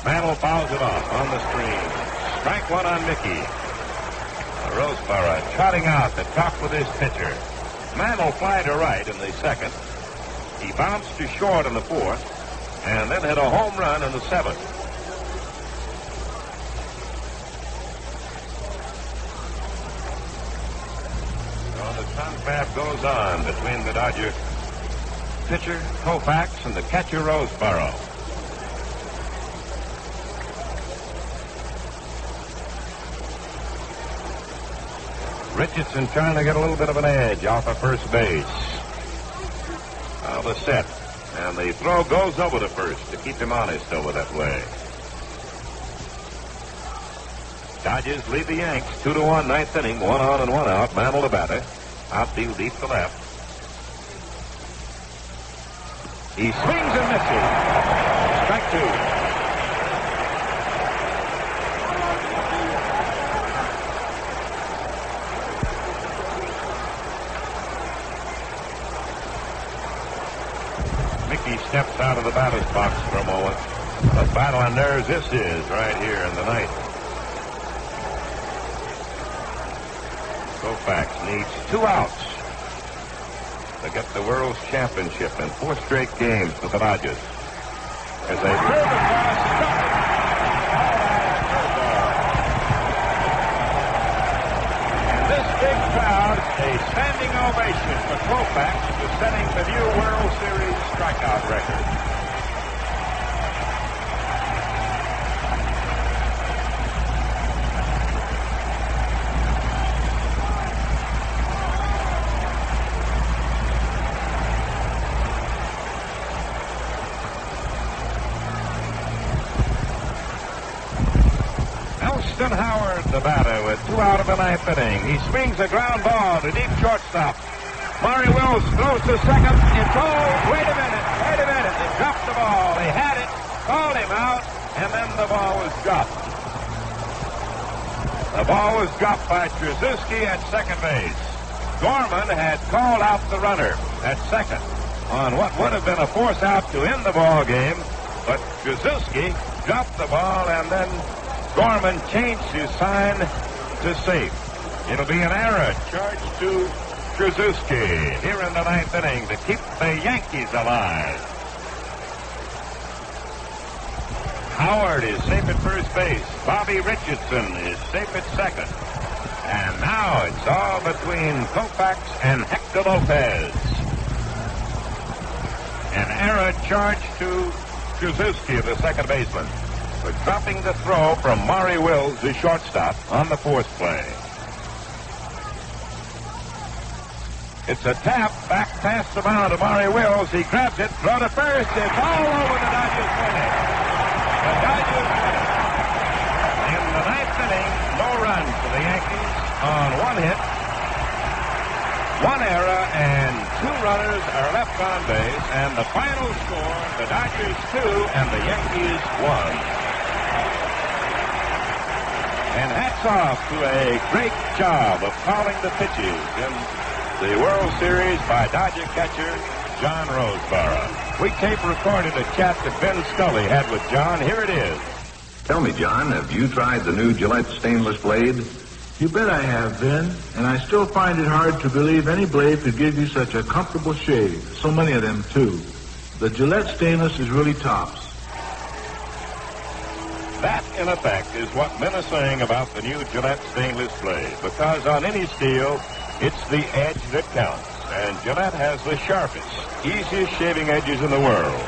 Mantle fouls it off on the screen. Strike 1 on Mickey. Roseboro trotting out to talk with his pitcher. Mantle fly to right in the second. He bounced to short in the fourth, and then hit a home run in the seventh. So the confab goes on between the Dodger pitcher, Koufax, and the catcher, Roseboro. Richardson trying to get a little bit of an edge off of first base. Now the set. And the throw goes over to first to keep him honest over that way. Dodgers lead the Yanks 2-1, ninth inning, 1 on and 1 out. Mantle the batter. Outfield deep to left. He swings and misses. Strike 2. Mickey steps out of the batter's box for a moment. A battle on nerves this is right here in the ninth. Koufax needs 2 outs to get the World's Championship in 4 straight games for the Dodgers. As they curve across, and this big crowd, a standing ovation for Koufax for setting the new World Series strikeout record. Howard, the batter, with 2 out of the ninth inning. He swings a ground ball to deep shortstop. Maury Wills throws to second. It's all. Wait a minute. They dropped the ball. They had it, called him out, and then the ball was dropped. The ball was dropped by Trzaskowski at second base. Gorman had called out the runner at second on what would have been a force out to end the ball game, but Trzaskowski dropped the ball, and then Gorman changed his sign to safe. It'll be an error charged to Trzaskowski here in the ninth inning to keep the Yankees alive. Howard is safe at first base. Bobby Richardson is safe at second. And now it's all between Koufax and Hector Lopez. An error charged to Trzaskowski, the second baseman, for dropping the throw from Maury Wills, the shortstop, on the fourth play. It's a tap back past the mound to Maury Wills. He grabs it, throw to first. It's all over the Dodgers winning. The Dodgers in the ninth inning, no run for the Yankees on 1 hit, 1 error, and 2 runners are left on base. And the final score, the Dodgers 2 and the Yankees 1. And hats off to a great job of calling the pitches in the World Series by Dodger catcher John Roseborough. We tape recorded a chat that Ben Scully had with John. Here it is. Tell me, John, have you tried the new Gillette stainless blade? You bet I have, Ben. And I still find it hard to believe any blade could give you such a comfortable shave. So many of them, too. The Gillette stainless is really tops. That, in effect, is what men are saying about the new Gillette stainless blade. Because on any steel, it's the edge that counts. And Gillette has the sharpest, easiest shaving edges in the world.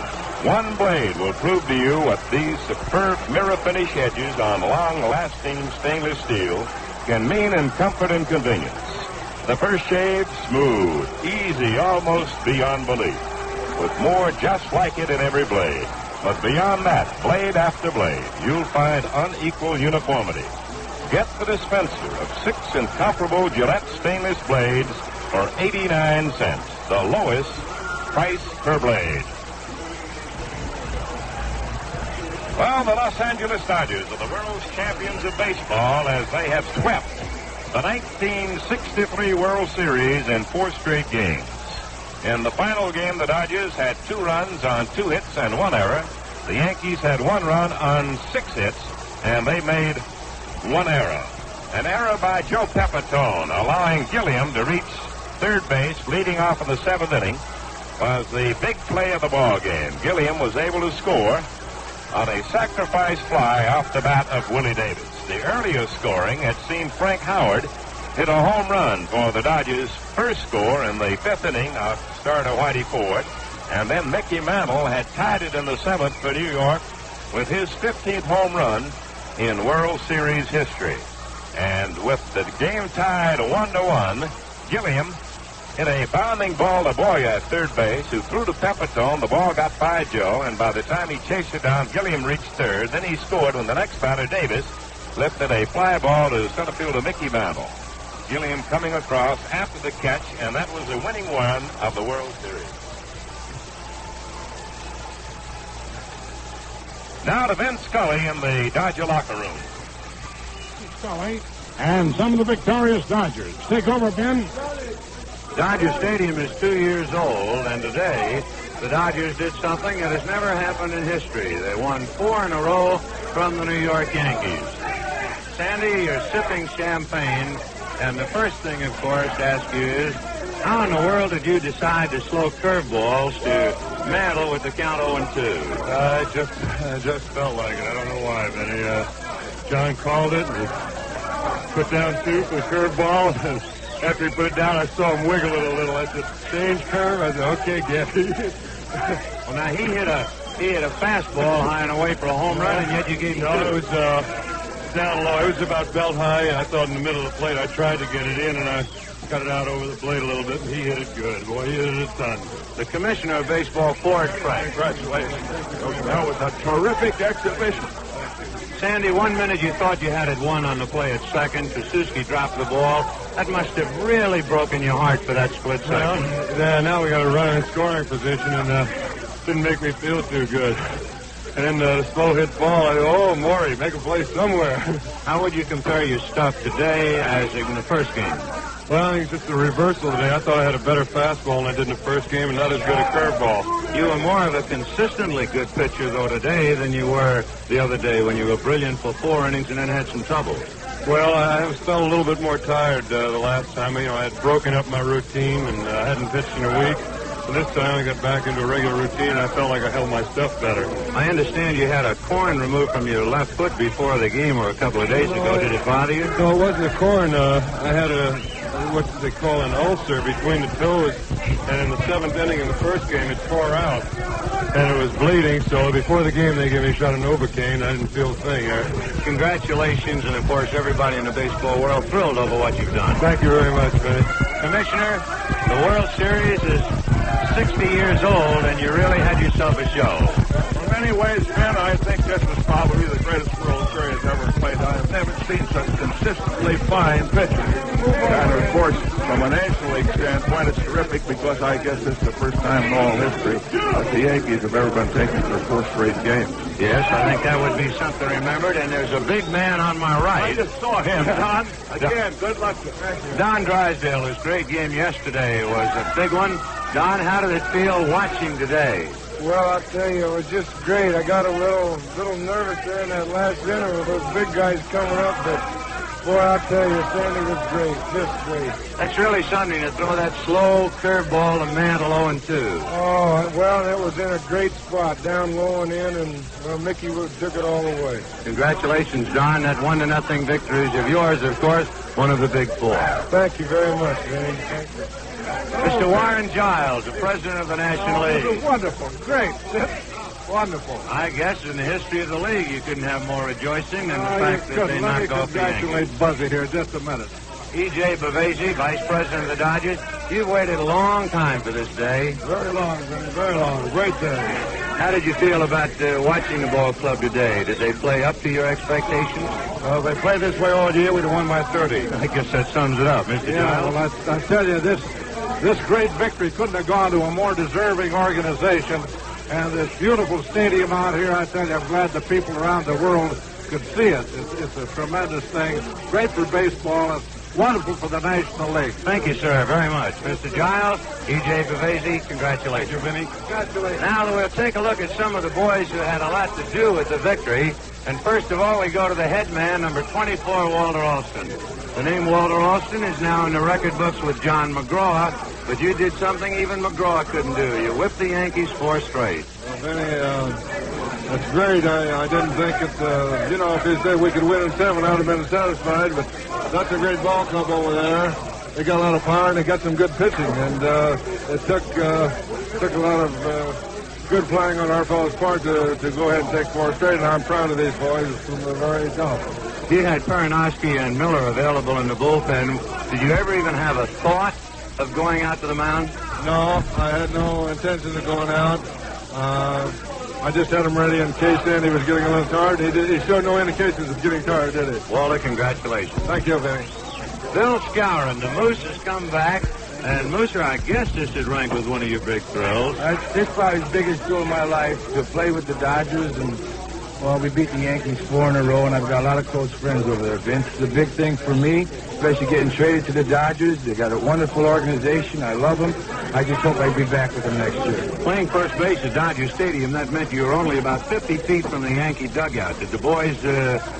One blade will prove to you what these superb mirror finish edges on long-lasting stainless steel can mean in comfort and convenience. The first shave, smooth, easy, almost beyond belief, with more just like it in every blade. But beyond that, blade after blade, you'll find unequal uniformity. Get the dispenser of 6 incomparable Gillette stainless blades for 89 cents, the lowest price per blade. Well, the Los Angeles Dodgers are the world's champions of baseball as they have swept the 1963 World Series in 4 straight games. In the final game, the Dodgers had 2 runs on 2 hits and 1 error. The Yankees had 1 run on 6 hits, and they made 1 error. An error by Joe Pepitone, allowing Gilliam to reach third base, leading off in the 7th inning, was the big play of the ball game. Gilliam was able to score on a sacrifice fly off the bat of Willie Davis. The earlier scoring had seen Frank Howard hit a home run for the Dodgers' first score in the 5th inning off starter Whitey Ford. And then Mickey Mantle had tied it in the 7th for New York with his 15th home run in World Series history. And with the game tied 1-1, Gilliam hit a bounding ball to Boyer at third base, who threw to Pepitone. The ball got by Joe, and by the time he chased it down, Gilliam reached third. Then he scored when the next batter, Davis, lifted a fly ball to center fielder Mickey Mantle. Gilliam coming across after the catch, and that was the winning run of the World Series. Now to Vin Scully in the Dodger locker room. Scully and some of the victorious Dodgers. Take over, Ben. Dodger Stadium is 2 years old, and today the Dodgers did something that has never happened in history. They won 4 in a row from the New York Yankees. Sandy, you're sipping champagne, and the first thing, of course, to ask you is, how in the world did you decide to slow curveballs to Mantle with the count 0-2? I just felt like it. I don't know why, Benny. John called it, and he put down 2 for the curveball, and after he put it down, I saw him wiggle it a little. I said, change curve? I said, okay, Gabby. Well, now, he hit a fastball high and away for a home run, and yet you gave him 2. No, it was down low. It was about belt high, and I thought in the middle of the plate I tried to get it in, and I cut it out over the plate a little bit, and he hit it good. Boy, he hit it a ton. The commissioner of baseball, Ford Frank. Congratulations. That was a terrific exhibition. Sandy, 1 minute you thought you had it won on the play at second. Tracewski dropped the ball. That must have really broken your heart for that split second. Well, now we got a runner in scoring position, and didn't make me feel too good. And then the slow hit ball, I thought, oh, Maury, make a play somewhere. How would you compare your stuff today as in the first game? Well, I think it's just a reversal today. I thought I had a better fastball than I did in the first game, and not as good a curveball. You were more of a consistently good pitcher, though, today than you were the other day when you were brilliant for 4 innings and then had some trouble. Well, I felt a little bit more tired the last time. I had broken up my routine, and I hadn't pitched in a week. So this time I got back into a regular routine, and I felt like I held my stuff better. I understand you had a corn removed from your left foot before the game or a couple of days ago. Did it bother you? No, it wasn't a corn. I had what they call an ulcer between the toes, and in the 7th inning in the first game, it tore out, and it was bleeding. So before the game, they gave me a shot of Novocaine. I didn't feel a thing. Congratulations, and of course, everybody in the baseball world thrilled over what you've done. Thank you very much, Benny. Commissioner, the World Series is 60 years old, and you really had yourself a show. In many ways, Ben, I think this was probably the greatest World Series ever played. I have never seen such consistently fine pitching. And, of course, from a National League standpoint, it's terrific because I guess it's the first time in all history that the Yankees have ever been taken to their first straight game. Yes, I think that would be something remembered. And there's a big man on my right. I just saw him, Don. Again, good luck to you. Don Drysdale, his great game yesterday was a big one. Don, how did it feel watching today? Well, I'll tell you, it was just great. I got a little nervous there in that last inning with those big guys coming up, but boy, I'll tell you, Sandy was great, just great. That's really something to throw that slow curveball to Mantle 0-2. Oh, well, it was in a great spot, down low and in, and well, Mickey took it all the way. Congratulations, Don. That 1-0 victory is of yours, of course, one of the big four. Thank you very much, Vinny. Thank you. Mr. Warren Giles, the president of the National League. It was wonderful, great, wonderful. I guess in the history of the league, you couldn't have more rejoicing than the fact that they knocked off the Yankees. Congratulate Buzzy here, just a minute. E.J. Bavasi, vice president of the Dodgers, you've waited a long time for this day. Very long, Vinny, very long. Great day. How did you feel about watching the ball club today? Did they play up to your expectations? Well, they played this way all year. We'd have won by 30. I guess that sums it up, Mr. Giles. Well, I tell you, this great victory couldn't have gone to a more deserving organization. And this beautiful stadium out here, I tell you, I'm glad the people around the world could see it. It's a tremendous thing. Great for baseball. It's wonderful for the National League. Thank you, sir, very much. Mr. Giles, E.J. Bavasi, congratulations. Thank you, Vinny. Congratulations. Now we'll take a look at some of the boys who had a lot to do with the victory. And first of all, we go to the head man, number 24, Walter Alston. The name Walter Alston is now in the record books with John McGraw, but you did something even McGraw couldn't do. You whipped the Yankees 4 straight. Well, Vinny, that's great. I didn't think it, if he said we could win in 7, I would have been satisfied, but that's a great ball club over there. They got a lot of power and they got some good pitching, and it took a lot of good playing on our fellow's part to go ahead and take 4 straight, and I'm proud of these boys from the very top. You had Peronowski and Miller available in the bullpen. Did you ever even have a thought of going out to the mound? No, I had no intention of going out. I just had him ready in case Andy was getting a little tired. He showed no indications of getting tired, did he? Walter, congratulations. Thank you, Vinny. Bill Skowron, the Moose has come back. And Mooser, I guess this should rank with one of your big thrills. This is probably the biggest thrill of my life, to play with the Dodgers. And, well, we beat the Yankees 4 in a row, and I've got a lot of close friends over there, Vince. It's a big thing for me, especially getting traded to the Dodgers. They got a wonderful organization. I love them. I just hope I be back with them next year. Playing first base at Dodger Stadium, that meant you were only about 50 feet from the Yankee dugout. Did the boys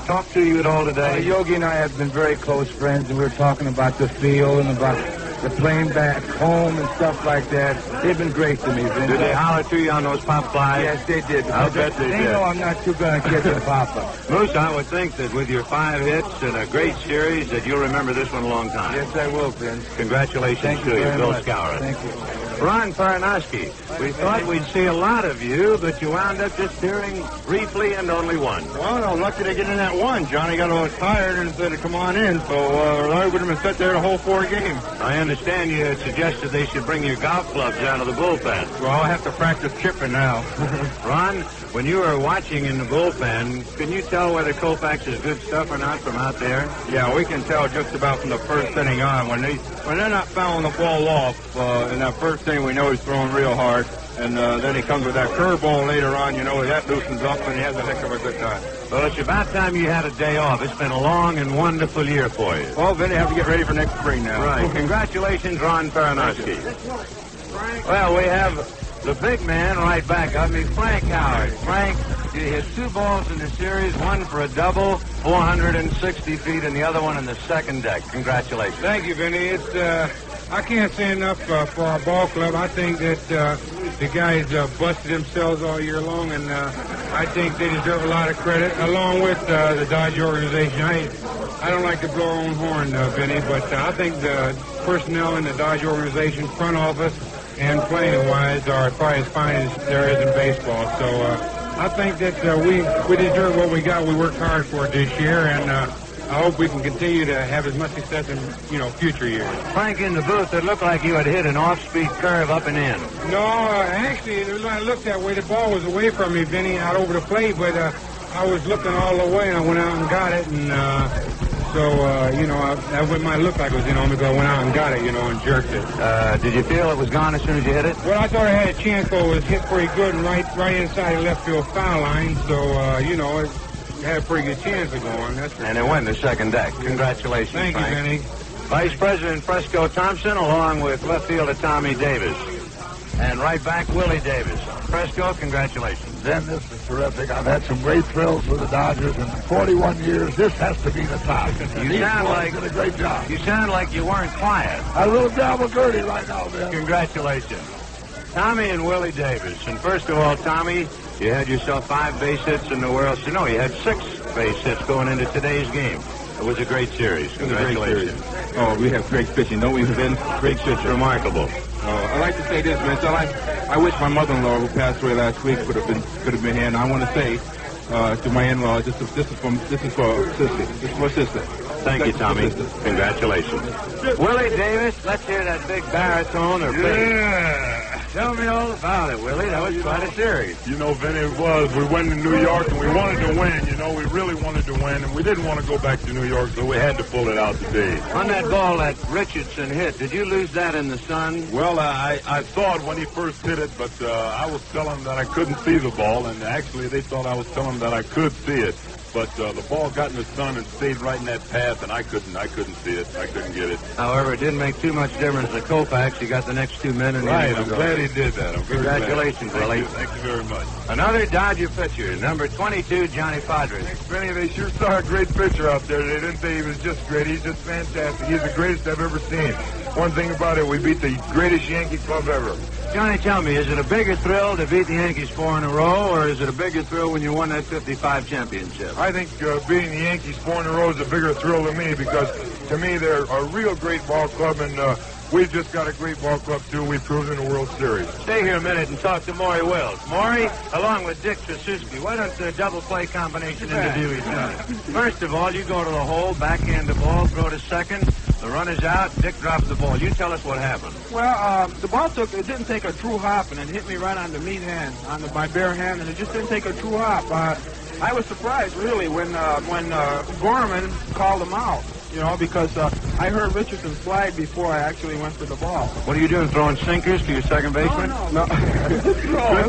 talk to you at all today? Yogi and I have been very close friends, and we were talking about the field and about the plane back home and stuff like that. They've been great to me, Vince. Did they holler to you on those pop flies? Yes, they did. I'll bet they did. They know I'm not too good at catching Papa. Moose, I would think that with your 5 hits and a great series that you'll remember this one a long time. Yes, I will, Vince. Congratulations to you, Bill Skowron. Thank you. Ron Peronowski, we thought we'd see a lot of you, but you wound up just appearing briefly and only one. Well, I'm lucky to get in that one. Johnny got a little tired and said to come on in, so I would have been set there the whole 4 games. I understand you had suggested they should bring your golf clubs out of the bullpen. Well, I'll have to practice chipping now. Ron, when you were watching in the bullpen, can you tell whether Koufax is good stuff or not from out there? Yeah, we can tell just about from the first inning on. When they're not fouling the ball off in that first inning, we know he's throwing real hard. And then he comes with that curveball later on, that loosens up, and he has a heck of a good time. Well, it's about time you had a day off. It's been a long and wonderful year for you. Well, then you have to get ready for next spring now. Right. Congratulations, Ron Peronowski. Well, we have the big man right back of me, Frank Howard. Frank, you hit 2 balls in the series, one for a double, 460 feet, and the other one in the second deck. Congratulations. Thank you, Vinny. I can't say enough for our ball club. I think that the guys busted themselves all year long, and I think they deserve a lot of credit, along with the Dodge organization. I don't like to blow our own horn, Vinny, but I think the personnel in the Dodge organization, front office, and playing-wise are probably as fine as there is in baseball. So I think that we deserve what we got. We worked hard for it this year, and I hope we can continue to have as much success in, future years. Frank, in the booth, it looked like you had hit an off-speed curve up and in. No, actually, when I looked that way, the ball was away from me, Vinny, out over the plate, but I was looking all the way, and I went out and got it, and So, that might look like it was in on me because I went out and got it, and jerked it. Did you feel it was gone as soon as you hit it? Well, I thought I had a chance, but it was hit pretty good and right inside the left field foul line. So, it had a pretty good chance of going. That's and it went to second deck. Congratulations, Thank Frank. you, Benny. Vice President Fresco Thompson, along with left fielder Tommy Davis. And right back, Willie Davis. Fresco, congratulations. Ben, this is terrific. I've had some great thrills with the Dodgers in 41 years. This has to be the top. You sound like did a great job. You sound like you weren't quiet. A little dabble Gertie right now, Ben. Congratulations. Tommy and Willie Davis. And first of all, Tommy, you had yourself 5 base hits in the World Series. No, you had 6 base hits going into today's game. It was a great series. Congratulations. Oh, we have great pitching, don't we, Ben? Great pitching. Remarkable. I'd like to say this, man. So I wish my mother-in-law, who passed away last week, could have been here. And I want to say to my in-law, this is for sister. Thank you, Tommy. Congratulations. Willie Davis, let's hear that big baritone or bass. Tell me all about it, Willie. That was quite a series. Vinny, it was. We went to New York and we wanted to win. We really wanted to win, and we didn't want to go back to New York, so we had to pull it out today. On that ball that Richardson hit, did you lose that in the sun? Well, I saw it when he first hit it, but I was telling them that I couldn't see the ball, and actually they thought I was telling them that I could see it. But the ball got in the sun and stayed right in that path, and I couldn't see it. I couldn't get it. However, it didn't make too much difference to Koufax. He got the next 2 men. Right, I'm glad he did that. Congratulations, Willie. Thank you very much. Another Dodger pitcher, number 22, Johnny Padres. Benny, they sure saw a great pitcher out there. They didn't say he was just great. He's just fantastic. He's the greatest I've ever seen. One thing about it, we beat the greatest Yankee club ever. Johnny, tell me, is it a bigger thrill to beat the Yankees 4 in a row, or is it a bigger thrill when you won that 55 championship? I think beating the Yankees 4 in a row is a bigger thrill to me because, to me, they're a real great ball club, and we've just got a great ball club, too. We've proven in the World Series. Stay here a minute and talk to Maury Wills. Maury, along with Dick Tracewski, why don't the double play combination interview each other? First of all, you go to the hole, backhand the ball, throw to second. The run is out. Dick drops the ball. You tell us what happened. Well, the ball didn't take a true hop, and it hit me right on the meat hand, my bare hand, and it just didn't take a true hop. I was surprised, really, when Gorman called him out, because I heard Richardson slide before I actually went for the ball. What are you doing, throwing sinkers to your second baseman? No. Good throw.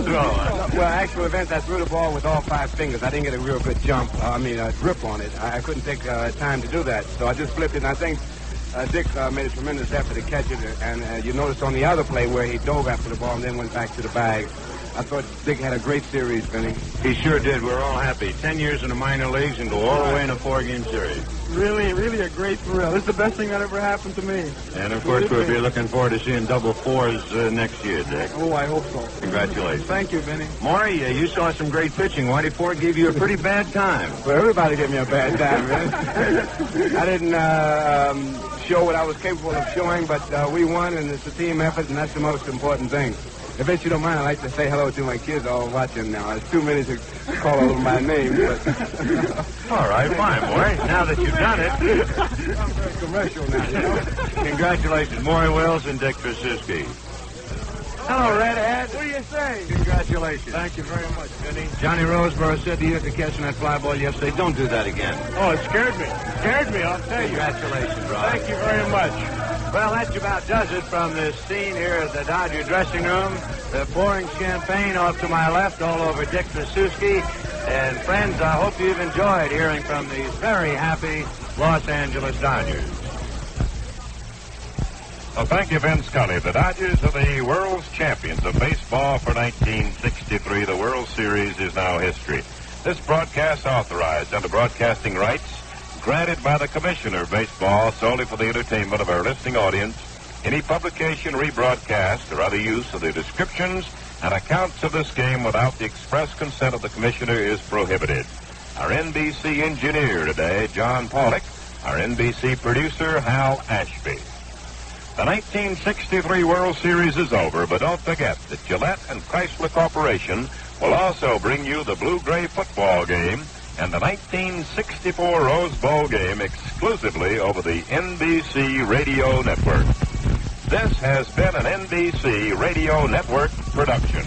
Well, actually, Vince, I threw the ball with all 5 fingers. I didn't get a real good jump, grip on it. I couldn't take time to do that, so I just flipped it, and I think Dick made a tremendous effort to catch it, and you noticed on the other play where he dove after the ball and then went back to the bag. I thought Dick had a great series, Vinny. He sure did. We're all happy. 10 years in the minor leagues and go all the way in a 4-game series. Really, really a great thrill. This is the best thing that ever happened to me. And, of course, we'll be looking forward to seeing double 4s next year, Dick. Oh, I hope so. Congratulations. Thank you, Vinny. Maury, you saw some great pitching. Whitey Ford gave you a pretty bad time. Well, everybody gave me a bad time, man. I didn't show what I was capable of showing, but we won, and it's a team effort, and that's the most important thing. If you don't mind, I'd like to say hello to my kids all watching now. It's too many to call all of them by name, but... All right, fine, Maury. Now that you've done it... I'm very commercial now, Congratulations, Maury Wills and Dick Tracewski. Hello, Redhead. What do you say? Congratulations. Thank you very much, Vinny. Johnny Roseborough said to you after catching that fly ball yesterday, don't do that again. Oh, it scared me. It scared me, I'll tell you. Congratulations, Ron. Thank you very much. Well, that about does it from this scene here at the Dodger dressing room. They're pouring champagne off to my left all over Dick Tracewski. And friends, I hope you've enjoyed hearing from these very happy Los Angeles Dodgers. Well, thank you, Vince Scully. The Dodgers are the world's champions of baseball for 1963. The World Series is now history. This broadcast authorized under broadcasting rights granted by the Commissioner of Baseball solely for the entertainment of our listening audience. Any publication, rebroadcast, or other use of the descriptions and accounts of this game without the express consent of the Commissioner is prohibited. Our NBC engineer today, John Pollock. Our NBC producer, Hal Ashby. The 1963 World Series is over, but don't forget that Gillette and Chrysler Corporation will also bring you the Blue-Gray football game and the 1964 Rose Bowl game exclusively over the NBC Radio Network. This has been an NBC Radio Network production.